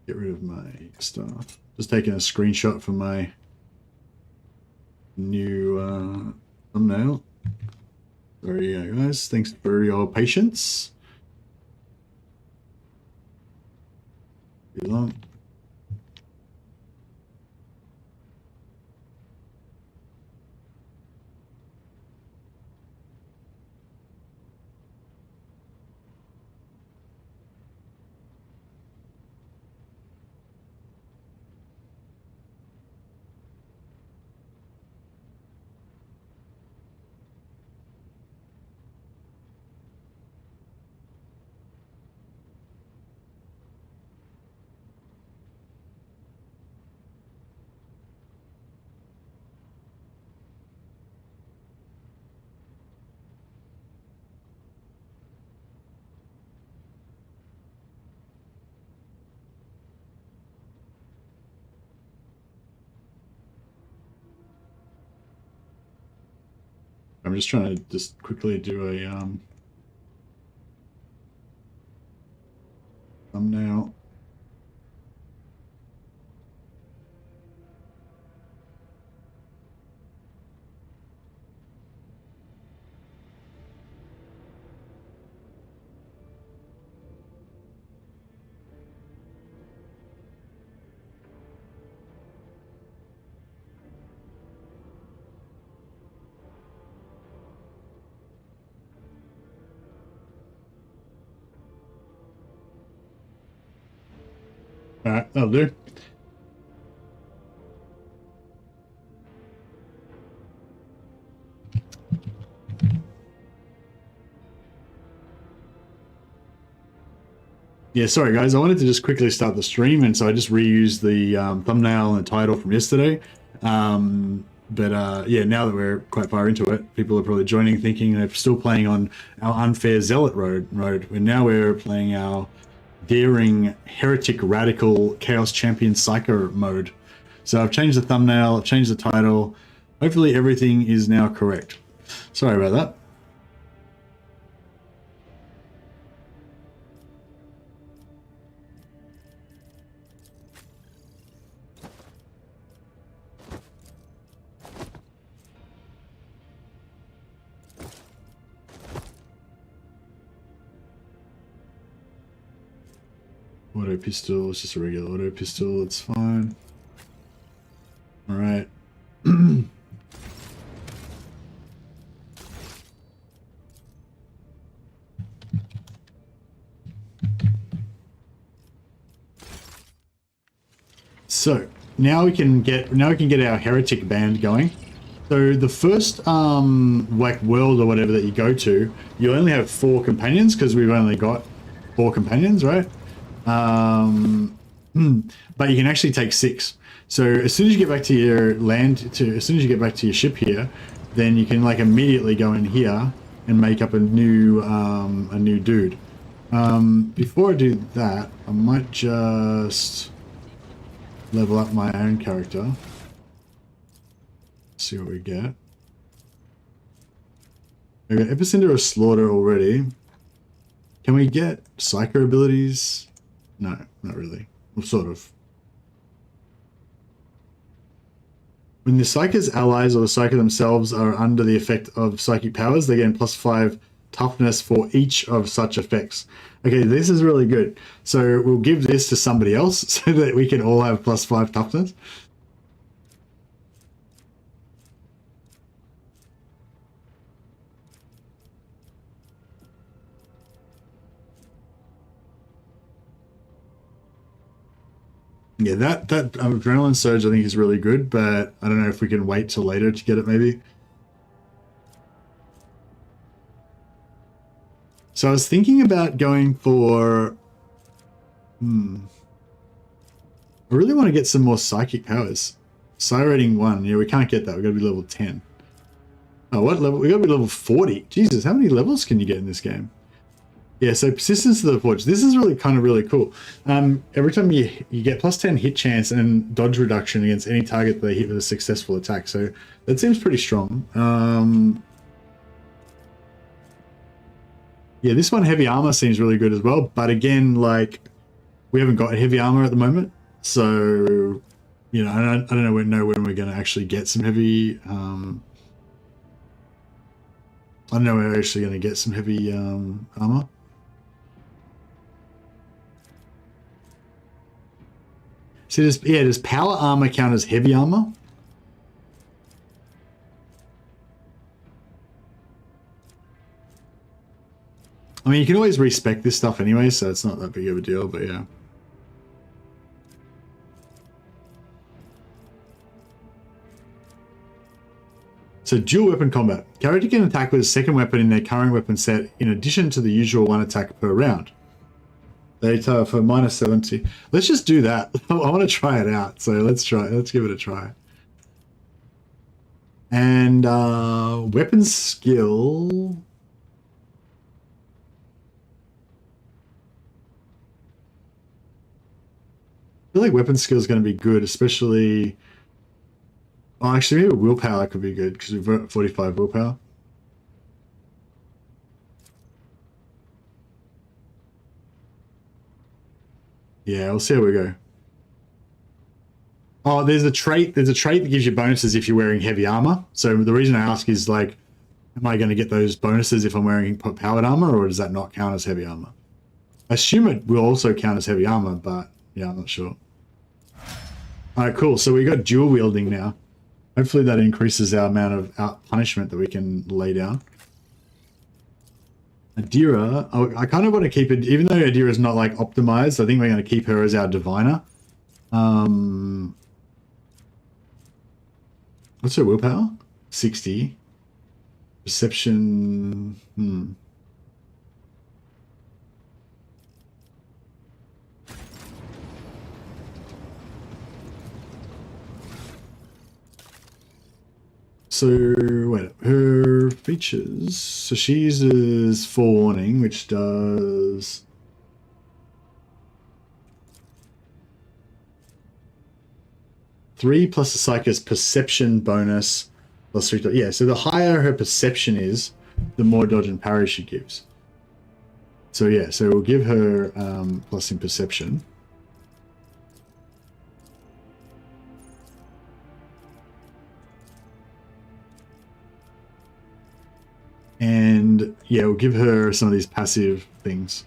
get rid of my stuff. Just taking a screenshot for my new thumbnail. Sorry, guys. Thanks for your patience. Too long. I'm just trying to just quickly do a thumbnail. All right, that'll do. Yeah, sorry guys, I wanted to just quickly start the stream, and so I just reused the thumbnail and the title from yesterday. Yeah, now that we're quite far into it, people are probably joining thinking they're still playing on our unfair zealot mode, and now we're playing our daring heretic radical chaos champion psyker mode. So I've changed the thumbnail, I've changed the title. Hopefully everything is now correct. Sorry about that. Auto pistol, it's just a regular auto pistol, it's fine. Alright. So now we can get our heretic band going. So the first like world or whatever that you go to, you only have 4 companions because we've only got 4 companions, right? But you can actually take 6. So as soon as you get back to your as soon as you get back to your ship here, then you can like immediately go in here and make up a new dude. Before I do that, I might just level up my own character. See what we get. We got Epicenter of Slaughter already. Can we get Psyker abilities? No, not really. Well, sort of. When the Psyker's allies or the Psyker themselves are under the effect of psychic powers, they gain +5 toughness for each of such effects. Okay, this is really good. So we'll give this to somebody else so that we can all have +5 toughness. Yeah, that adrenaline surge I think is really good, but I don't know if we can wait till later to get it maybe. So I was thinking about going for... I really want to get some more psychic powers. Psi rating 1. Yeah, we can't get that. We've got to be level 10. Oh, what level? We got to be level 40. Jesus, how many levels can you get in this game? Yeah, so persistence of the forge. This is really cool. Every time you get plus 10 hit chance and dodge reduction against any target that they hit with a successful attack. So that seems pretty strong. Yeah, this one, heavy armor, seems really good as well. But again, like, we haven't got heavy armor at the moment. So, you know, I don't know when we're going to actually get some heavy... I don't know when we're actually going to get some heavy armor. So does power armor count as heavy armor? I mean, you can always respec this stuff anyway, so it's not that big of a deal, but yeah. So dual weapon combat. Character can attack with a second weapon in their current weapon set in addition to the usual one attack per round. Data for minus 70. Let's just do that. I want to try it out. So let's give it a try. And weapon skill. I feel like weapon skill is going to be good, especially... Oh, actually, maybe willpower could be good because we've got 45 willpower. Yeah, we'll see how we go. Oh, there's a trait that gives you bonuses if you're wearing heavy armor. So the reason I ask is, like, am I going to get those bonuses if I'm wearing powered armor, or does that not count as heavy armor? I assume it will also count as heavy armor, but yeah, I'm not sure. All right, cool. So we got dual wielding now. Hopefully that increases our amount of punishment that we can lay down. Adira, I kind of want to keep it, even though Adira is not like optimized, I think we're going to keep her as our diviner. What's her willpower? 60. Perception, So, wait, her features. So she uses forewarning, which does... +3 plus the Psyker's perception bonus plus 3. Yeah, so the higher her perception is, the more dodge and parry she gives. So yeah, so we'll give her plus in perception. And yeah, we'll give her some of these passive things.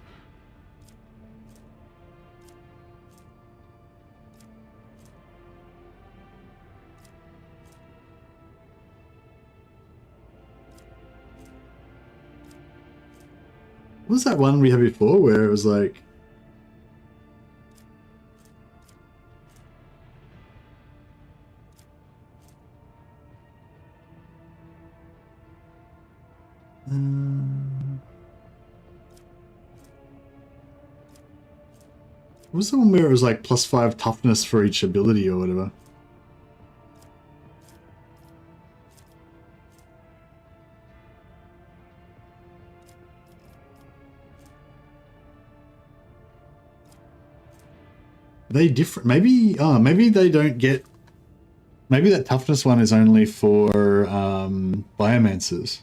What was that one we had before where it was like... what was the one where it was like +5 toughness for each ability or whatever? Are they different? Maybe, oh, maybe they don't get... Maybe that toughness one is only for biomancers.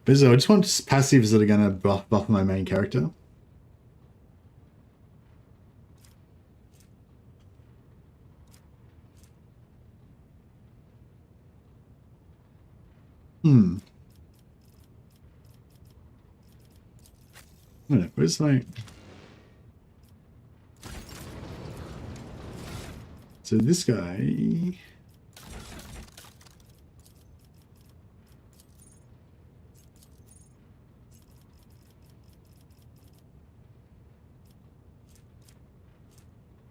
But so I just want passives that are going to buff my main character. Where's my... So this guy.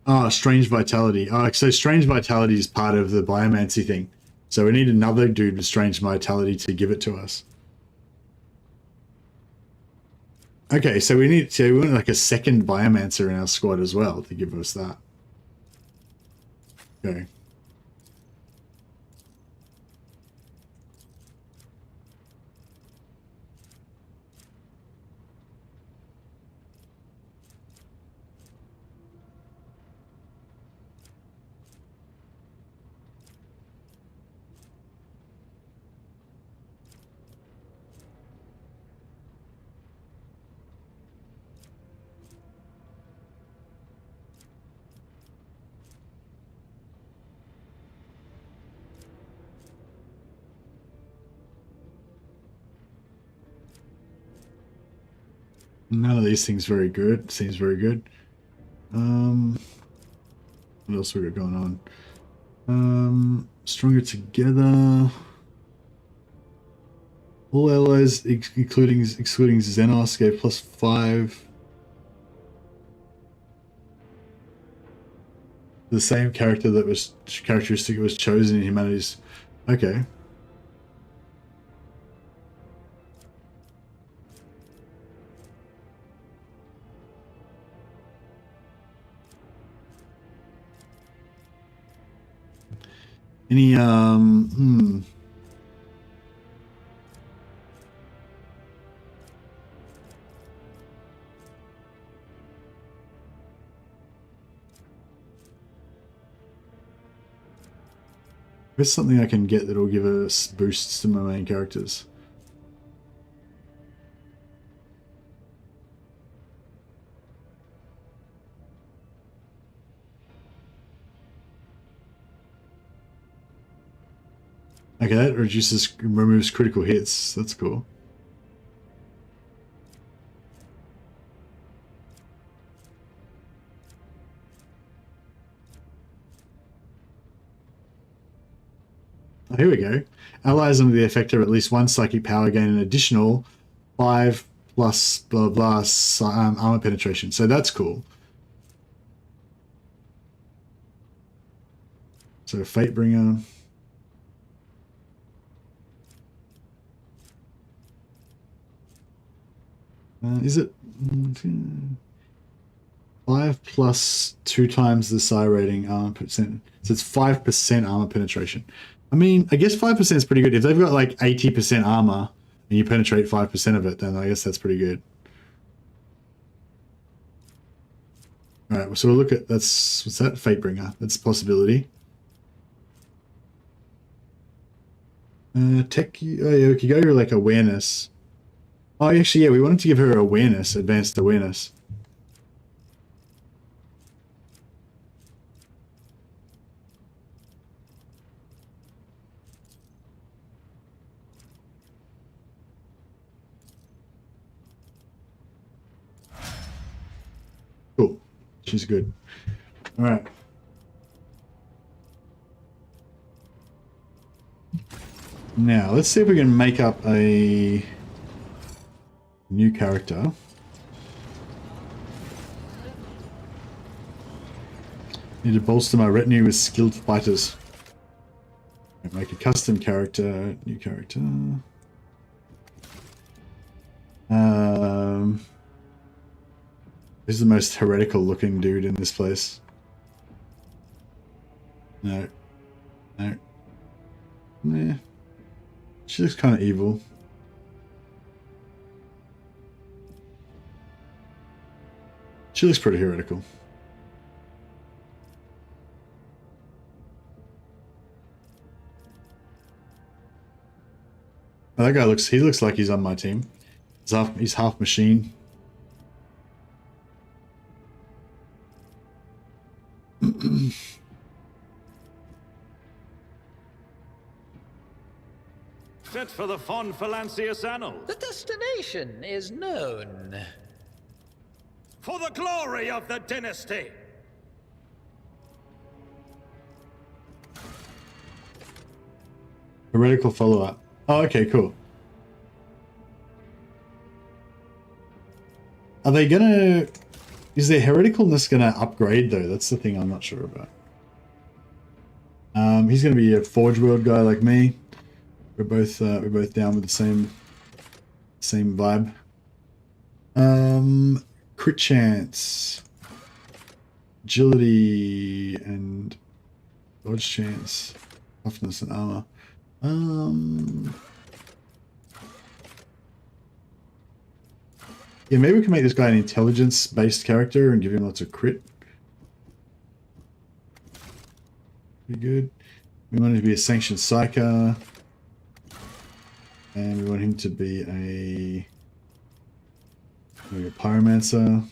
Ah, Strange Vitality. So Strange Vitality is part of the Biomancy thing. So we need another dude with Strange Vitality to give it to us. Okay, so we want like a second Biomancer in our squad as well to give us that. Okay. None of these things very good. Seems very good. What else we got going on? Stronger together. All allies, excluding Xenos, gave +5. The same character that was characteristic was chosen in humanity's. Okay. Any There's something I can get that'll give us boosts to my main characters. Okay, that removes critical hits. That's cool. Oh, here we go. Allies under the effect of at least one psychic power gain an additional 5 plus blah blah armor penetration. So that's cool. So Fatebringer. Is it 5 plus 2 times the psi rating armor percent? So it's 5% armor penetration. I mean, I guess 5% is pretty good. If they've got like 80% armor and you penetrate 5% of it, then I guess that's pretty good. All right, so we'll look at what's that? Fatebringer. That's a possibility. Tech. Oh yeah, we could go to like awareness. Oh, actually, yeah, we wanted to give her awareness, advanced awareness. Cool. She's good. All right. Now, let's see if we can make up a new character. Need to bolster my retinue with skilled fighters. Make a custom character, new character. This is the most heretical looking dude in this place. No. No. Nah. She looks kind of evil. She looks pretty heretical. Oh, that guy he looks like he's on my team. He's half machine. Set for the Von Phalancius Annals. The destination is known. For the glory of the dynasty! Heretical follow-up. Oh, okay, cool. Are they gonna... Is their hereticalness gonna upgrade though? That's the thing I'm not sure about. He's gonna be a Forge World guy like me. We're both down with the same vibe. Crit chance, agility, and dodge chance, toughness and armor. Yeah, maybe we can make this guy an intelligence-based character and give him lots of crit. Pretty good. We want him to be a sanctioned Psyker. And we want him to be a pyromancer.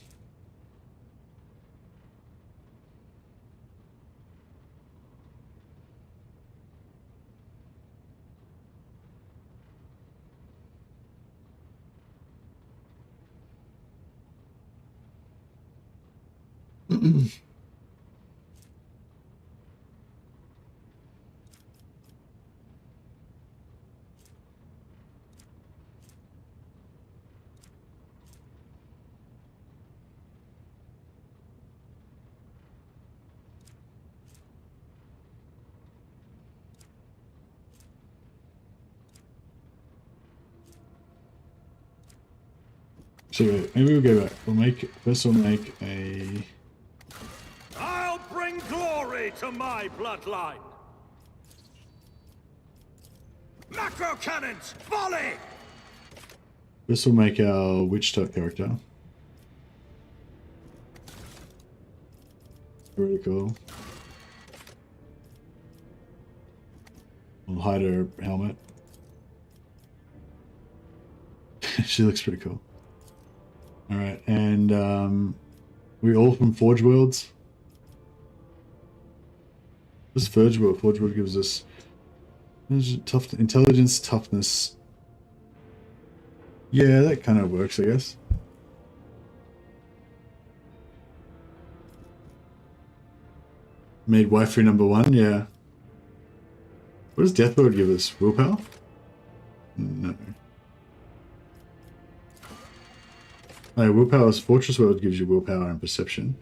So maybe we'll go back. We'll make a. I'll bring glory to my bloodline. Macro cannons, volley! This will make our witch type character. Really cool. We'll hide her helmet. She looks pretty cool. Alright, and we all from Forge Worlds. This Forge World gives us tough intelligence, toughness. Yeah, that kind of works, I guess. Made waifu number 1, yeah. What does Death Lord give us? Willpower? No. Oh, willpower's Fortress World gives you willpower and perception.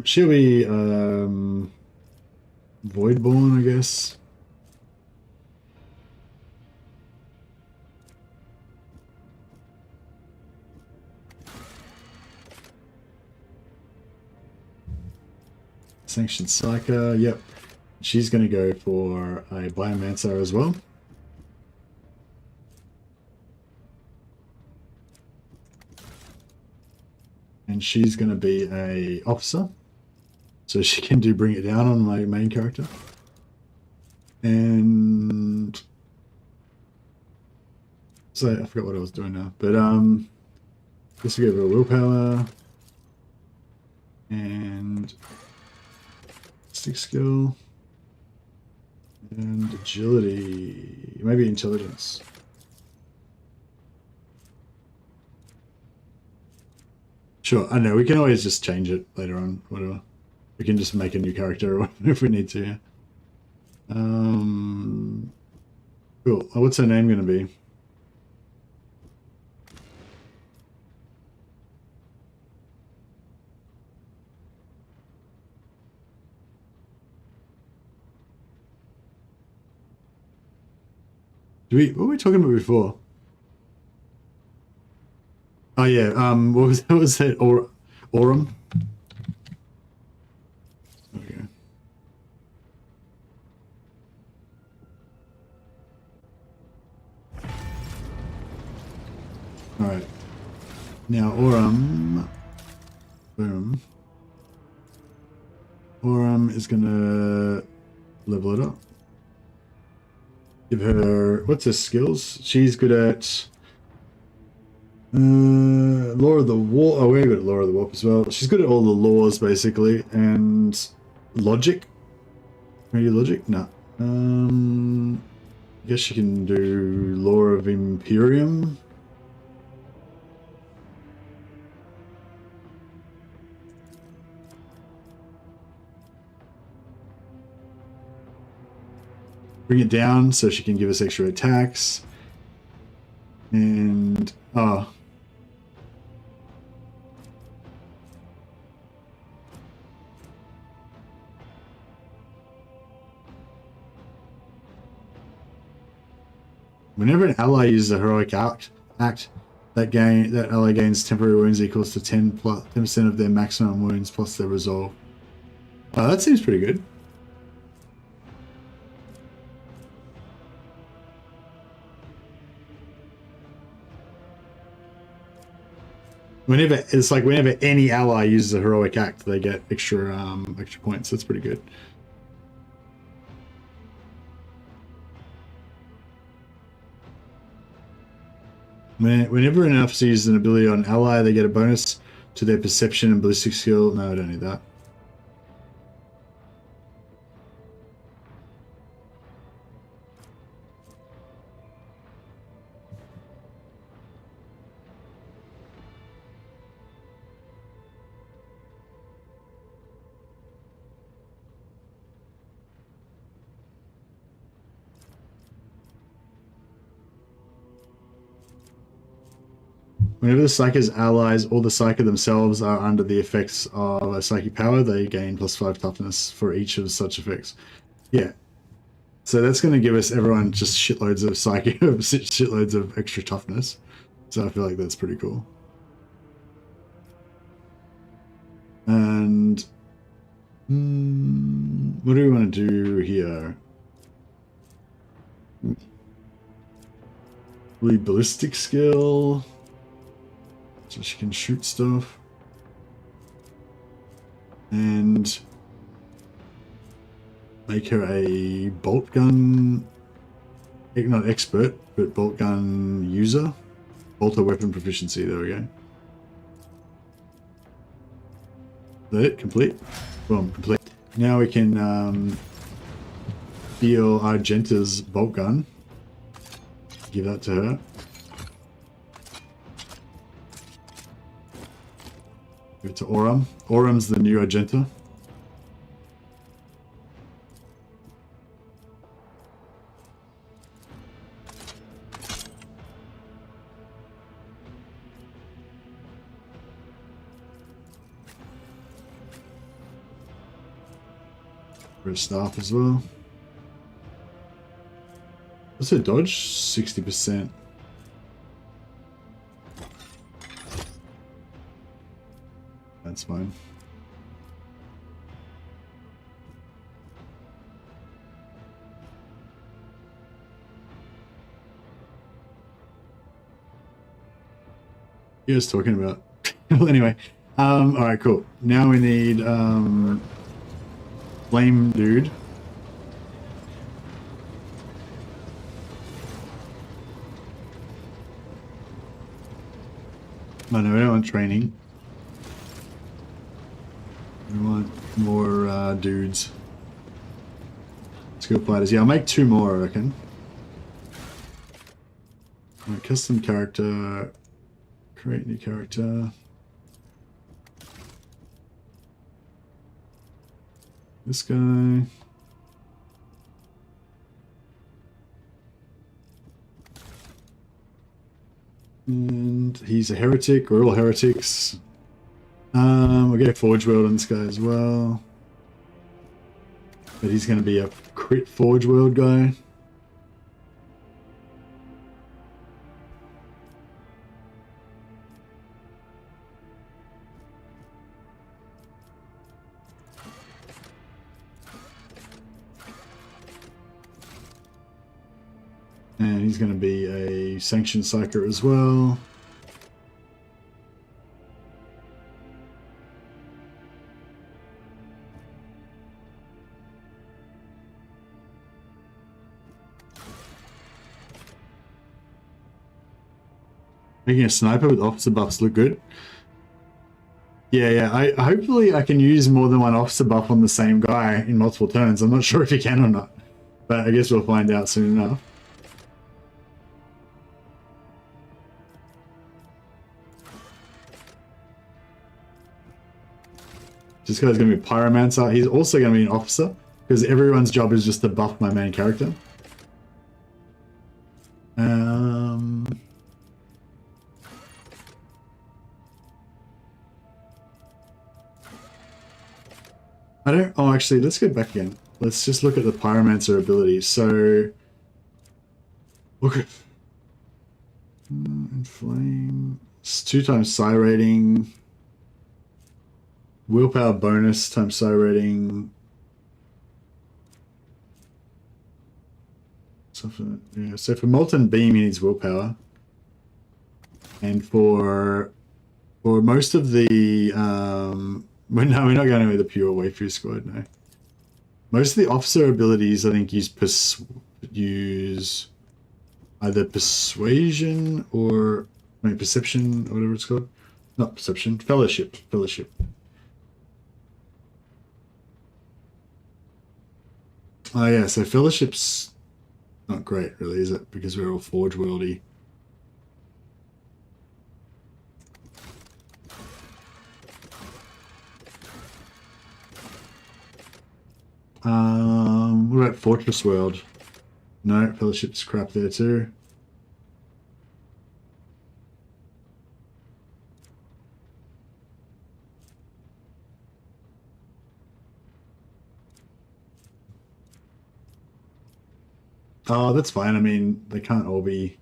She'll be Voidborn, I guess. Sanctioned Psyker, yep. She's going to go for a Biomancer as well. And she's going to be a officer. So she can do bring it down on my main character. And so I forgot what I was doing now. But this will give her a willpower. And stick skill. And agility. Maybe intelligence. Sure, I know, we can always just change it later on, whatever. We can just make a new character or if we need to, yeah. Cool. What's her name going to be? What were we talking about before? Oh yeah, what was that? Aurum? Okay. Alright. Now Aurum. Boom. Aurum is gonna level it up. Give her, what's her skills? She's good at Law of the Warp. Oh, we're good at Law of the Warp as well. She's good at all the laws basically, and logic. Maybe logic? No. I guess you can do Law of Imperium. Bring it down so she can give us extra attacks. And whenever an ally uses a heroic act, that ally gains temporary wounds equals to 10% of their maximum wounds plus their resolve. Oh, that seems pretty good. Whenever any ally uses a heroic act, they get extra points. That's pretty good. Whenever an officer uses an ability on an ally, they get a bonus to their perception and ballistic skill. No, I don't need that. Whenever the Psyker's allies or the Psyker themselves are under the effects of a psychic power, they gain +5 toughness for each of such effects. Yeah. So that's going to give us everyone just shitloads of psychic, shitloads of extra toughness. So I feel like that's pretty cool. And what do we want to do here? Ballistic skill. So she can shoot stuff. And make her a bolt gun, not expert, but bolt gun user. Bolter weapon proficiency, there we go. Is that it? Complete? Boom, complete. Now we can deal Argenta's bolt gun. Give that to her. Give it to Aurum. Aurum's the new Argenta. For a staff as well. What's her dodge? 60%. That's fine. You guys talking about? Well, anyway, all right, cool. Now we need flame dude. No, we don't want training. We want more dudes. Skill fighters. Yeah, I'll make 2 more, I reckon. Right, custom character. Create new character. This guy. And he's a heretic. We're all heretics. We'll get a Forge World on this guy as well. But he's going to be a crit Forge World guy. And he's going to be a Sanctioned Psyker as well. Making a sniper with officer buffs look good. Yeah. Hopefully I can use more than one officer buff on the same guy in multiple turns. I'm not sure if you can or not, but I guess we'll find out soon enough. This guy's going to be a pyromancer. He's also going to be an officer because everyone's job is just to buff my main character. I don't... Oh, actually, let's go back again. Let's just look at the pyromancer abilities. So... Look at... Inflame... It's 2 times psi rating. Willpower bonus times psi rating. So for Molten Beam, he needs willpower. And for most of the... we're not going with the pure Waifu squad, no. Most of the officer abilities, I think, use either persuasion or perception, or whatever it's called. Not perception, fellowship. Oh yeah, so fellowship's not great, really, is it? Because we're all Forge Worldy. What about Fortress World? No, Fellowship's crap there too. Oh, that's fine. I mean, they can't all be...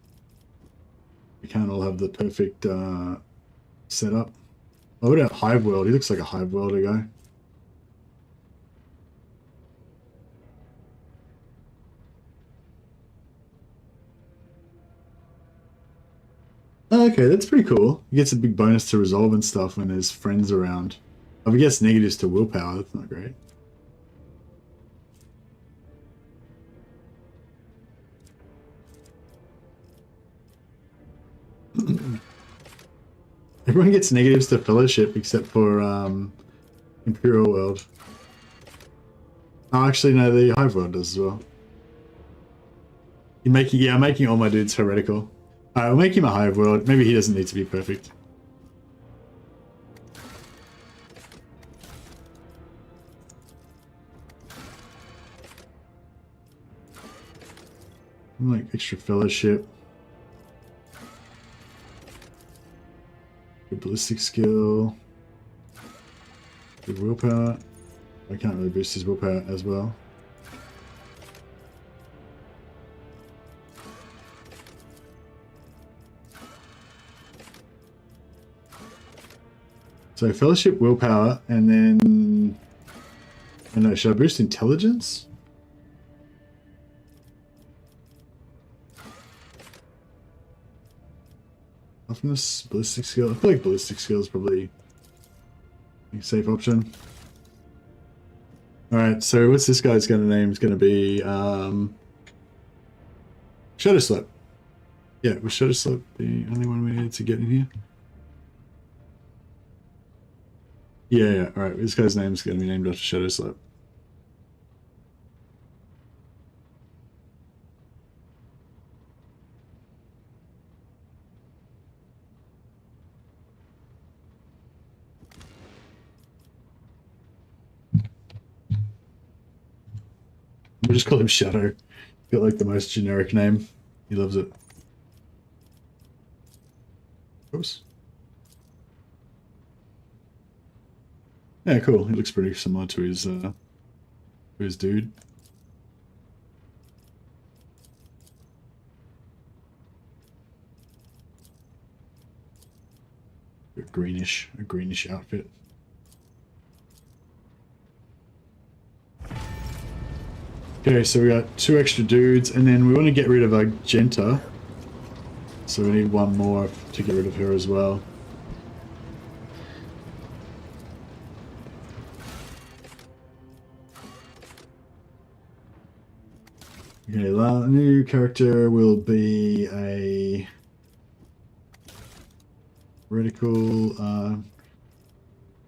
They can't all have the perfect setup. Oh, what about Hive World? He looks like a Hive Worlder guy. Okay, that's pretty cool. He gets a big bonus to resolve and stuff when there's friends around. I guess negatives to willpower. That's not great. Everyone gets negatives to fellowship except for Imperial World. Oh, actually, no, the Hive World does as well. I'm making all my dudes heretical. Alright, we'll make him a Hive World. Maybe he doesn't need to be perfect. Like extra fellowship. Good ballistic skill. Good willpower. I can't really boost his willpower as well. So fellowship, willpower, and then I don't know, should I boost intelligence? Toughness, ballistic skill. I feel like ballistic skill is probably a safe option. Alright, so what's this guy's name? It's gonna be Shadow Slap. Yeah, was Shadow Slap the only one we needed to get in here? Yeah, alright, this guy's name's gonna be named after Shadow Slap. We'll just call him Shadow. Got like the most generic name. He loves it. Oops. Yeah, cool. He looks pretty similar to his dude. A greenish outfit. Okay, so we got 2 extra dudes, and then we want to get rid of Argenta. So we need 1 more to get rid of her as well. Okay, the new character will be a reticle.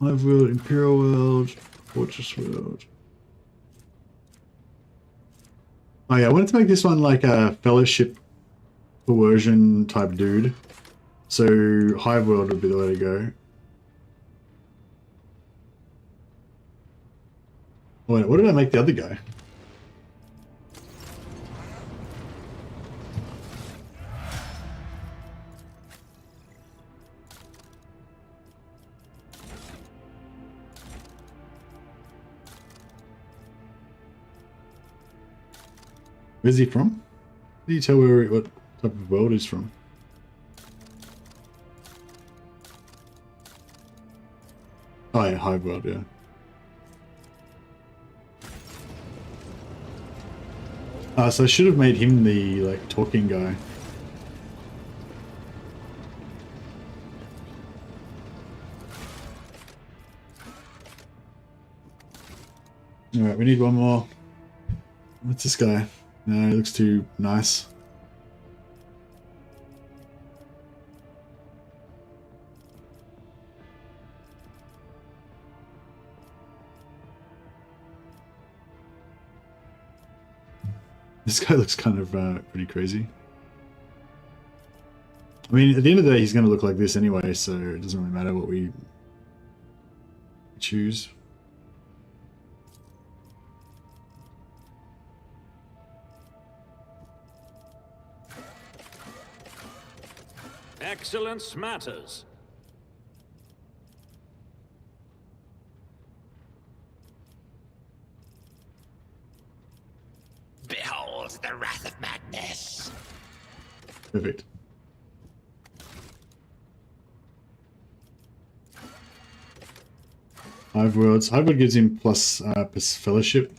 Hive World, Imperial World, Fortress World. Oh yeah, I wanted to make this one like a Fellowship coercion type dude. So Hive World would be the way to go. Wait, what did I make the other guy? Where's he from? Can you tell what type of world he's from? Oh yeah, Hive World, yeah. So I should have made him the like talking guy. Alright, we need one more. What's this guy? No, he looks too nice. This guy looks kind of pretty crazy. I mean, at the end of the day, he's going to look like this anyway, so it doesn't really matter what we choose. Excellence matters. Behold the wrath of madness. Perfect. Hive Worlds. Hive World gives him plus Fellowship.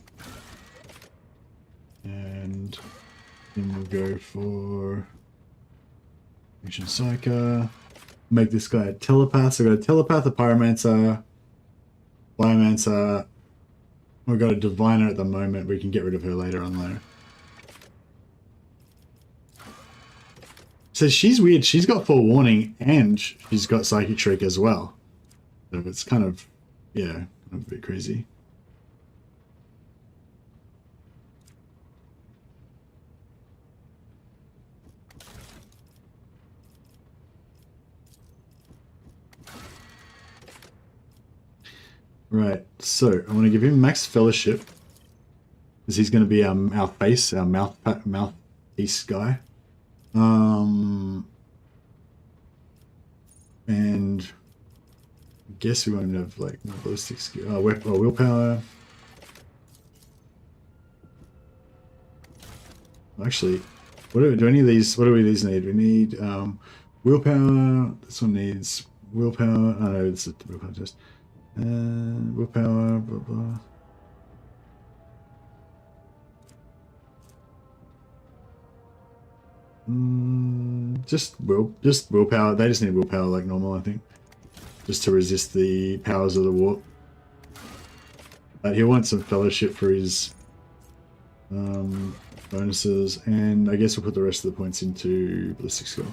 And then we'll go for Ancient Psyker. Make this guy a Telepath. So we've got a Telepath, a Pyromancer, Biomancer. We've got a Diviner at the moment. We can get rid of her later on though. So she's weird. She's got Forewarning and she's got Psychic Shriek as well. So it's kind of, yeah, kind of a bit crazy. Right, so I want to give him max Fellowship because he's going to be our face, our mouthpiece guy. And I guess we won't have like more ballistic skill, willpower. Actually, do any of these? What do these need? We need willpower. This one needs willpower. Oh no, it's a willpower test. Willpower, blah blah. Just willpower. They just need willpower like normal, I think, just to resist the powers of the warp. He'll want some Fellowship for his bonuses, and I guess we'll put the rest of the points into ballistic skill.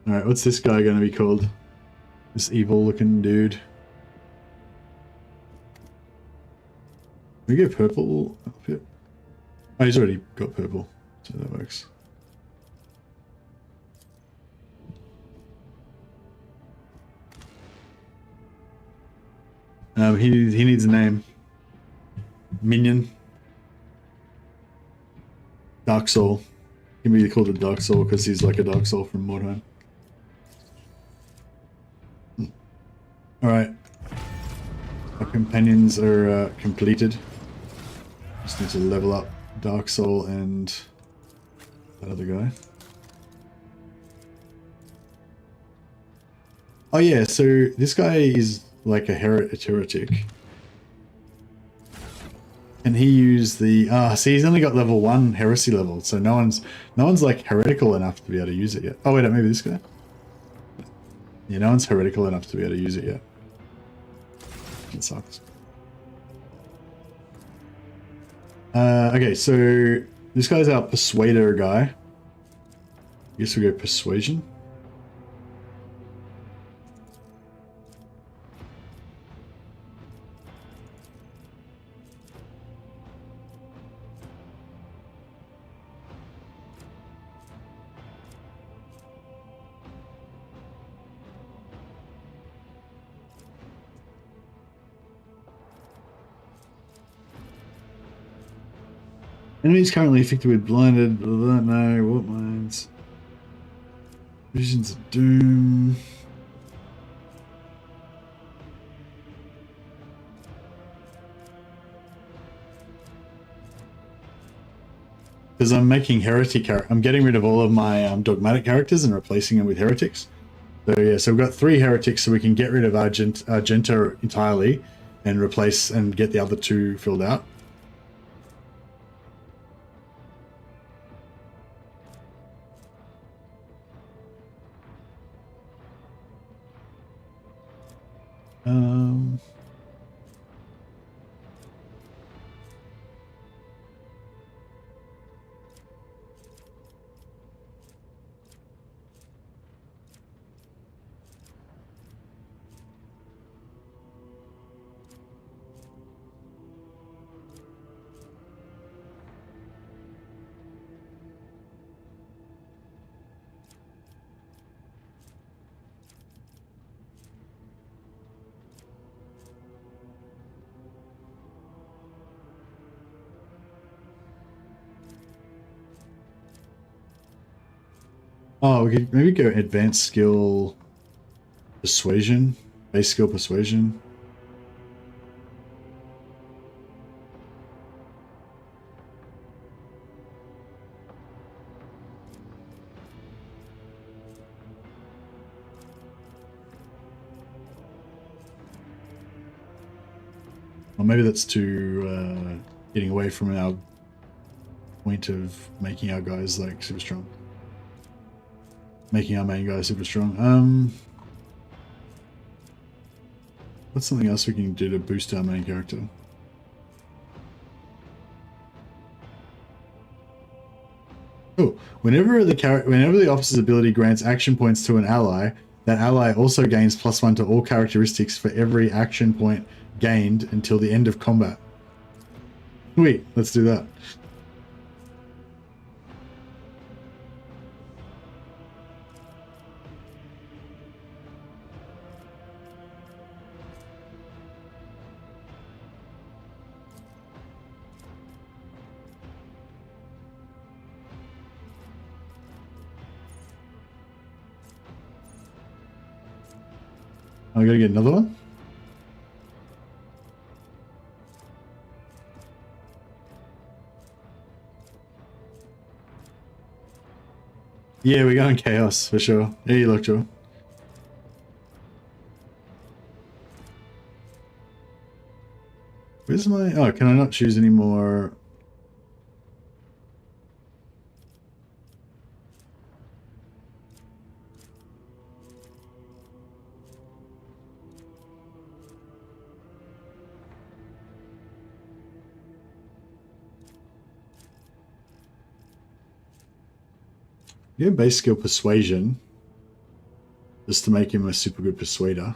Alright, what's this guy going to be called? This evil looking dude. Can we get purple up here? Oh, he's already got purple, so that works. He needs a name. Minion. Dark Soul. He can be called a Dark Soul because he's like a Dark Soul from Mordheim. Alright. Our companions are completed. Just need to level up Dark Soul and that other guy. Oh yeah, so this guy is like a heretic. And he used the see, he's only got level 1 heresy level, so no one's like heretical enough to be able to use it yet. Oh wait, maybe this guy. Yeah, no one's heretical enough to be able to use it yet. It sucks. Okay, so this guy's our persuader guy. I guess we go persuasion. Enemies currently affected with blinded. No, what minds? Visions of Doom. Because I'm making heretic I'm getting rid of all of my dogmatic characters and replacing them with heretics. So yeah, so we've got 3 heretics, so we can get rid of Argenta entirely and replace and get the other 2 filled out. Oh, we could maybe go advanced skill persuasion, base skill persuasion. Or maybe that's too getting away from our point of making our guys like super strong. Making our main guy super strong. What's something else we can do to boost our main character? Oh, whenever the officer's ability grants action points to an ally, that ally also gains +1 to all characteristics for every action point gained until the end of combat. Sweet, let's do that. I gotta get another one. Yeah, we're going chaos for sure. Yeah, you look, Joe. Where's my... Oh, can I not choose any more? Yeah, base skill persuasion. Just to make him a super good persuader.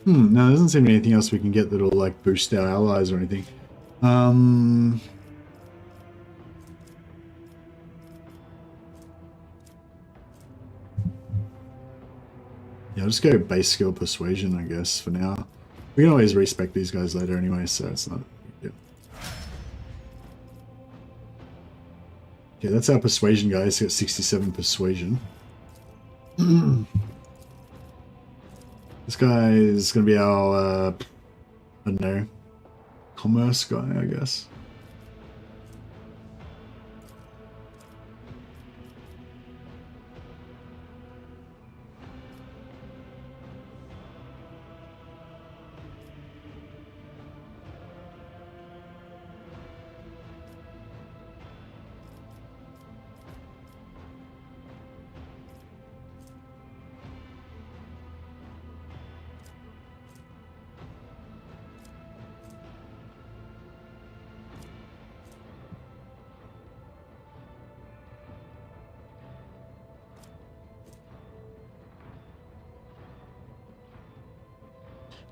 No, there doesn't seem to be anything else we can get that'll like boost our allies or anything. Yeah, I'll just go base skill persuasion, I guess, for now. We can always respec these guys later anyway, so it's not... Yeah. Okay, that's our persuasion, guys. Got 67 persuasion. This guy is going to be our, I don't know, commerce guy, I guess.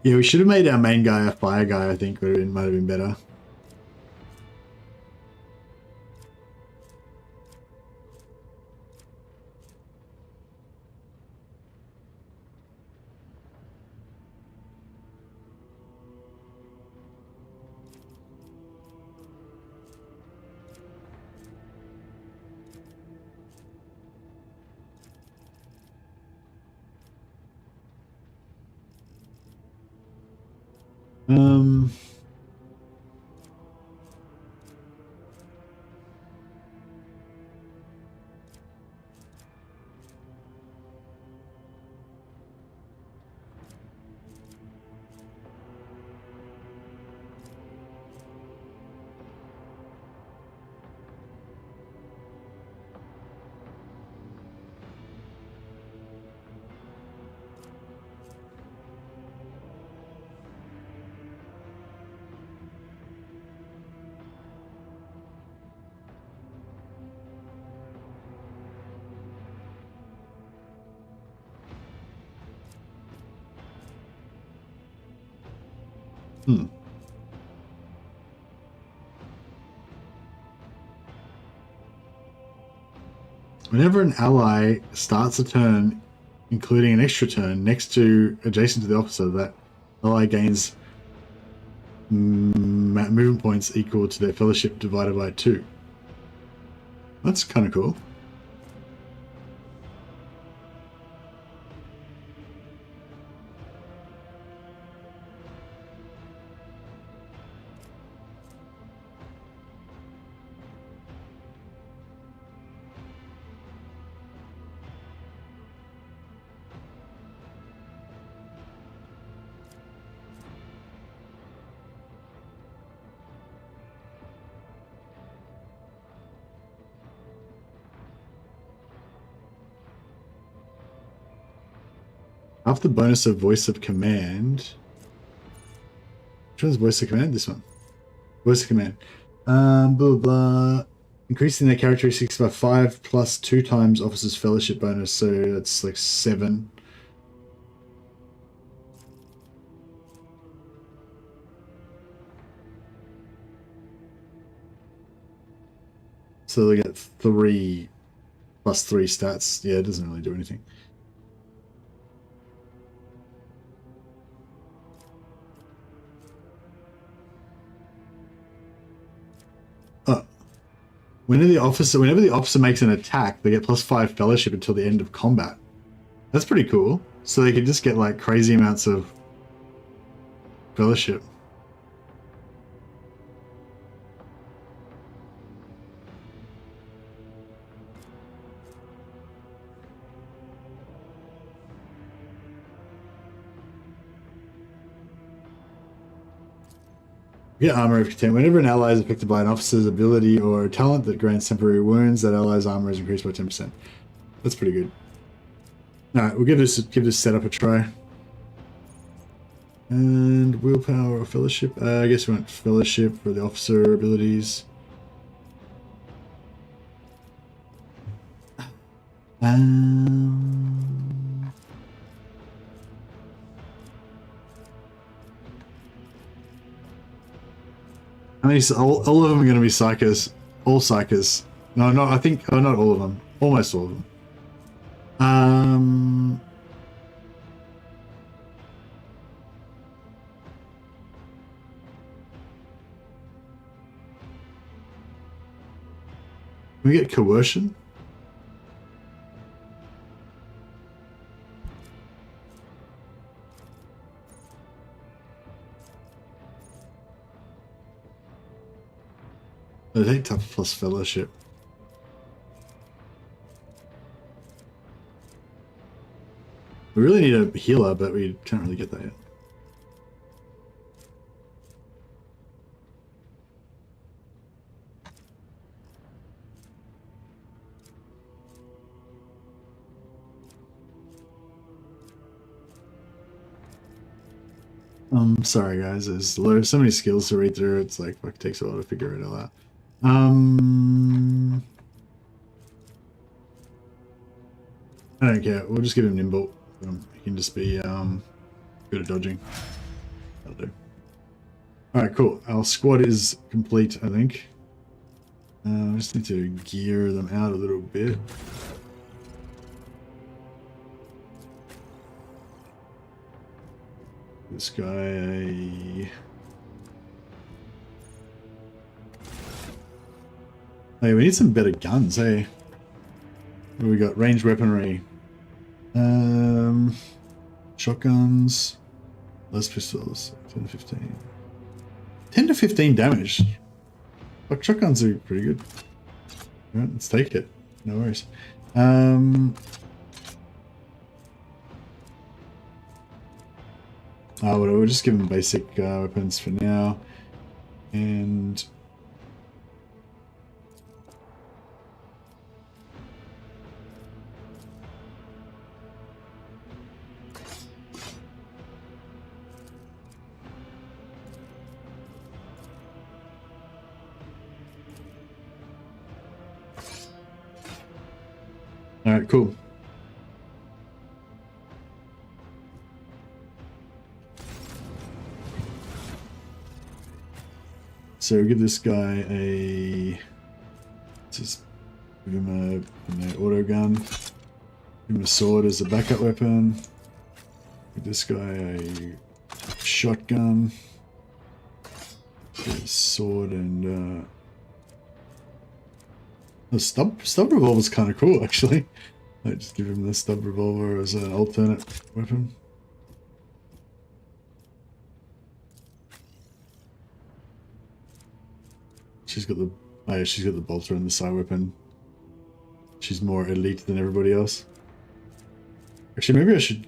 Yeah, we should have made our main guy a fire guy, I think. Might have been better. Whenever an ally starts a turn, including an extra turn, next to adjacent to the officer, that ally gains movement points equal to their fellowship divided by 2. That's kind of cool. After bonus of voice of command. Which one's voice of command? This one. Voice of command. Blah, blah, blah. Increasing their characteristics by 5 plus 2 times officer's fellowship bonus. So that's like 7. So they get 3 plus 3 stats. Yeah, it doesn't really do anything. Whenever the officer makes an attack, they get plus 5 fellowship until the end of combat. That's pretty cool. So they can just get like crazy amounts of fellowship. Get armor of content. Whenever an ally is affected by an officer's ability or talent that grants temporary wounds, that ally's armor is increased by 10%. That's pretty good. Alright, we'll give this setup a try. And willpower or fellowship. I guess we want fellowship for the officer abilities. I mean, all of them are going to be Psykers. All Psykers. No, not. I think. Oh, not all of them. Almost all of them. Can we get coercion? I think tough plus fellowship. We really need a healer, but we can't really get that yet. Sorry guys, there's so many skills to read through, it's like it takes a while to figure it all out. I don't care, we'll just give him nimble. He can just be good at dodging. That'll do. Alright, cool. Our squad is complete, I think. I just need to gear them out a little bit. This guy... Hey, we need some better guns, hey? What do we got? Ranged weaponry. Shotguns. Less pistols. 10 to 15. 10 to 15 damage. Like, shotguns are pretty good. Alright, let's take it. No worries. Whatever, we'll just give them basic weapons for now. And... Alright, cool. So give this guy a... Just give him an auto gun. Give him a sword as a backup weapon. Give this guy a shotgun. A sword and... The stub revolver's kind of cool, actually. I just give him the stub revolver as an alternate weapon. She's got the she's got the bolter and the side weapon. She's more elite than everybody else. Actually, maybe I should.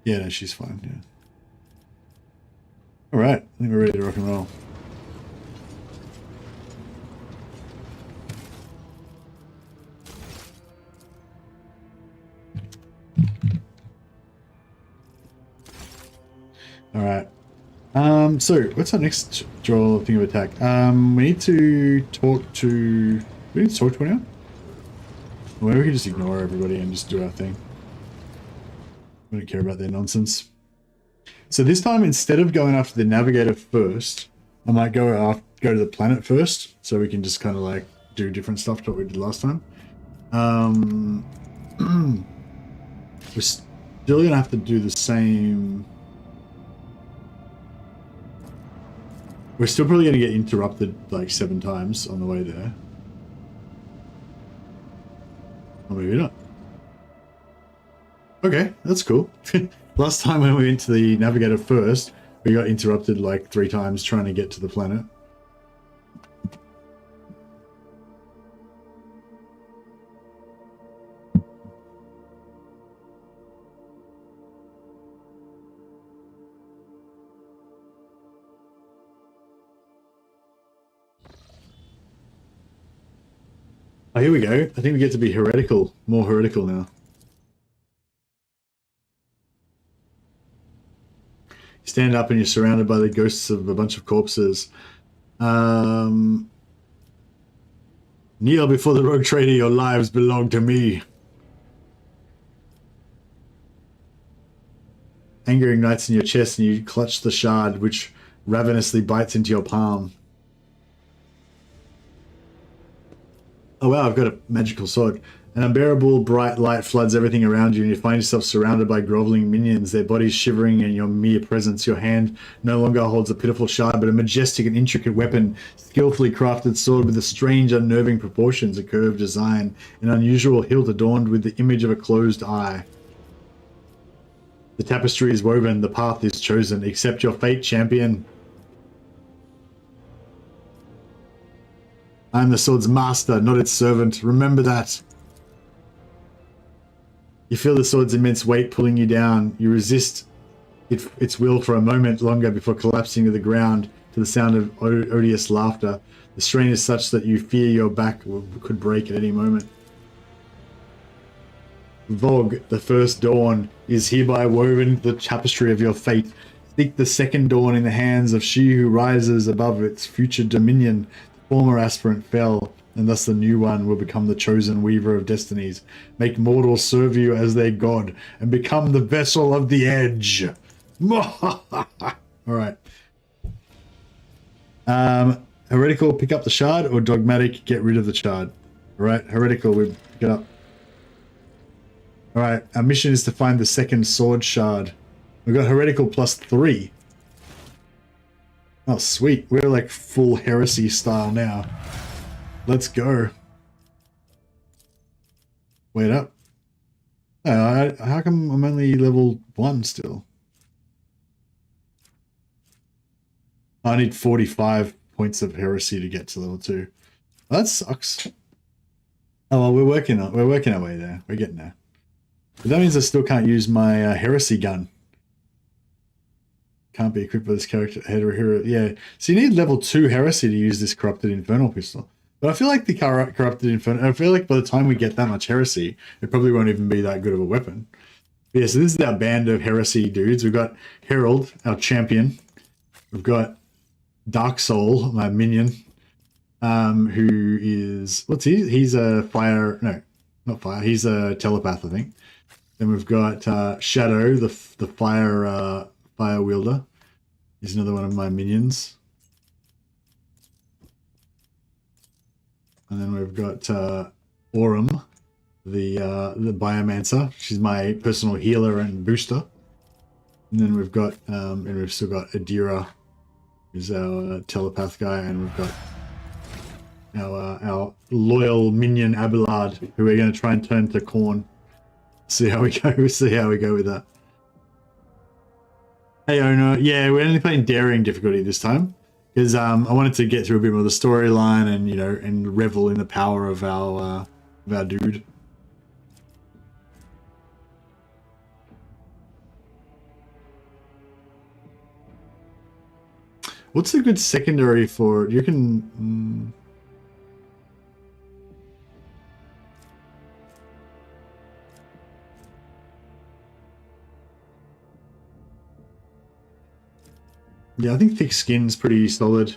Yeah, no, she's fine. Yeah. All right, I think we're ready to rock and roll. All right. So what's our next draw thing of attack? We need to talk to... We need to talk to anyone? Or maybe we can just ignore everybody and just do our thing. We don't care about their nonsense. So this time, instead of going after the Navigator first, I might go to the planet first, so we can just kind of like do different stuff to what we did last time. We're still gonna have to do the same. We're still probably gonna get interrupted like 7 times on the way there. Or maybe not. Okay, that's cool. Last time when we went to the Navigator first, we got interrupted like 3 times trying to get to the planet. Oh, here we go. I think we get to be heretical, more heretical now. You stand up and you're surrounded by the ghosts of a bunch of corpses. Kneel before the rogue trader, your lives belong to me. Anger ignites in your chest and you clutch the shard, which ravenously bites into your palm. Oh wow, I've got a magical sword. An unbearable bright light floods everything around you and you find yourself surrounded by groveling minions, their bodies shivering in your mere presence. Your hand no longer holds a pitiful shard, but a majestic and intricate weapon, skillfully crafted sword with a strange, unnerving proportions, a curved design, an unusual hilt adorned with the image of a closed eye. The tapestry is woven, the path is chosen. Accept your fate, champion. I am the sword's master, not its servant. Remember that. You feel the sword's immense weight pulling you down. You resist its will for a moment longer before collapsing to the ground to the sound of odious laughter. The strain is such that you fear your back could break at any moment. Vogue, the first dawn, is hereby woven the tapestry of your fate. Seek the second dawn in the hands of she who rises above its future dominion. Former aspirant fell, and thus the new one will become the chosen weaver of destinies. Make mortals serve you as their god, and become the vessel of the edge. Alright. Heretical, pick up the shard, or dogmatic, get rid of the shard. Alright, heretical, we pick it up. Alright, our mission is to find the second sword shard. We've got heretical +3. Oh, sweet. We're like full heresy style now. Let's go. Wait up. How come I'm only level 1 still? I need 45 points of heresy to get to level 2. Well, that sucks. Oh well, we're working our way there. We're getting there. But that means I still can't use my heresy gun. Can't be equipped with this character. Yeah. So you need level 2 heresy to use this corrupted infernal pistol. But I feel like the corrupted infernal. I feel like by the time we get that much heresy, it probably won't even be that good of a weapon. But yeah. So this is our band of heresy dudes. We've got Herald, our champion. We've got Dark Soul, my minion. Who is what's he? He's a fire. No, not fire. He's a telepath, I think. Then we've got Shadow, the fire. Fire wielder. He's another one of my minions. And then we've got Aurum, the biomancer. She's my personal healer and booster. And then we've got and we've still got Adira, who's our telepath guy, and we've got our loyal minion Abelard, who we're going to try and turn to corn. See how we go. See how we go with that. Hey Owner, yeah, we're only playing daring difficulty this time because I wanted to get through a bit more of the storyline and and revel in the power of our dude. What's a good secondary for? You can. Yeah, I think thick skin's pretty solid.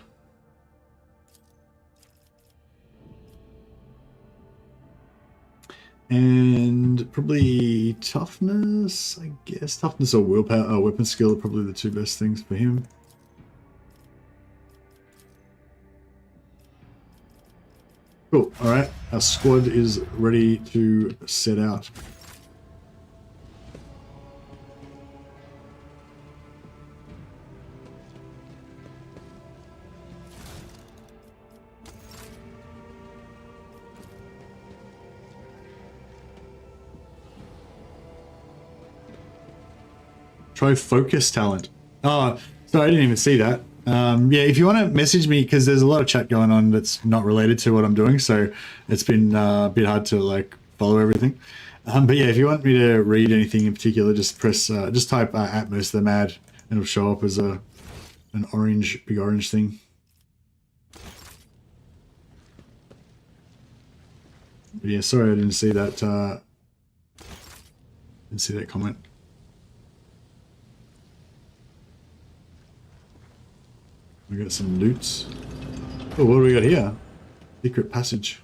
And probably toughness, I guess. Toughness or willpower, or weapon skill are probably the two best things for him. Cool. All right, our squad is ready to set out. Try focus talent. Oh, sorry, I didn't even see that. Yeah, if you want to message me, because there's a lot of chat going on that's not related to what I'm doing, so it's been a bit hard to like follow everything. But yeah, if you want me to read anything in particular, just press, just type Atmos the Mad, and it'll show up as an orange, big orange thing. But yeah, sorry I didn't see that. Didn't see that comment. We got some loots. Oh, what do we got here? Secret passage.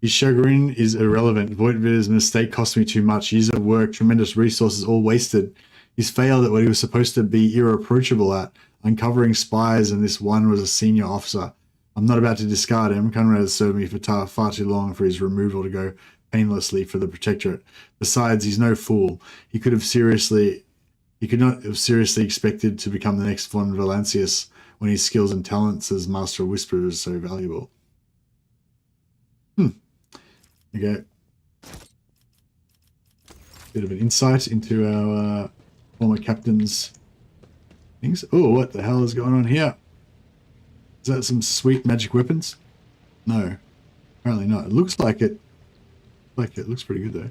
His chagrin is irrelevant. Voidvid's mistake cost me too much. Years of work, tremendous resources, all wasted. He's failed at what he was supposed to be irreproachable at, uncovering spies, and this one was a senior officer. I'm not about to discard him. Conrad has served me for far too long for his removal to go painlessly for the Protectorate. Besides, he's no fool. He could not have seriously expected to become the next Von Valancius when his skills and talents as Master of Whisperers are so valuable. Okay. Bit of an insight into our former captain's things. Oh, what the hell is going on here? Is that some sweet magic weapons? No, apparently not. It looks like it. Like it looks pretty good though.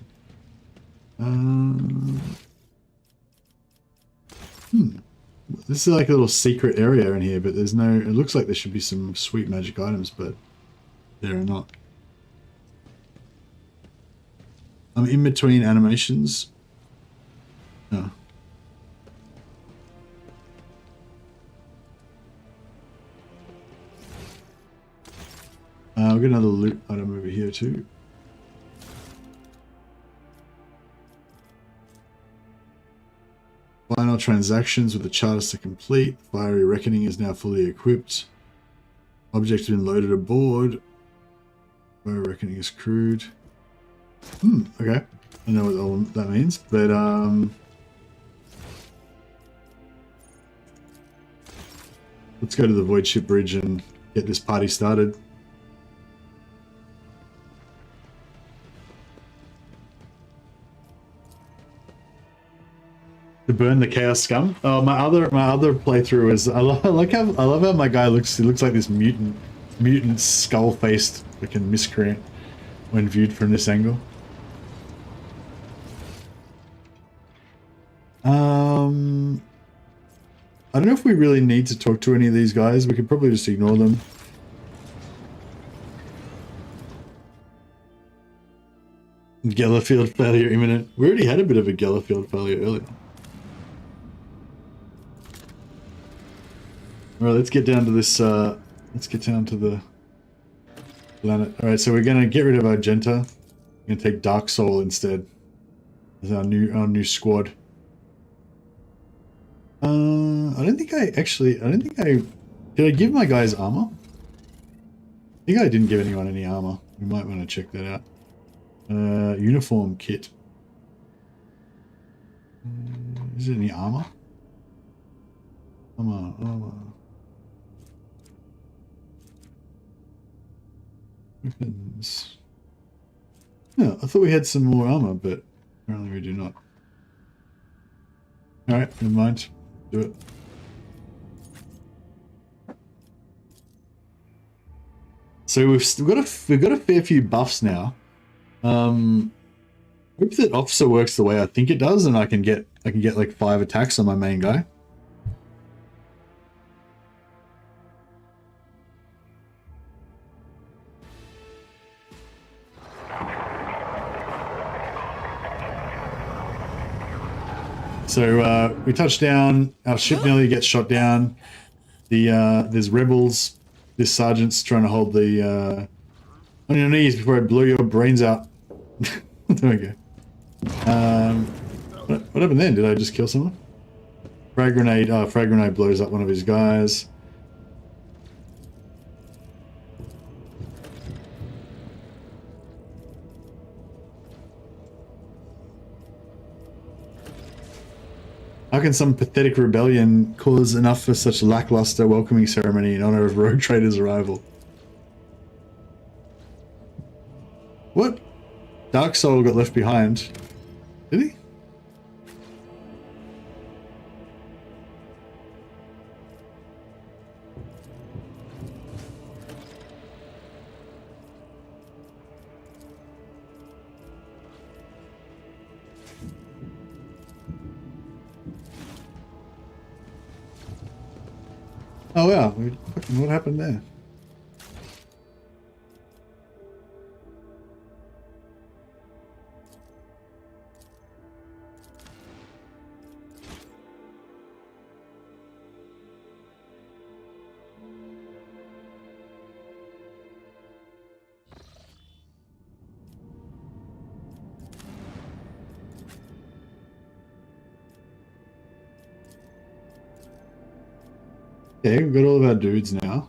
This is like a little secret area in here, but there's no. It looks like there should be some sweet magic items, but there are not. I'm in between animations. Oh. We've got another loot item over here too. Now transactions with the charters to complete. Fiery Reckoning is now fully equipped. Objects have been loaded aboard. Fiery Reckoning is crewed. Okay. I don't know what all that means, but let's go to the Void Ship Bridge and get this party started. To burn the Chaos Scum. Oh, my other playthrough is I love how my guy looks. He looks like this mutant skull-faced freaking miscreant when viewed from this angle. I don't know if we really need to talk to any of these guys. We could probably just ignore them. Gellerfield failure imminent. We already had a bit of a Gellerfield failure earlier. Alright, let's get down to this, let's get down to the planet. Alright, so we're gonna get rid of Argenta. We're gonna take Dark Soul instead as our new squad. I don't think I did I give my guys armor? I think I didn't give anyone any armor. We might want to check that out. Uniform kit. Is there any armor? Armor. Weapons. Yeah, I thought we had some more armor, but apparently we do not. Alright, never mind. Do it. So we've got a fair few buffs now. Hope that Officer works the way I think it does, and I can get like 5 attacks on my main guy. So we touch down, our ship nearly gets shot down. There's rebels. This sergeant's trying to hold the on your knees before I blow your brains out. There we go. What happened then? Did I just kill someone? Frag grenade. Oh, frag grenade blows up one of his guys. How can some pathetic rebellion cause enough for such lackluster welcoming ceremony in honor of Rogue Trader's arrival? What? Dark Soul got left behind. Did he? Oh yeah, what happened there? Okay, we've got all of our dudes now.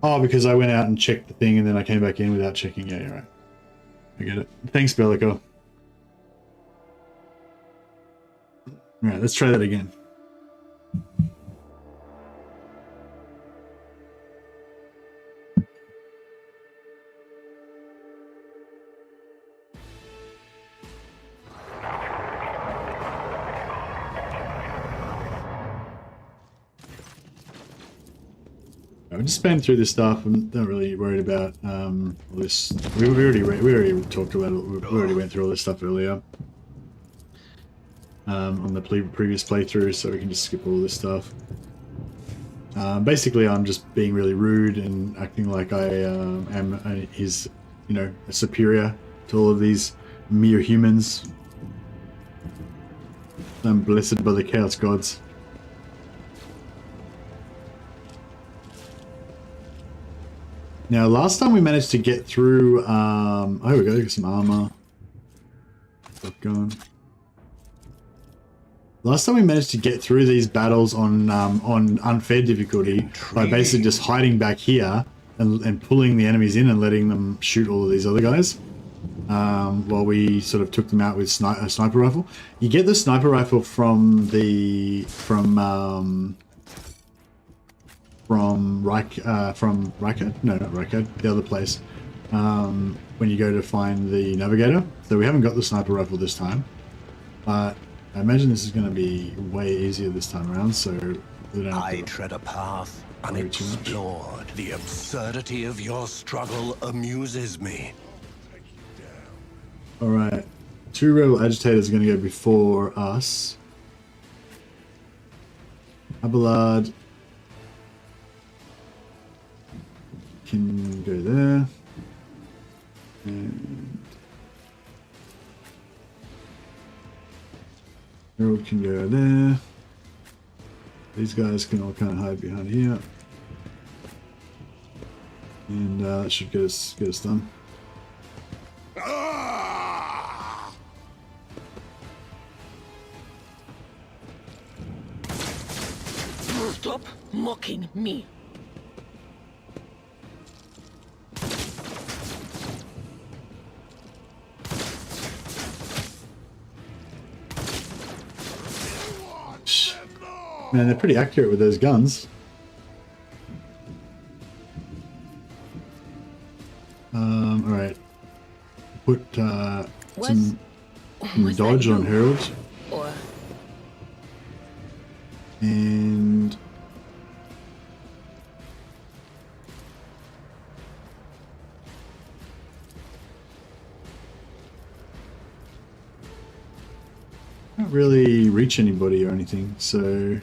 Oh, because I went out and checked the thing and then I came back in without checking. Yeah, you're right. I get it. Thanks, Bellico. Alright, let's try that again. I'm just spanning through this stuff. I'm not really worried about all this. We already talked about it. We already went through all this stuff earlier on the previous playthrough, so we can just skip all this stuff. Basically, I'm just being really rude and acting like I am his, a superior to all of these mere humans. I'm blessed by the Chaos Gods. Now, last time we managed to get through, oh, we got some armor. Stuff going. Last time we managed to get through these battles on unfair difficulty by basically just hiding back here and pulling the enemies in and letting them shoot all of these other guys while we sort of took them out with a sniper rifle. You get the sniper rifle from Reichert? No, not Reichert, the other place. When you go to find the Navigator. So we haven't got the sniper rifle this time, but I imagine this is going to be way easier this time around, so we don't have I tread a path unexplored. The absurdity of your struggle amuses me. Alright, 2 rebel agitators are going to go before us. Abelard can go there. And Harold can go there. These guys can all kind of hide behind here. And that should get us done. Stop mocking me. Man, they're pretty accurate with those guns. Alright. Put some dodge on Harold. And can't really reach anybody or anything, so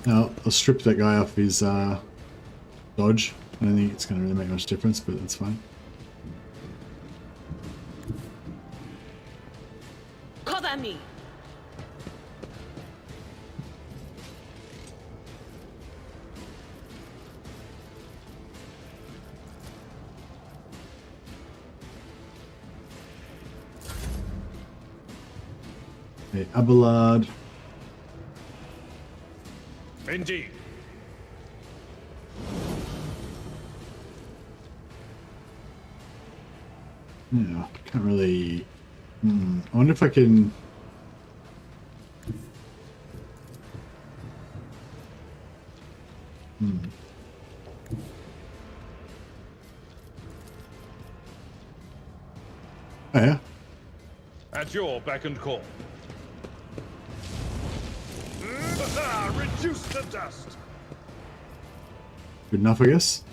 no, I'll strip that guy off his dodge. I don't think it's going to really make much difference, but that's fine. Cover me. Okay, Abelard. Indeed. Yeah, can't really. I wonder if I can. Oh yeah. At your beck and call. Reduce to dust. Good enough, I guess.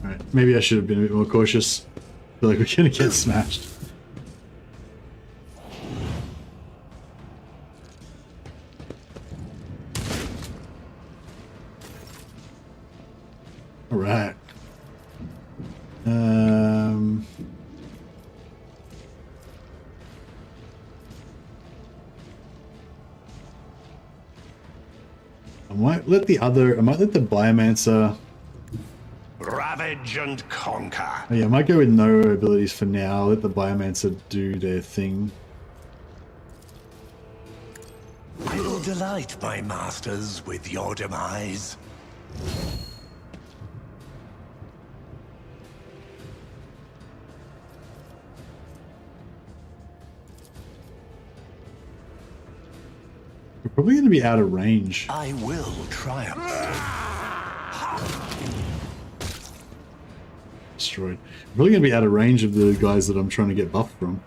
Alright, maybe I should have been a bit more cautious. I feel like we're gonna get smashed. Alright. I might let the Biomancer Ravage and conquer. Oh, yeah, I might go with no abilities for now. Let the Biomancer do their thing. I will delight my masters with your demise. We're probably going to be out of range. I will triumph. Destroyed. We're probably going to be out of range of the guys that I'm trying to get buffed from.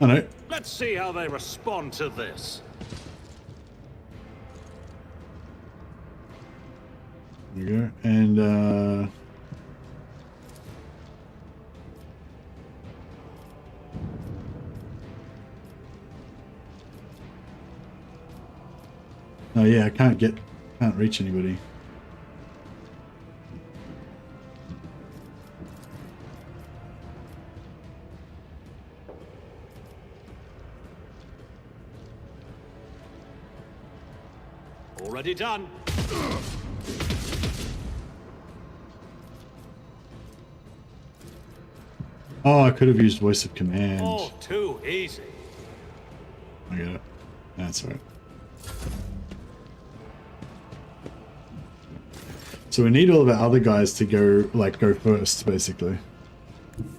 Oh no. Let's see how they respond to this. There you go. And oh yeah, I can't reach anybody. Already done. Oh, I could have used voice of command. Oh, too easy. I get it. That's right. So we need all of our other guys to go first, basically.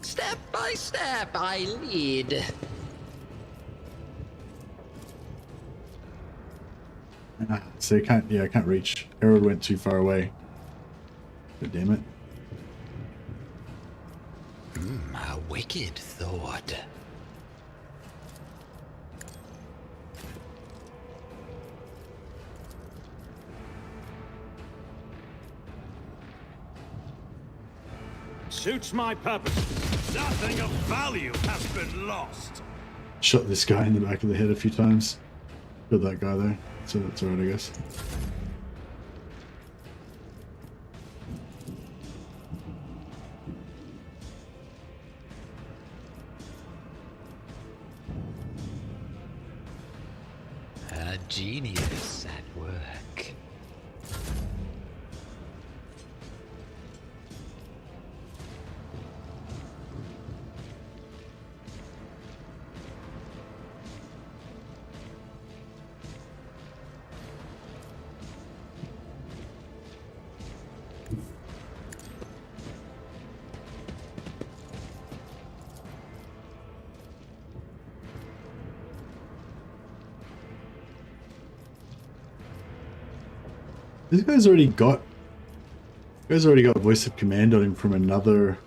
Step by step, I lead. So you can't, I can't reach. Harold went too far away. God damn it. A wicked thought. Suits my purpose. Nothing of value has been lost. Shot this guy in the back of the head a few times. Killed that guy there. So that's alright, I guess. A genius at work. This guy's already got voice of command on him from another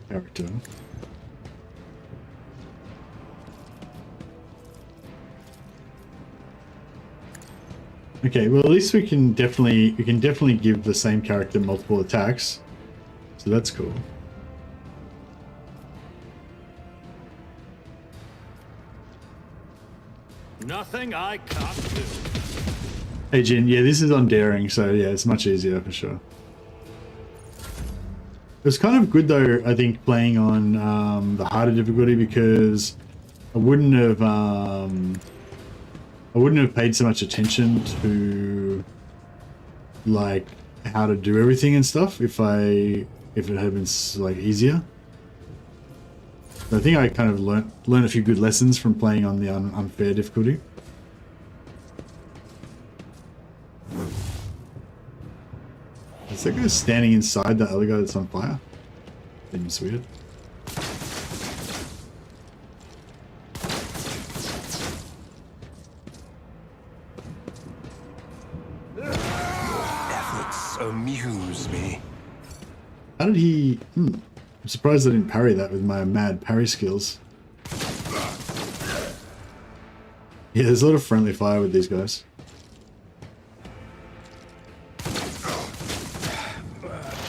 character. Okay, well at least we can definitely give the same character multiple attacks. So that's cool. Nothing I can't do. Hey Jin, yeah, this is on daring, so yeah, it's much easier for sure. It was kind of good though, I think, playing on the harder difficulty, because I wouldn't have paid so much attention to like how to do everything and stuff if it had been like easier. I think I kind of learned a few good lessons from playing on the unfair difficulty. Is that guy standing inside that other guy that's on fire? Seems weird. Efforts amuse me. How did he... I'm surprised I didn't parry that with my mad parry skills. Yeah, there's a lot of friendly fire with these guys.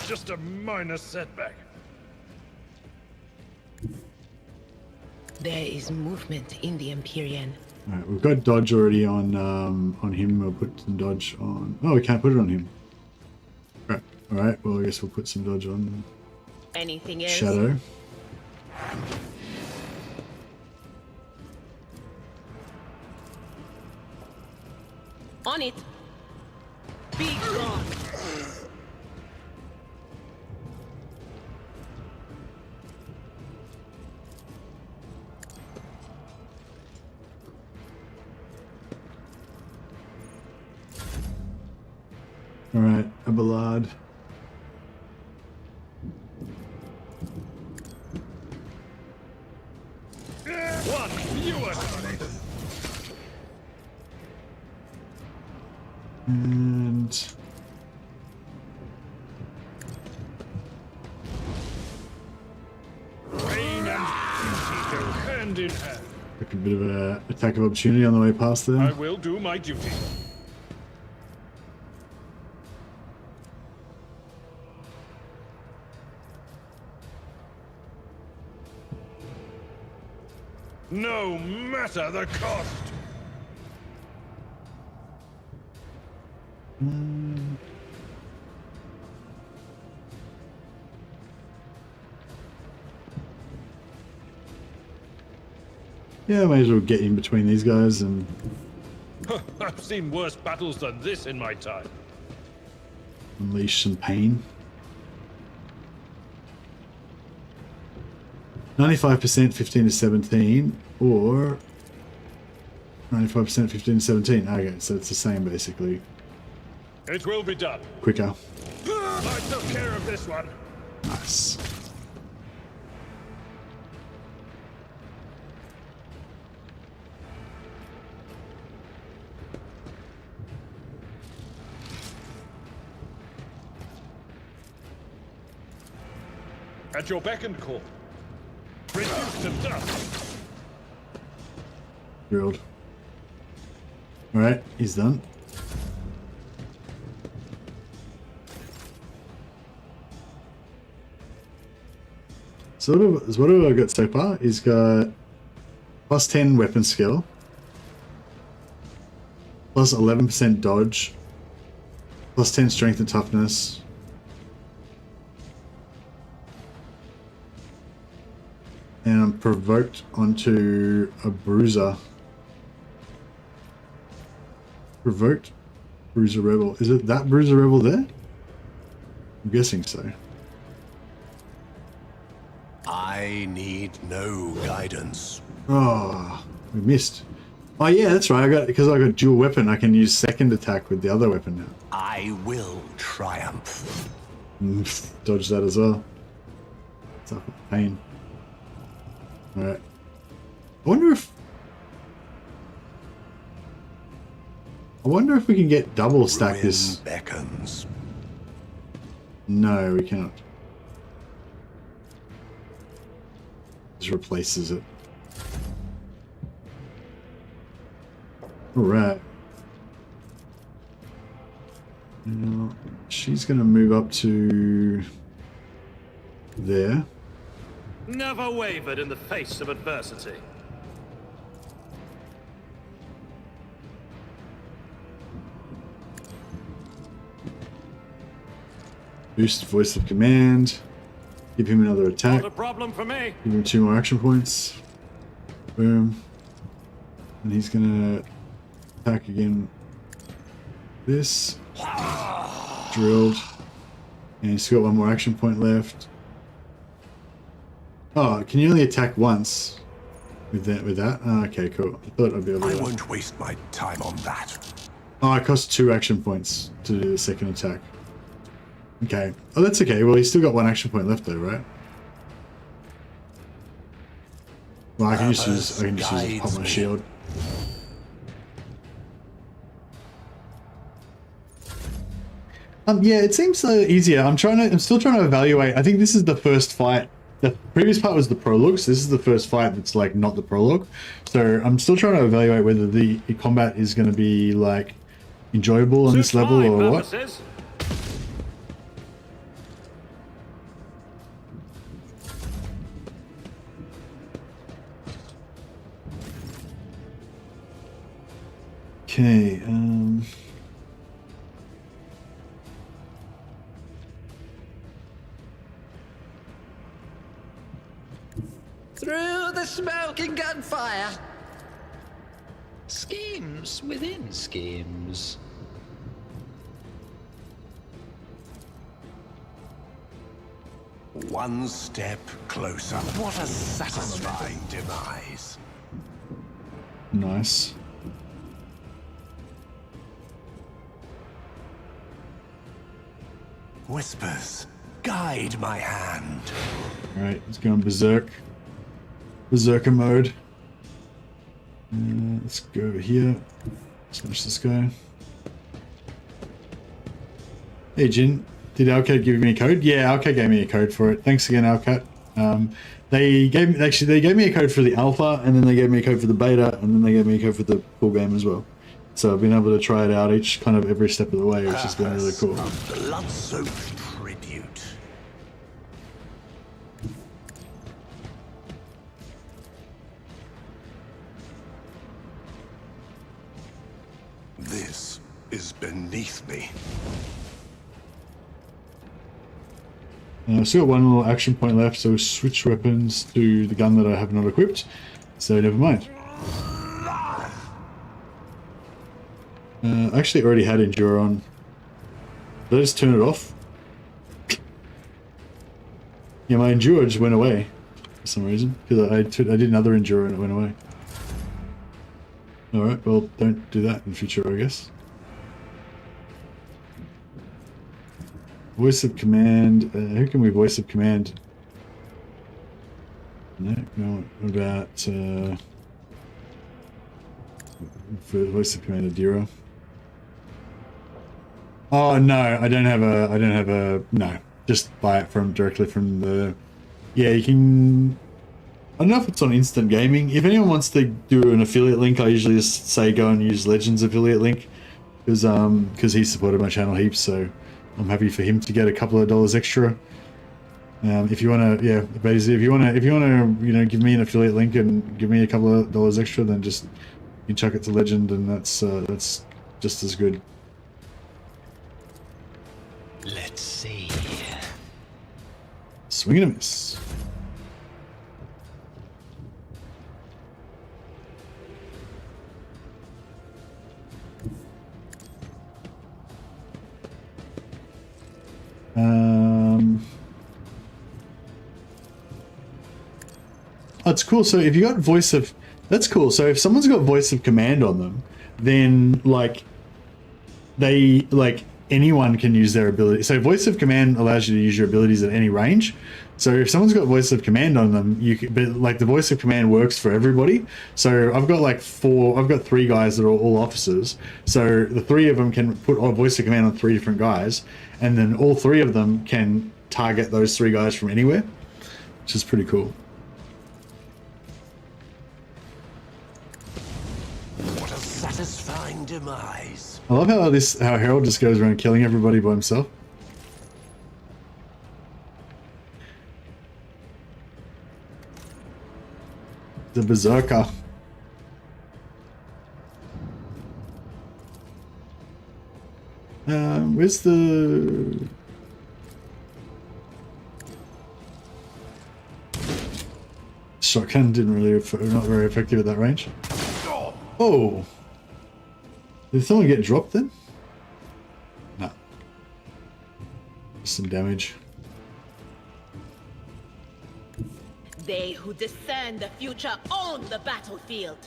Just a minor setback. There is movement in the Empyrean. Alright, we've got dodge already on him. We'll put some dodge on... Oh, we can't put it on him. Alright, well I guess we'll put some dodge on Anything else? Shadow. On it. Be gone. Alright, a ballad. And Rain go hand in hand. Took a bit of an attack of opportunity on the way past there. I will do my duty. No matter the cost. Yeah, I may as well get in between these guys and I've seen worse battles than this in my time. unleash some pain. 95% 15 to 17 or 95% 15 to 17. Okay, so it's the same basically. It will be done. Quicker. I took care of this one. Nice. At your beck and call. Reduced to dust. Drilled. Alright, he's done. So what have I got so far? He's got plus 10 weapon skill, plus 11% dodge, plus 10 strength and toughness, and I'm provoked onto a bruiser. Provoked bruiser rebel. Is it that bruiser rebel there? I'm guessing so. I need no guidance. Oh, we missed. Oh yeah, that's right. Because I got dual weapon, I can use second attack with the other weapon now. I will triumph. Dodge that as well. Suffer pain. Alright. I wonder if we can get double stack this. Beckons. No, we cannot. Just replaces it. Alright. Now, she's going to move up to there. Never wavered in the face of adversity. Boost voice of command. Give him another attack. Not a problem for me. Give him 2 more action points. Boom. And he's gonna attack again. This. Drilled. And he's got 1 more action point left. Oh, can you only attack once with that? Oh, okay, cool. I thought I'd be able to. I won't waste my time on that. Oh, it costs 2 action points to do the second attack. Okay. Oh, that's okay. Well, he's still got 1 action point left though, right? Well, I can just use pop my shield. Yeah, it seems easier. I'm still trying to evaluate. I think this is the first fight. The previous part was the prologue, so this is the first fight that's like not the prologue. So I'm still trying to evaluate whether the combat is going to be like enjoyable on this level or what. Okay, Through the smoke and gunfire. Schemes within schemes. One step closer. What a satisfying demise. Nice. Whispers, guide my hand. Alright, he's going berserk. Berserker mode. Let's go over here. Smash this guy. Hey Jin, did Owlcat give me a code? Yeah, Owlcat gave me a code for it. Thanks again, Owlcat. They gave me a code for the alpha, and then they gave me a code for the beta, and then they gave me a code for the full game as well. So I've been able to try it out every step of the way, which has been really cool. Blood-soaked tribute. This is beneath me. I've still got one little action point left, so switch weapons to the gun that I have not equipped. So never mind. I actually already had Endure on. Did I just turn it off? Yeah, my Endure just went away for some reason. Because I did another Endure and it went away. Alright, well, don't do that in the future, I guess. Voice of command. Who can we voice of command? No. What about for voice of command Adira? Oh no, I don't have a. No, just buy it directly from the. Yeah, you can. I don't know if it's on Instant Gaming. If anyone wants to do an affiliate link, I usually just say go and use Legends affiliate link because he supported my channel heaps, so I'm happy for him to get a couple of dollars extra. If you want to, yeah, basically, if you want to, give me an affiliate link and give me a couple of dollars extra, then just you chuck it to Legend, and that's just as good. Let's see. Swing and a miss. Oh, it's cool. So if you got voice of, that's cool. So if someone's got voice of command on them, then anyone can use their ability. So voice of command allows you to use your abilities at any range. So if someone's got voice of command on them, but the voice of command works for everybody. So I've got 3 guys that are all officers. So the 3 of them can put a voice of command on 3 different guys, and then all 3 of them can target those 3 guys from anywhere, which is pretty cool. What a satisfying demise. I love how Harold just goes around killing everybody by himself. The berserker. Where's the shotgun? Not very effective at that range. Oh, did someone get dropped then? No. Some damage. They who discern the future own the battlefield.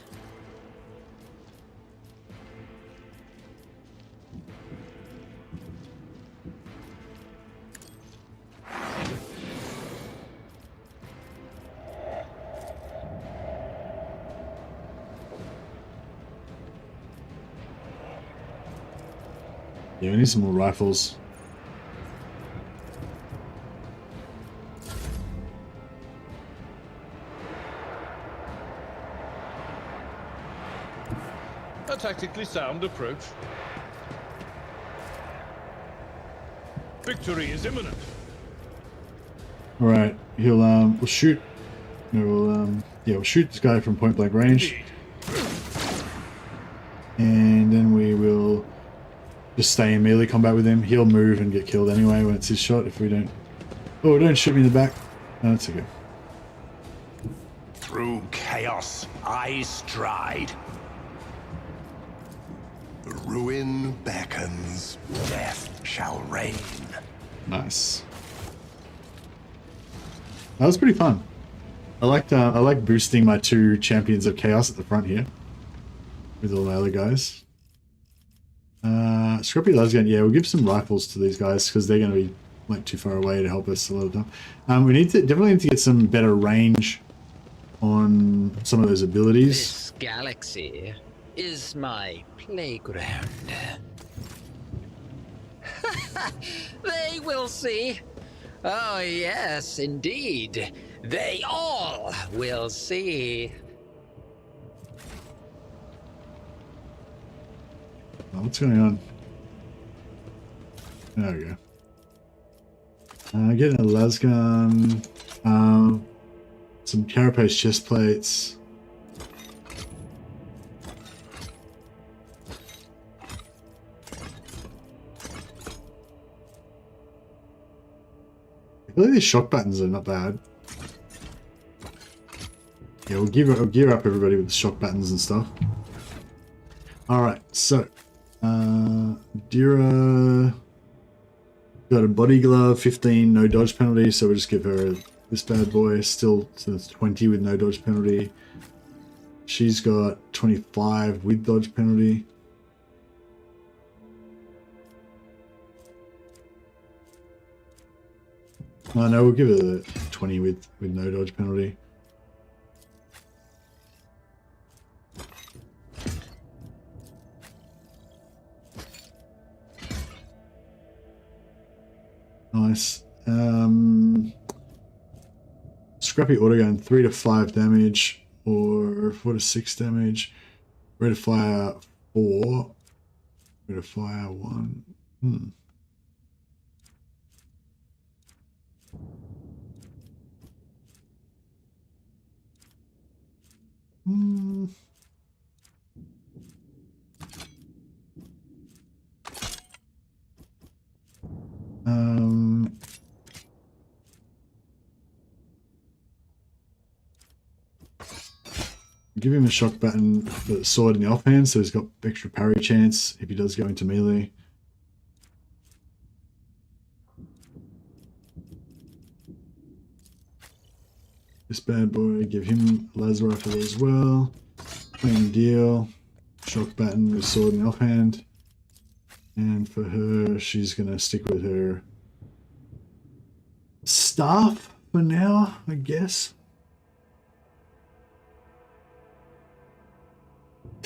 Yeah, we need some more rifles. A tactically sound approach. Victory is imminent. All right, we'll shoot. No, we'll shoot this guy from point blank range, and then we will just stay in melee combat with him. He'll move and get killed anyway when it's his shot. If we don't, don't shoot me in the back. No, that's okay. Through chaos, I stride. Ruin beckons, death shall reign. Nice. That was pretty fun. I like boosting my 2 champions of chaos at the front here with all the other guys. Scrappy Lasgun, yeah, we'll give some rifles to these guys because they're going to be too far away to help us a lot of time. We definitely need to get some better range on some of those abilities. This galaxy is my playground. They will see. Oh yes, indeed. They all will see. Oh, what's going on? There we go. Getting a lasgun. Some carapace chest plates. I feel like these shock buttons are not bad. Yeah, we'll gear up everybody with the shock buttons and stuff. Alright, so Dira got a body glove, 15, no dodge penalty, so we'll just give her this bad boy, still so it's 20 with no dodge penalty. She's got 25 with dodge penalty. Oh no, we'll give her 20 with no dodge penalty. Nice. Scrappy autogun, 3 to 5 damage or 4 to 6 damage. Rate of fire 4. Rate of fire 1. Give him a shock button, the sword in the offhand, so he's got extra parry chance if he does go into melee. This bad boy, give him a laser rifle as well. Same deal. Shock button with sword in the offhand. And for her, she's going to stick with her staff for now, I guess.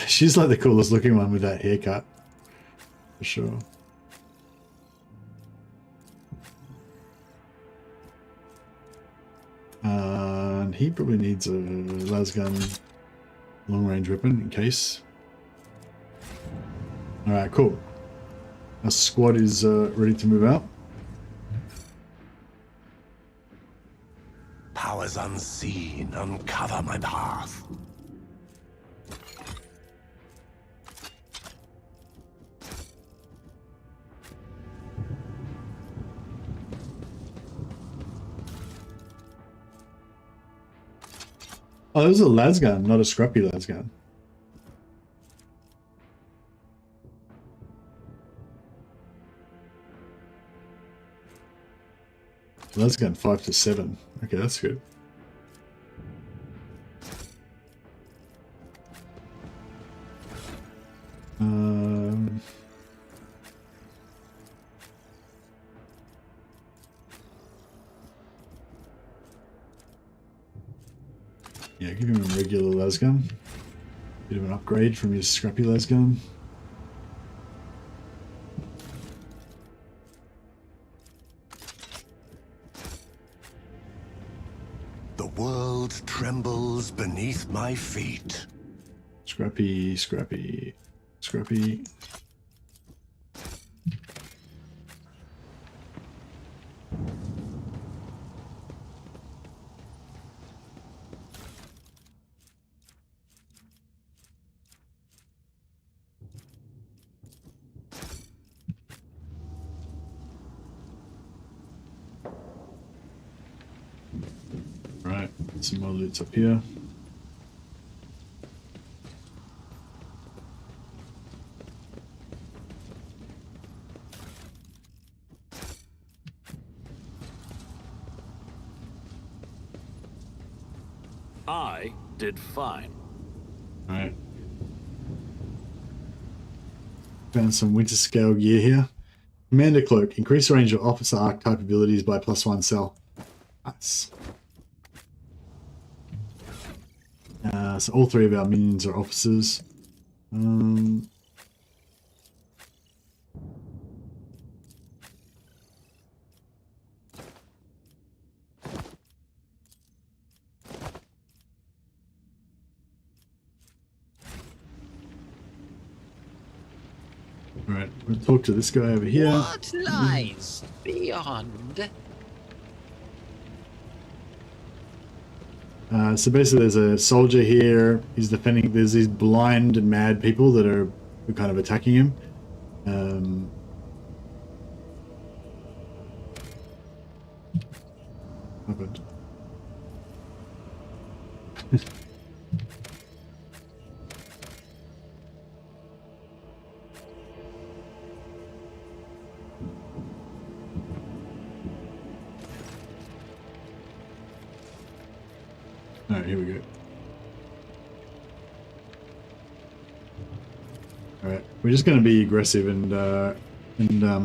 She's like the coolest looking one with that haircut, for sure. And he probably needs a lasgun long range weapon in case. Alright, cool. Our squad is ready to move out. Powers unseen, uncover my path. Oh, this is a lasgun, not a scrappy lasgun. Lasgun 5 to 7. Okay, that's good. Yeah, give him a regular lasgun. Bit of an upgrade from his scrappy lasgun. The world trembles beneath my feet. Scrappy, scrappy, scrappy. Right, some more loot's up here. I did fine. Alright. Found some winter scale gear here. Commander Cloak. Increase the range of officer archetype abilities by +1 cell. Nice. So all 3 of our minions are officers. Alright, we'll talk to this guy over here. What lies beyond? So basically there's a soldier here. He's defending, there's these blind mad people that are kind of attacking him. Oh god. Alright, here we go. Alright, we're just going to be aggressive and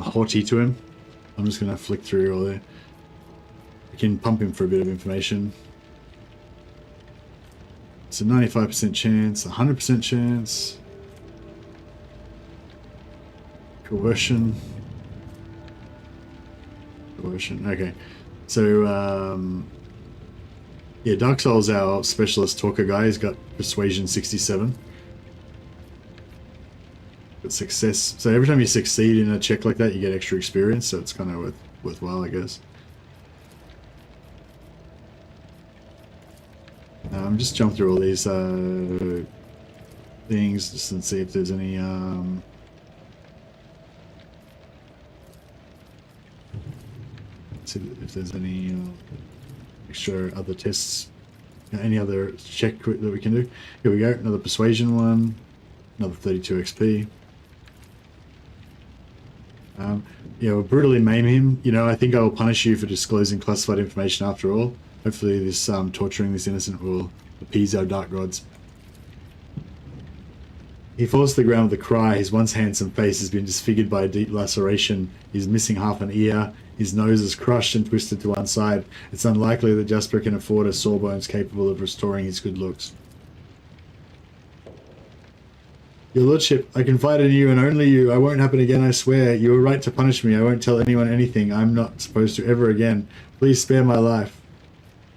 haughty to him. I'm just going to flick through all there. We can pump him for a bit of information. It's a 95% chance, 100% chance. Coercion. Coercion, okay. So, yeah, Dark Souls, our specialist talker guy, he's got Persuasion 67. But success. So every time you succeed in a check like that, you get extra experience, so it's kind of worthwhile, I guess. Just jump through all these things just and see if there's any see if there's any extra other tests, any other check that we can do. Here we go, another persuasion one, another 32 XP. Yeah, we'll brutally maim him. You know, I think I will punish you for disclosing classified information after all. Hopefully this torturing this innocent will appease our dark gods. He falls to the ground with a cry. His once handsome face has been disfigured by a deep laceration. He's missing half an ear. His nose is crushed and twisted to one side. It's unlikely that Jasper can afford a sawbones capable of restoring his good looks. Your Lordship, I confide in you and only you. I won't happen again, I swear. You were right to punish me. I won't tell anyone anything. I'm not supposed to ever again. Please spare my life.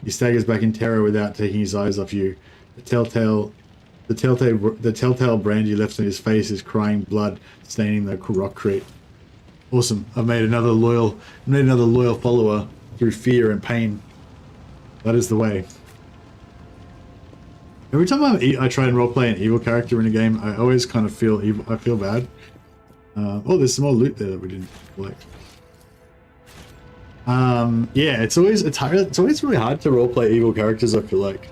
He staggers back in terror without taking his eyes off you. The telltale brand you left on his face is crying blood, staining the rockcrete. Awesome. I've made another loyal follower through fear and pain. That is the way. Every time I try and roleplay an evil character in a game, I always kind of feel evil. I feel bad. Oh, there's some more loot there that we didn't collect. Yeah, it's always really hard to roleplay evil characters, I feel like.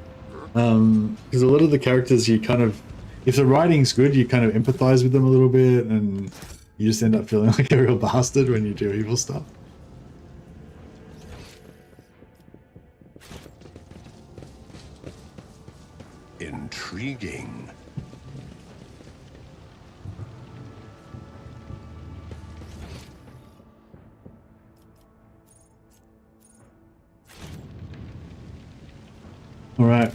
Because a lot of the characters you kind of, if the writing's good, you kind of empathize with them a little bit, and you just end up feeling like a real bastard when you do evil stuff. Intriguing. All right.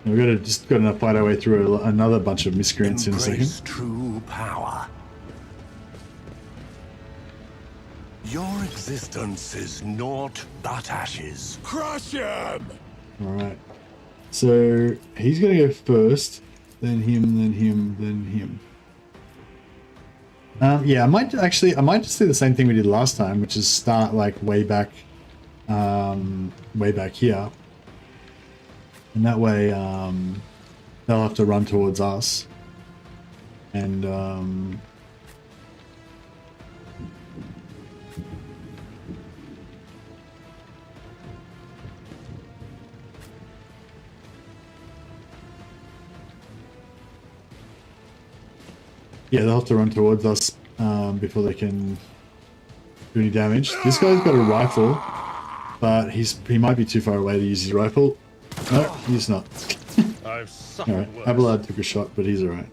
We're just gonna fight our way through another bunch of miscreants in a second. True power. Your existence is naught but ashes. Crush him! Alright. So he's gonna go first, then him, then him, then him. Yeah, I might just do the same thing we did last time, which is start like way back here. And that way they'll have to run towards us. And yeah, they'll have to run towards us before they can do any damage. This guy's got a rifle, but he might be too far away to use his rifle. No, he's not. Alright, Abelard took a shot, but he's alright.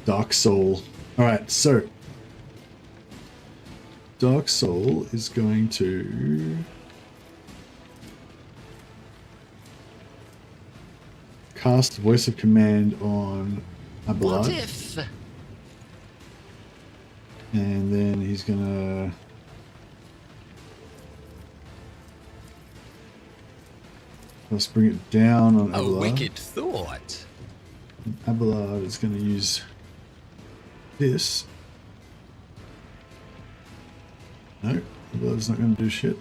Dark Soul. Alright, so Dark Soul is going to cast Voice of Command on Abelard. What if And then he's gonna let's bring it down on A Abelard. wicked thought. Abelard is gonna use this. No, Abelard's not gonna do shit.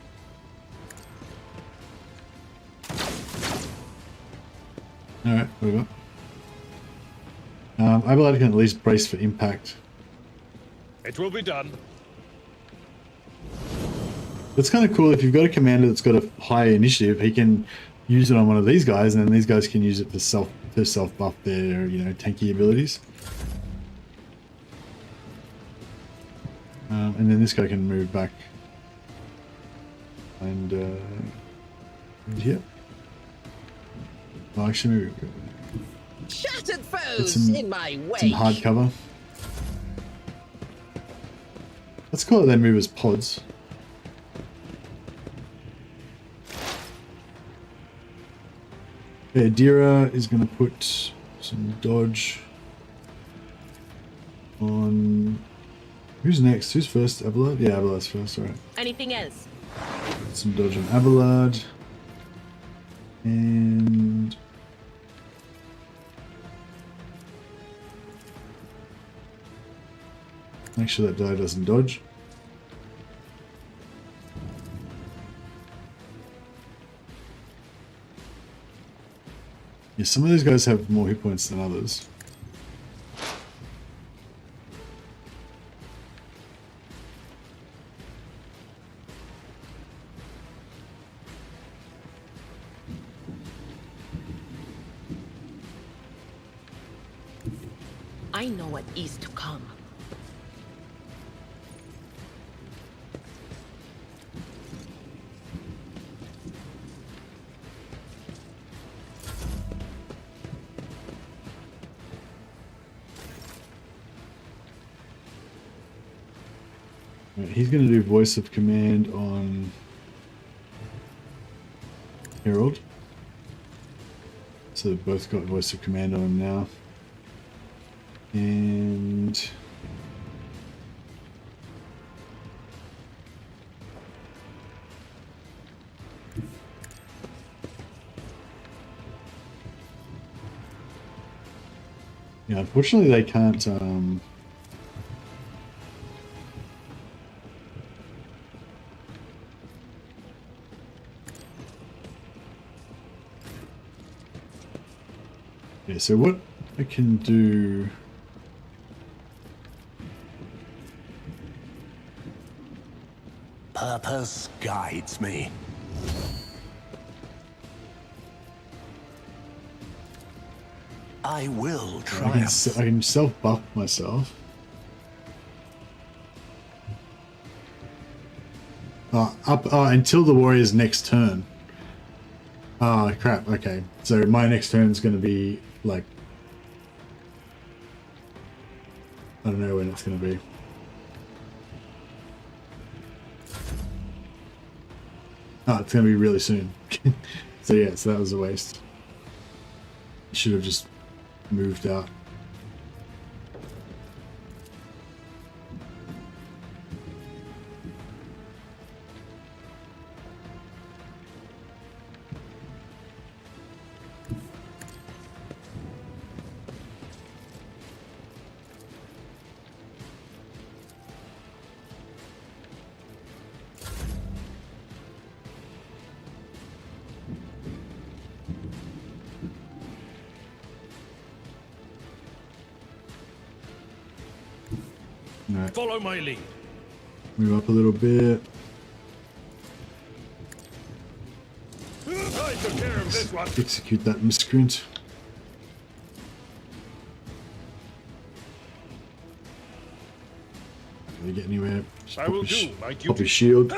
Alright, whatever. Abelard can at least brace for impact. It will be done. It's kind of cool if you've got a commander that's got a high initiative, he can use it on one of these guys, and then these guys can use it to self buff their, you know, tanky abilities. And then this guy can move back and here. Well, actually, maybe Shattered foes some, in my way. some hard cover. Let's call it they move as pods. Okay, Dira is going to put some dodge on... Who's next? Who's first? Abelard? Yeah, Abelard's first, alright. Anything else? Some dodge on Abelard. And... make sure that die doesn't dodge. Yeah, some of these guys have more hit points than others. I know what is to come. Right, he's going to do voice of command on Herald. So they've both got voice of command on him now. And yeah, unfortunately they can't yeah, so what I can do Purpose guides me. I will triumph. I can self-buff myself. Until the warrior's next turn. Ah, crap. Okay. So my next turn is going to be, like... I don't know when it's going to be. Oh, it's going to be really soon. So yeah, so that was a waste. Should have just moved out. Right. Follow my lead. Move up a little bit. I took care of this one. Execute that miscreant. Can they get anywhere? Just I will do my pop duty. his shield.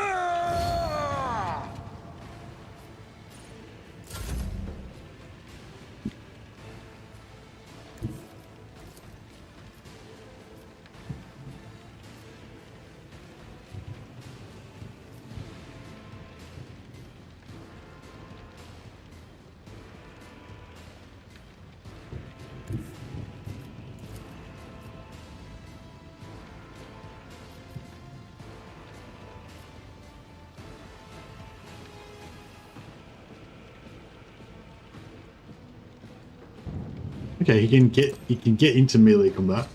Okay, he can get into melee combat.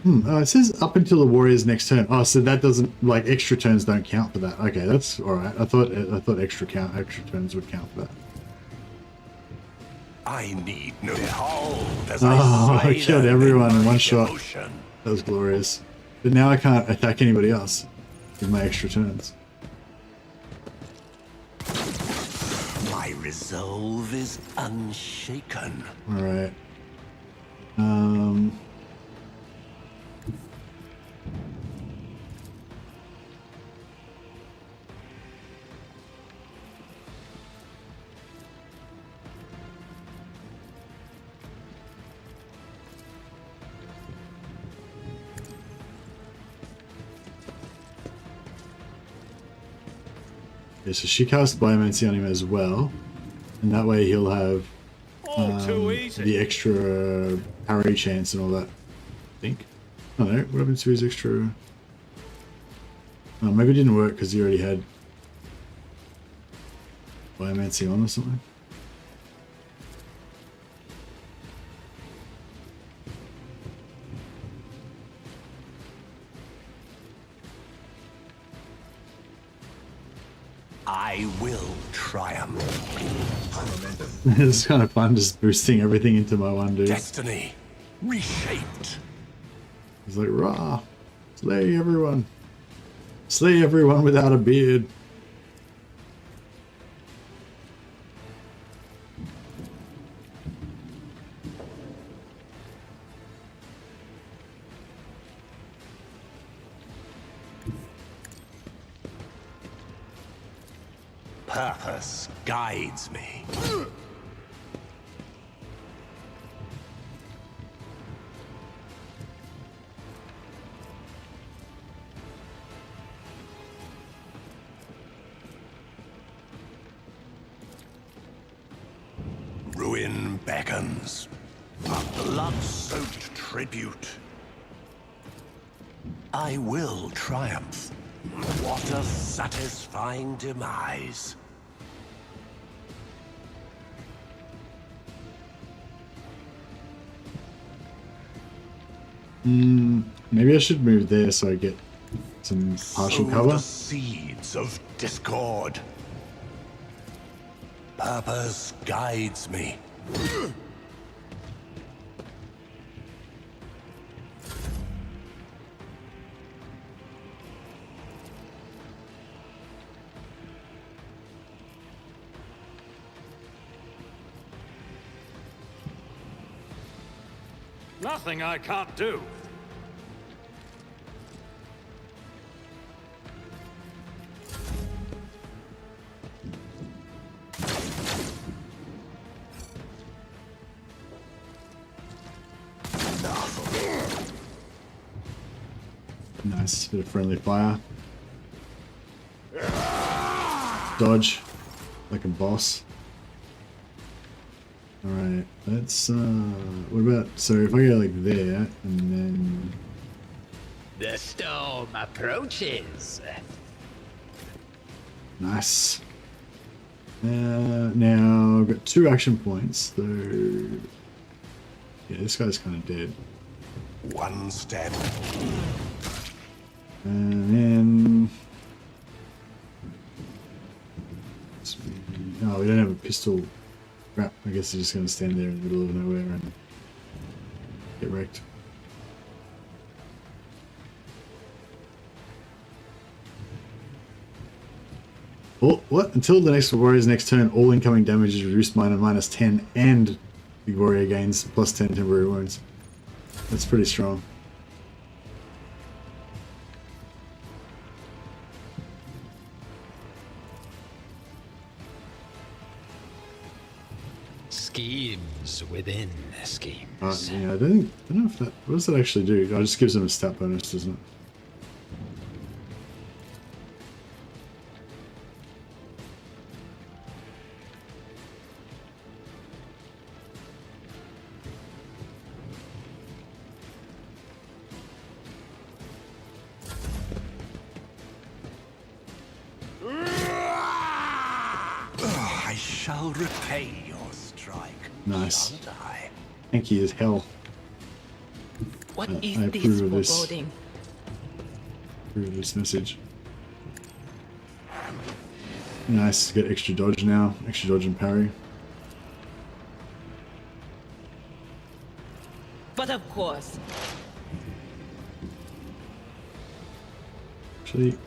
It says up until the warrior's next turn. Oh, so that doesn't, like, extra turns don't count for that. Okay, that's all right. I thought extra turns would count for that. I need no behold as I killed everyone in one shot. That was glorious. But now I can't attack anybody else with my extra turns. My resolve is unshaken. All right. Yeah, so she casts Biomancy on him as well, and that way he'll have the extra parry chance and all that. I think. Oh no, what happened to his extra? Oh, maybe it didn't work because he already had Biomancy on or something. I will triumph. It's kind of fun just boosting everything into my one dude. Destiny reshaped. He's like, rah, slay everyone. Slay everyone without a beard. Purpose guides me. Ruin beckons. A blood-soaked tribute. I will triumph. What a satisfying demise. Maybe I should move there so I get some partial Sow cover. the seeds of discord. Purpose guides me. Nothing I can't do. Nice, bit of friendly fire. Dodge, like a boss. Alright, let's, what about, so if I go like there, and then... The storm approaches. Nice. Now, I've got 2 action points, though... Yeah, this guy's kind of dead. One step. And then... Oh, we don't have a pistol. Crap, I guess they're just going to stand there in the middle of nowhere and get wrecked. Oh, what? Until the next warrior's next turn, all incoming damage is reduced by -10 and the warrior gains +10 temporary wounds. That's pretty strong. Schemes within schemes. Yeah, I don't know if that... What does that actually do? Oh, it just gives them a stat bonus, doesn't it? shall repay your strike. Nice. Shan't I? Hanky as hell. What I is approve this of this. foreboding? Approve of this message. Nice, get extra dodge now. Extra dodge and parry. But of course, Actually,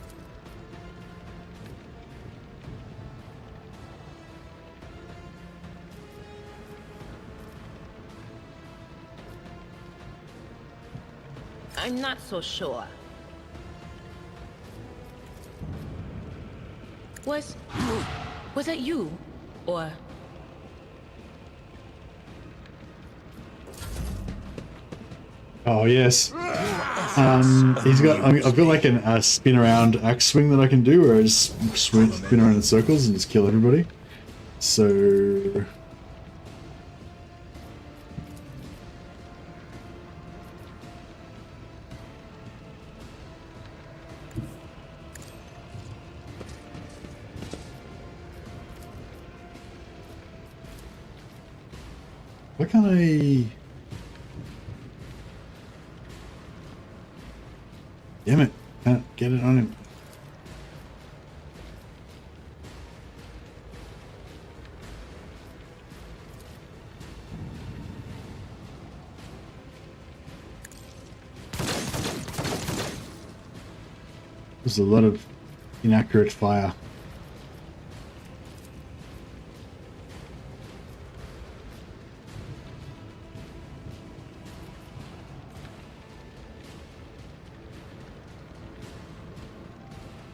I'm not so sure. Was that you? Or... oh yes. He's got. I've got like a spin around axe swing that I can do, where I just spin around in circles and just kill everybody. So. Why can't I? Damn it, can't get it on him. There's a lot of inaccurate fire.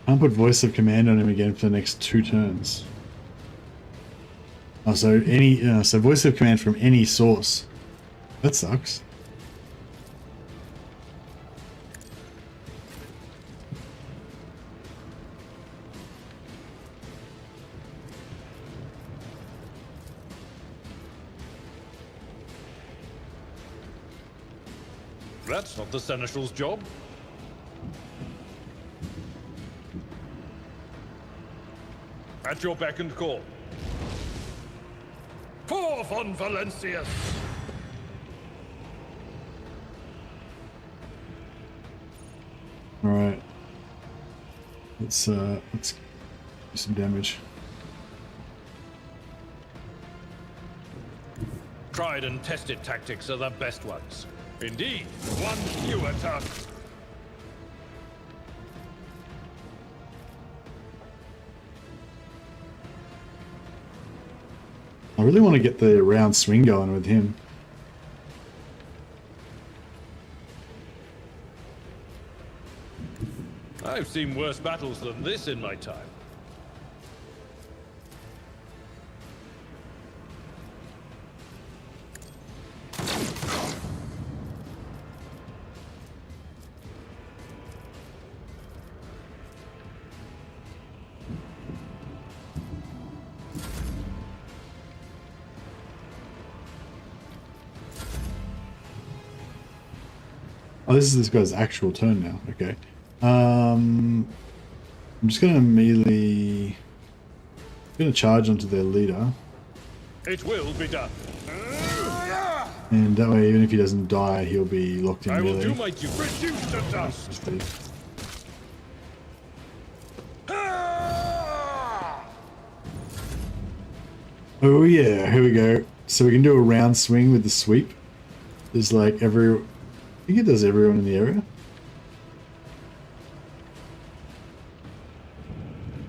Can't put voice of command on him again for the next 2 turns. Oh, so so voice of command from any source. That sucks. That's not the Seneschal's job. At your beck and call. For von Valentius! Alright. Let's do some damage. Tried and tested tactics are the best ones. Indeed, one fewer target. I really want to get the round swing going with him. I've seen worse battles than this in my time. Oh, this is this guy's actual turn now. Okay. I'm just gonna melee. I'm gonna charge onto their leader. It will be done. And that way, even if he doesn't die, he'll be locked in I will melee. do my duty. Reduce to dust. Oh yeah, here we go. So we can do a round swing with the sweep. There's like I think it does everyone in the area.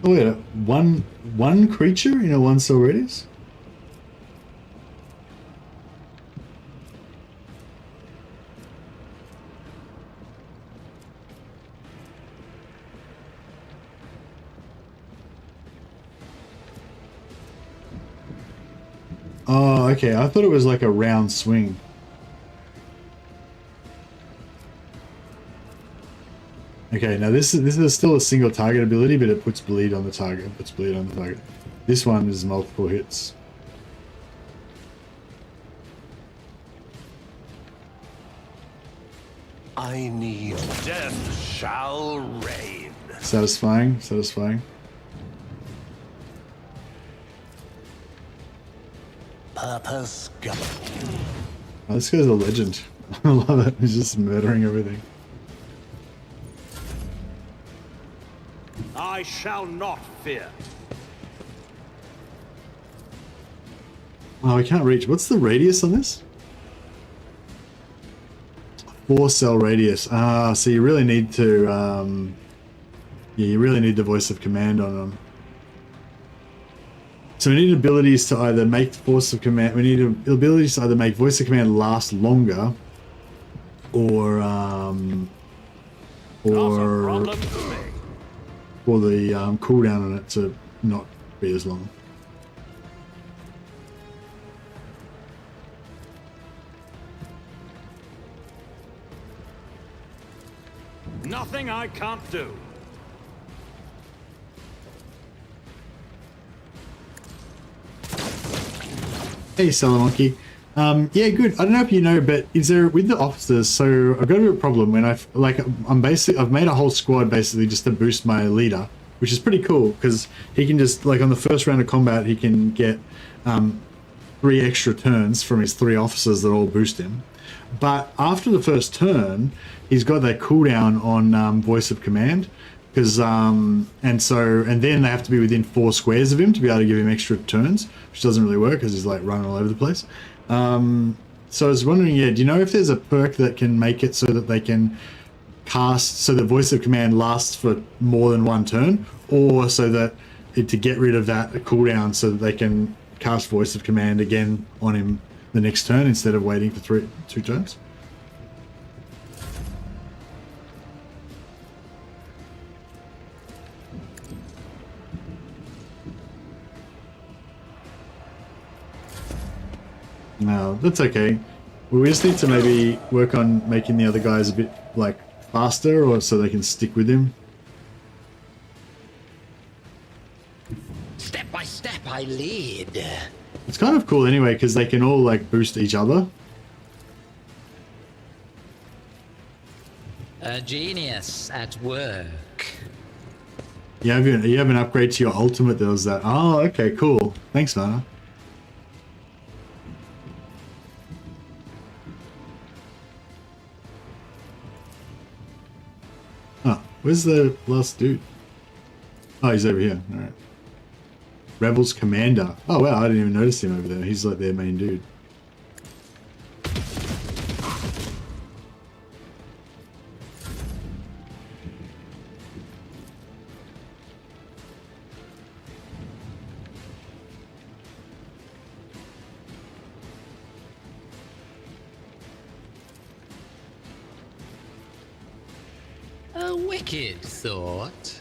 Oh yeah, one creature in a 1 cell radius? Oh, okay. I thought it was like a round swing. Okay, now this is still a single target ability, but it puts bleed on the target. This one is multiple hits. I need death shall reign. Satisfying. purpose guide. Oh, this guy's a legend. I love it. He's just murdering everything. I shall not fear. Oh, I can't reach. What's the radius on this? 4-cell radius. Ah, so you really need to, yeah, you really need the voice of command on them. So we need abilities to either make voice of command. We need abilities to either make voice of command last longer, or the cooldown on it to not be as long. Nothing I can't do. Hey, Salamonkey. Yeah, good. I don't know if you know, but is there with the officers? So I've got a bit of a problem when I've made a whole squad basically just to boost my leader, which is pretty cool because he can just on the first round of combat he can get 3 extra turns from his 3 officers that all boost him. But after the first turn, he's got that cooldown on voice of command, because and then they have to be within 4 squares of him to be able to give him extra turns, which doesn't really work because he's running all over the place. So I was wondering, do you know if there's a perk that can make it so that they can cast, so the voice of command lasts for more than 1 turn, or so that to get rid of that cooldown so that they can cast voice of command again on him the next turn instead of waiting for 2 turns? No, that's okay. We just need to maybe work on making the other guys a bit faster, or so they can stick with him. Step by step I lead. It's kind of cool anyway because they can all boost each other. A genius at work. You have an upgrade to your ultimate that does that. Oh, okay, cool. Thanks, Mana. Oh, where's the last dude? Oh, he's over here. All right. Rebels Commander. Oh wow, I didn't even notice him over there. He's their main dude. A wicked thought.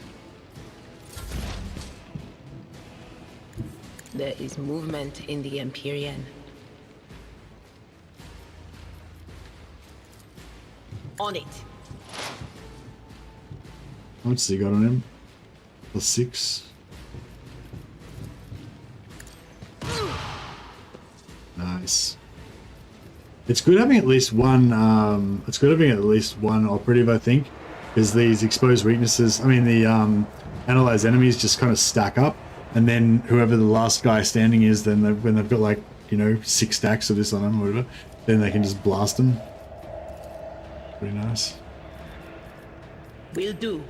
There is movement in the Empyrean. On it. What's he got on him? +6. Nice. It's good having at least one. It's good having at least one operative, I think, because these exposed weaknesses. I mean, the analyze enemies just kind of stack up, and then whoever the last guy standing is, then when they've got 6 stacks of this on them or whatever, then they can just blast them. Pretty nice. Will do.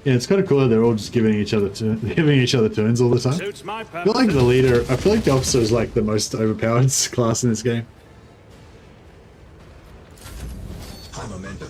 Yeah, it's kind of cool that they're all just giving each other turns all the time. Suits my I feel like the leader. I feel like the officer is the most overpowered class in this game. High momentum.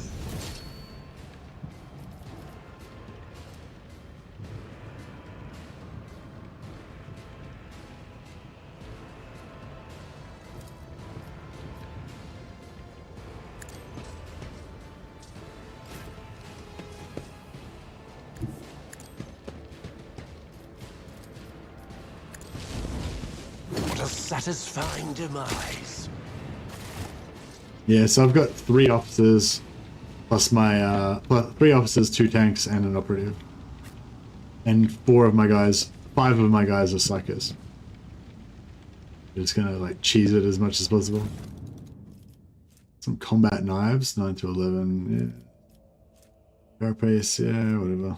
satisfying demise. Yeah, so I've got 3 officers plus my 3 officers, 2 tanks, and an operative. And 5 of my guys are Psykers. Just gonna like cheese it as much as possible. Some combat knives, 9 to 11. Yeah. Carapace, yeah, whatever.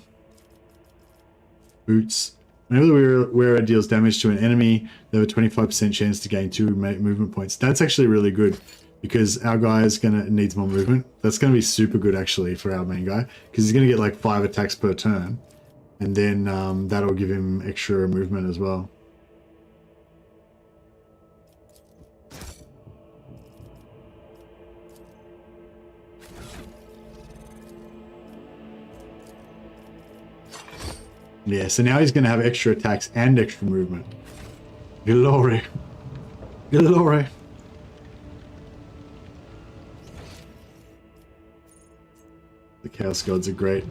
Boots. Whenever the wearer deals damage to an enemy, they have a 25% chance to gain 2 movement points. That's actually really good because our guy is needs more movement. That's gonna be super good actually for our main guy because he's gonna get like 5 attacks per turn, and then that'll give him extra movement as well. Yeah, so now he's going to have extra attacks and extra movement. Glory. Glory. The Chaos Gods are great.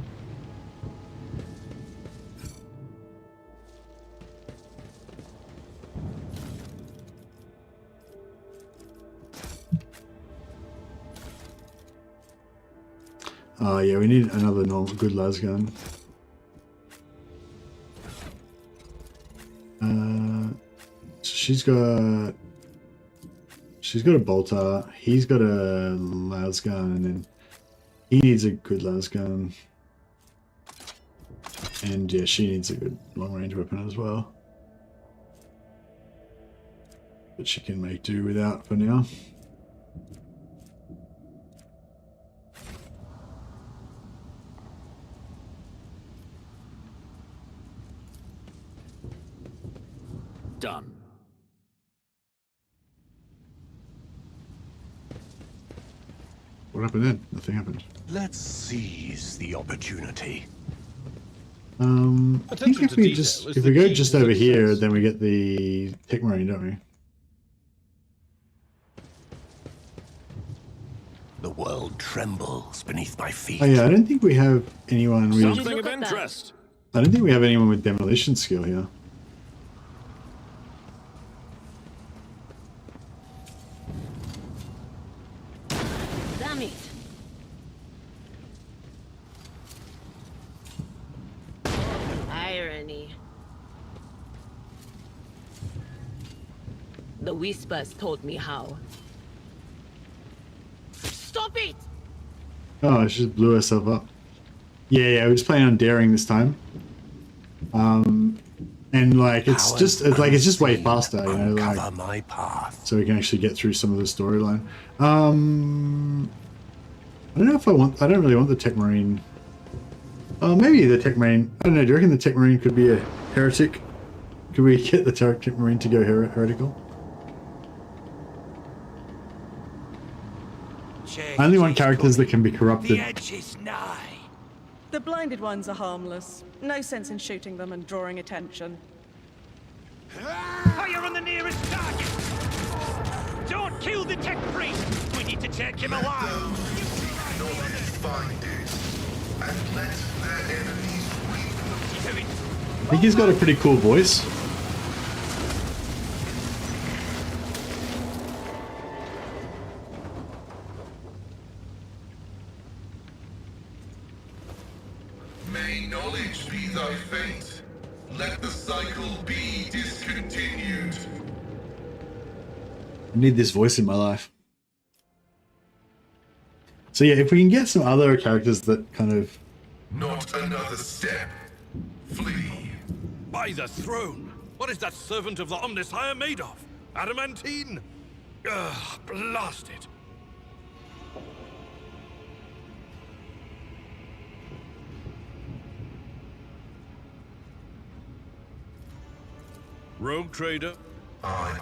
Oh yeah, we need another normal good lasgun. She's got a bolter, he's got a lasgun, and then he needs a good lasgun. And yeah, she needs a good long range weapon as well. But she can make do without for now. Done. What happened then? Nothing happened. Let's seize the opportunity. I think if we go just over here, then we get the Tech Marine, don't we? The world trembles beneath my feet. Oh yeah, I don't think we have anyone with... Something of interest. I don't think we have anyone with demolition skill here. Damn it. Irony. The whispers told me how. Stop it! Oh, she just blew herself up. Yeah, we was playing on daring this time. And like it's just way faster, you know, like my path. so we can actually get through some of the storyline. I don't know if I don't really want the Tech Marine. Maybe the Tech Marine. I don't know. Do you reckon the Tech Marine could be a heretic? Could we get the Tech Marine to go heretical? I only want characters that can be corrupted. The edge is nigh. The blinded ones are harmless. No sense in shooting them and drawing attention. Fire on the nearest target! Don't kill the tech priest! We need to take him alive! And let their enemies reap. I think he's got a pretty cool voice. May knowledge be thy fate. Let the cycle be discontinued. I need this voice in my life. So yeah, if we can get some other characters that kind of... Not another step. Flee. By the throne! What is that servant of the Omnissiah made of? Adamantine? Ugh, blast it! Rogue trader? I.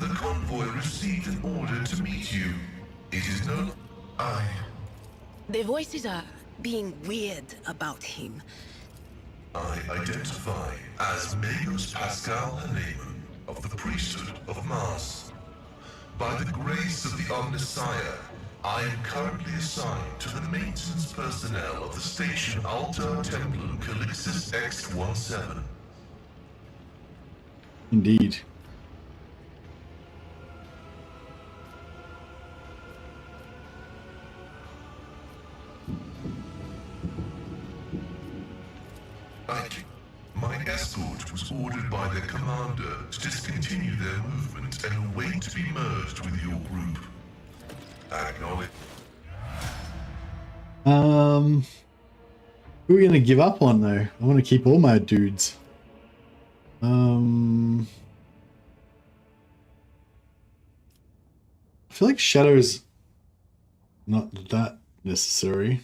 The convoy received an order to meet you. It is no... I. The voices are being weird about him. I identify as Magus Pascal Haneman of the priesthood of Mars. By the grace of the Omnissiah, I am currently assigned to the maintenance personnel of the station Altar Templum Calixis X-17. Indeed. My escort was ordered by their commander to discontinue their movement and await to be merged with your group. Acknowledge. Who are we gonna give up on though? I want to keep all my dudes. I feel like Shadow's not that necessary.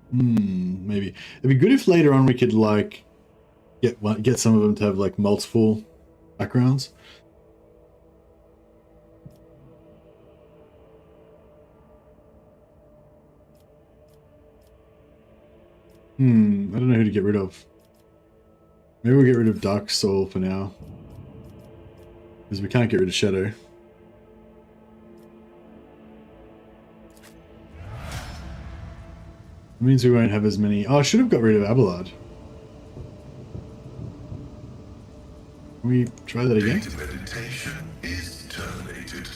Maybe it'd be good if later on we could like get some of them to have like multiple backgrounds. I don't know who to get rid of. Maybe we'll get rid of Dark Soul for now, because we can't get rid of Shadow. It means we won't have as many. Oh, I should have got rid of Abelard. Can we try that again? Data meditation is terminated.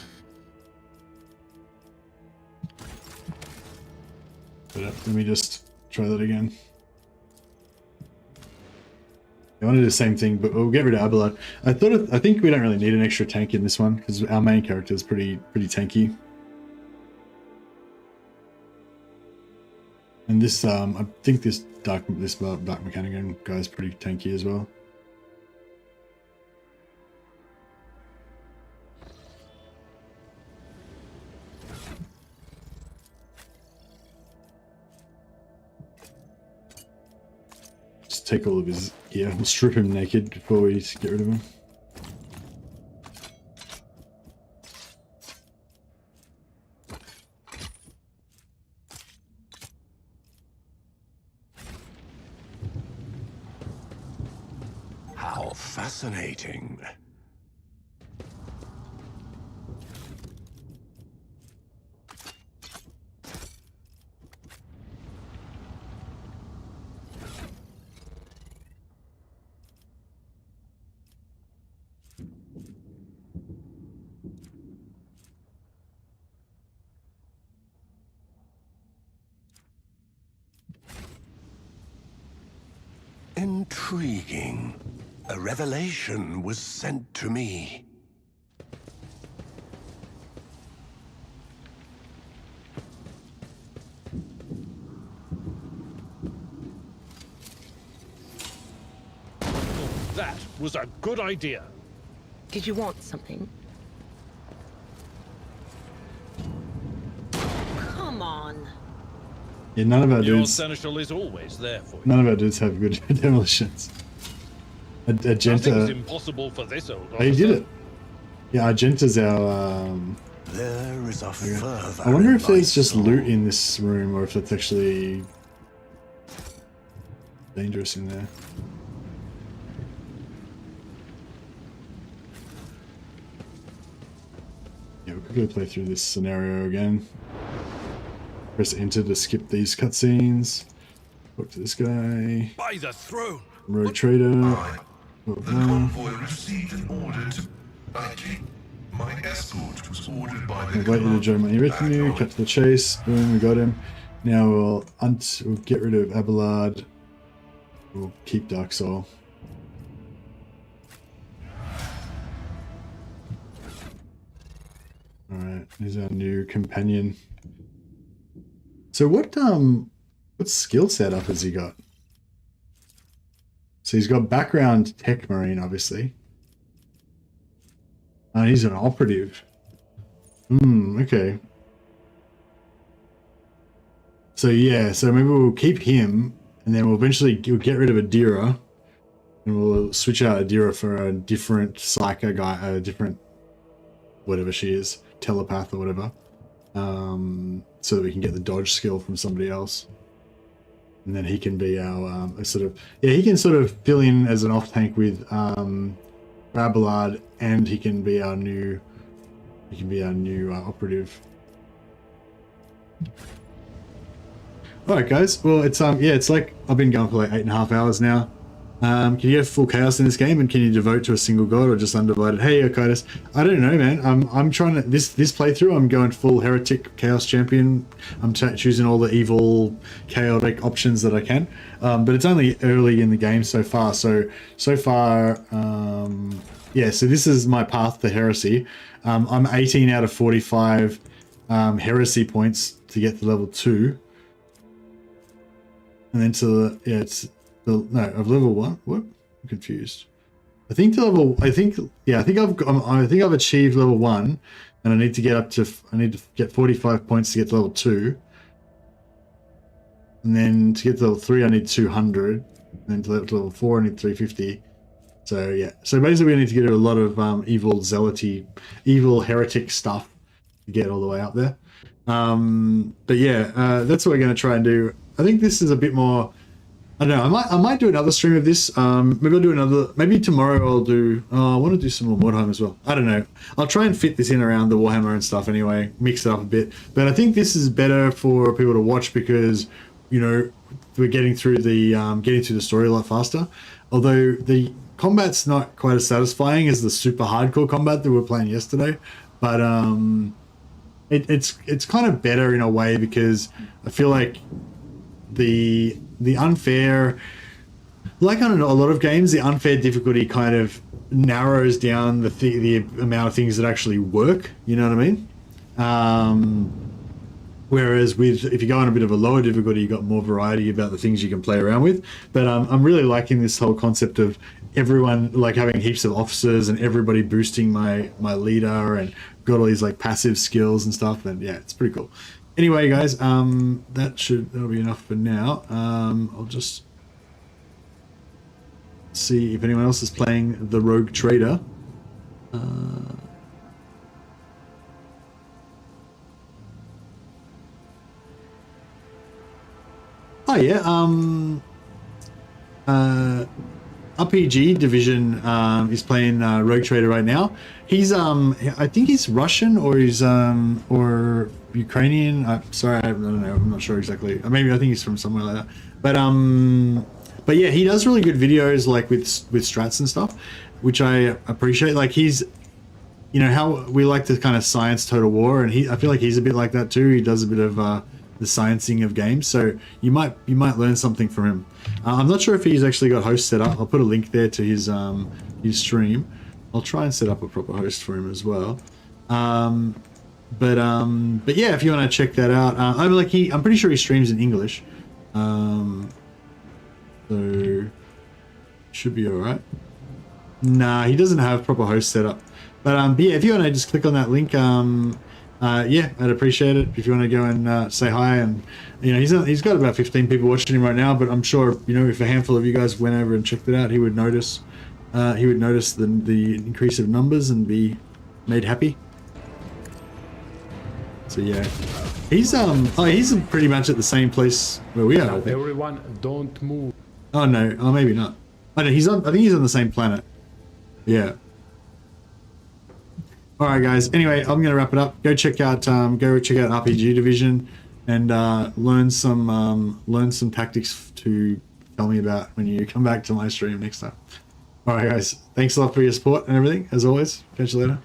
Let me just try that again. I want to do the same thing, but we'll get rid of Abelard. I think we don't really need an extra tank in this one because our main character is pretty tanky. And this, I think this Dark Mechanican guy is pretty tanky as well. Just take all of his, yeah, we'll strip him naked before we get rid of him. Fascinating. Intriguing. A revelation was sent to me. That was a good idea. Did you want something? Come on. Yeah, none of our Your dudes. seneschal is always there for you. None of our dudes have good demolitions. Argenta. Impossible for this old Oh, he did it. Yeah, Argenta's our. There is a further. I wonder if there's just loot in this room, or if it's actually dangerous in there. Yeah, we'll quickly play through this scenario again. Press enter to skip these cutscenes. Talk to this guy. By the throne. Rogue Trader. The convoy received an order to... My escort was ordered by the Invite you to join my retinue, cut to the chase. Boom, we got him. Now we'll get rid of Abelard. We'll keep Dark Soul. Alright, here's our new companion. So what skill setup has he got? So he's got background tech marine, obviously. He's an operative. Okay. So yeah, so maybe we'll keep him, and then we'll get rid of Adira, and we'll switch out Adira for a different Psyker guy, a different whatever she is, telepath or whatever, so that we can get the dodge skill from somebody else. And then he can be our he can sort of fill in as an off tank with Abelard, and he can be our new operative. All right, guys. Well, it's it's like I've been going for like 8.5 hours now. Can you have full chaos in this game, and can you devote to a single god or just undivided? Hey, Okitis, I don't know, man. I'm trying to this playthrough. I'm going full heretic chaos champion. I'm choosing all the evil chaotic options that I can, but it's only early in the game so far. So far, yeah. So this is my path to heresy. I'm 18 out of 45 heresy points to get to level 2, and then to the it's. No, of level 1. What? I'm confused. I think I've achieved level 1, and I need to get 45 points to get to level 2, and then to get to level 3 I need 200, and then to level 4 I need 350. So yeah. So basically, we need to get a lot of evil heretic stuff to get all the way up there. But yeah, that's what we're going to try and do. I think this is a bit more. I don't know. I might do another stream of this. Maybe I'll do another. Maybe tomorrow I'll do. I want to do some more Warhammer as well. I don't know. I'll try and fit this in around the Warhammer and stuff anyway. Mix it up a bit. But I think this is better for people to watch because we're getting through the story a lot faster. Although the combat's not quite as satisfying as the super hardcore combat that we were playing yesterday. But it's kind of better in a way because I feel like the unfair, like on a lot of games, the unfair difficulty kind of narrows down the amount of things that actually work. You know what I mean? Whereas if you go on a bit of a lower difficulty, you got more variety about the things you can play around with. But I'm really liking this whole concept of everyone like having heaps of officers and everybody boosting my leader and got all these like passive skills and stuff. And yeah, it's pretty cool. Anyway, guys, that'll be enough for now. I'll just see if anyone else is playing the Rogue Trader. Oh yeah, RPG Division is playing Rogue Trader right now. He's I think he's Russian or he's or Ukrainian. Sorry, I don't know. I'm not sure exactly. Maybe I think he's from somewhere like that. But yeah, he does really good videos like with strats and stuff, which I appreciate. Like he's, how we like to kind of science Total War, and I feel like he's a bit like that too. He does a bit of the sciencing of games, so you might learn something from him. I'm not sure if he's actually got host set up. I'll put a link there to his stream. I'll try and set up a proper host for him as well. But yeah, if you want to check that out, I'm pretty sure he streams in English, so should be all right. Nah, he doesn't have proper host set up. But yeah, if you want to just click on that link, yeah, I'd appreciate it if you want to go and say hi. And he's got about 15 people watching him right now, but I'm sure if a handful of you guys went over and checked it out, he would notice. He would notice the increase of numbers and be made happy. So yeah, he's pretty much at the same place where we are. I think. Everyone, don't move. Oh no, maybe not. I think he's on the same planet. Yeah. All right, guys. Anyway, I'm gonna wrap it up. Go check out RPG Division and learn some tactics to tell me about when you come back to my stream next time. All right, guys. Thanks a lot for your support and everything. As always, catch you later.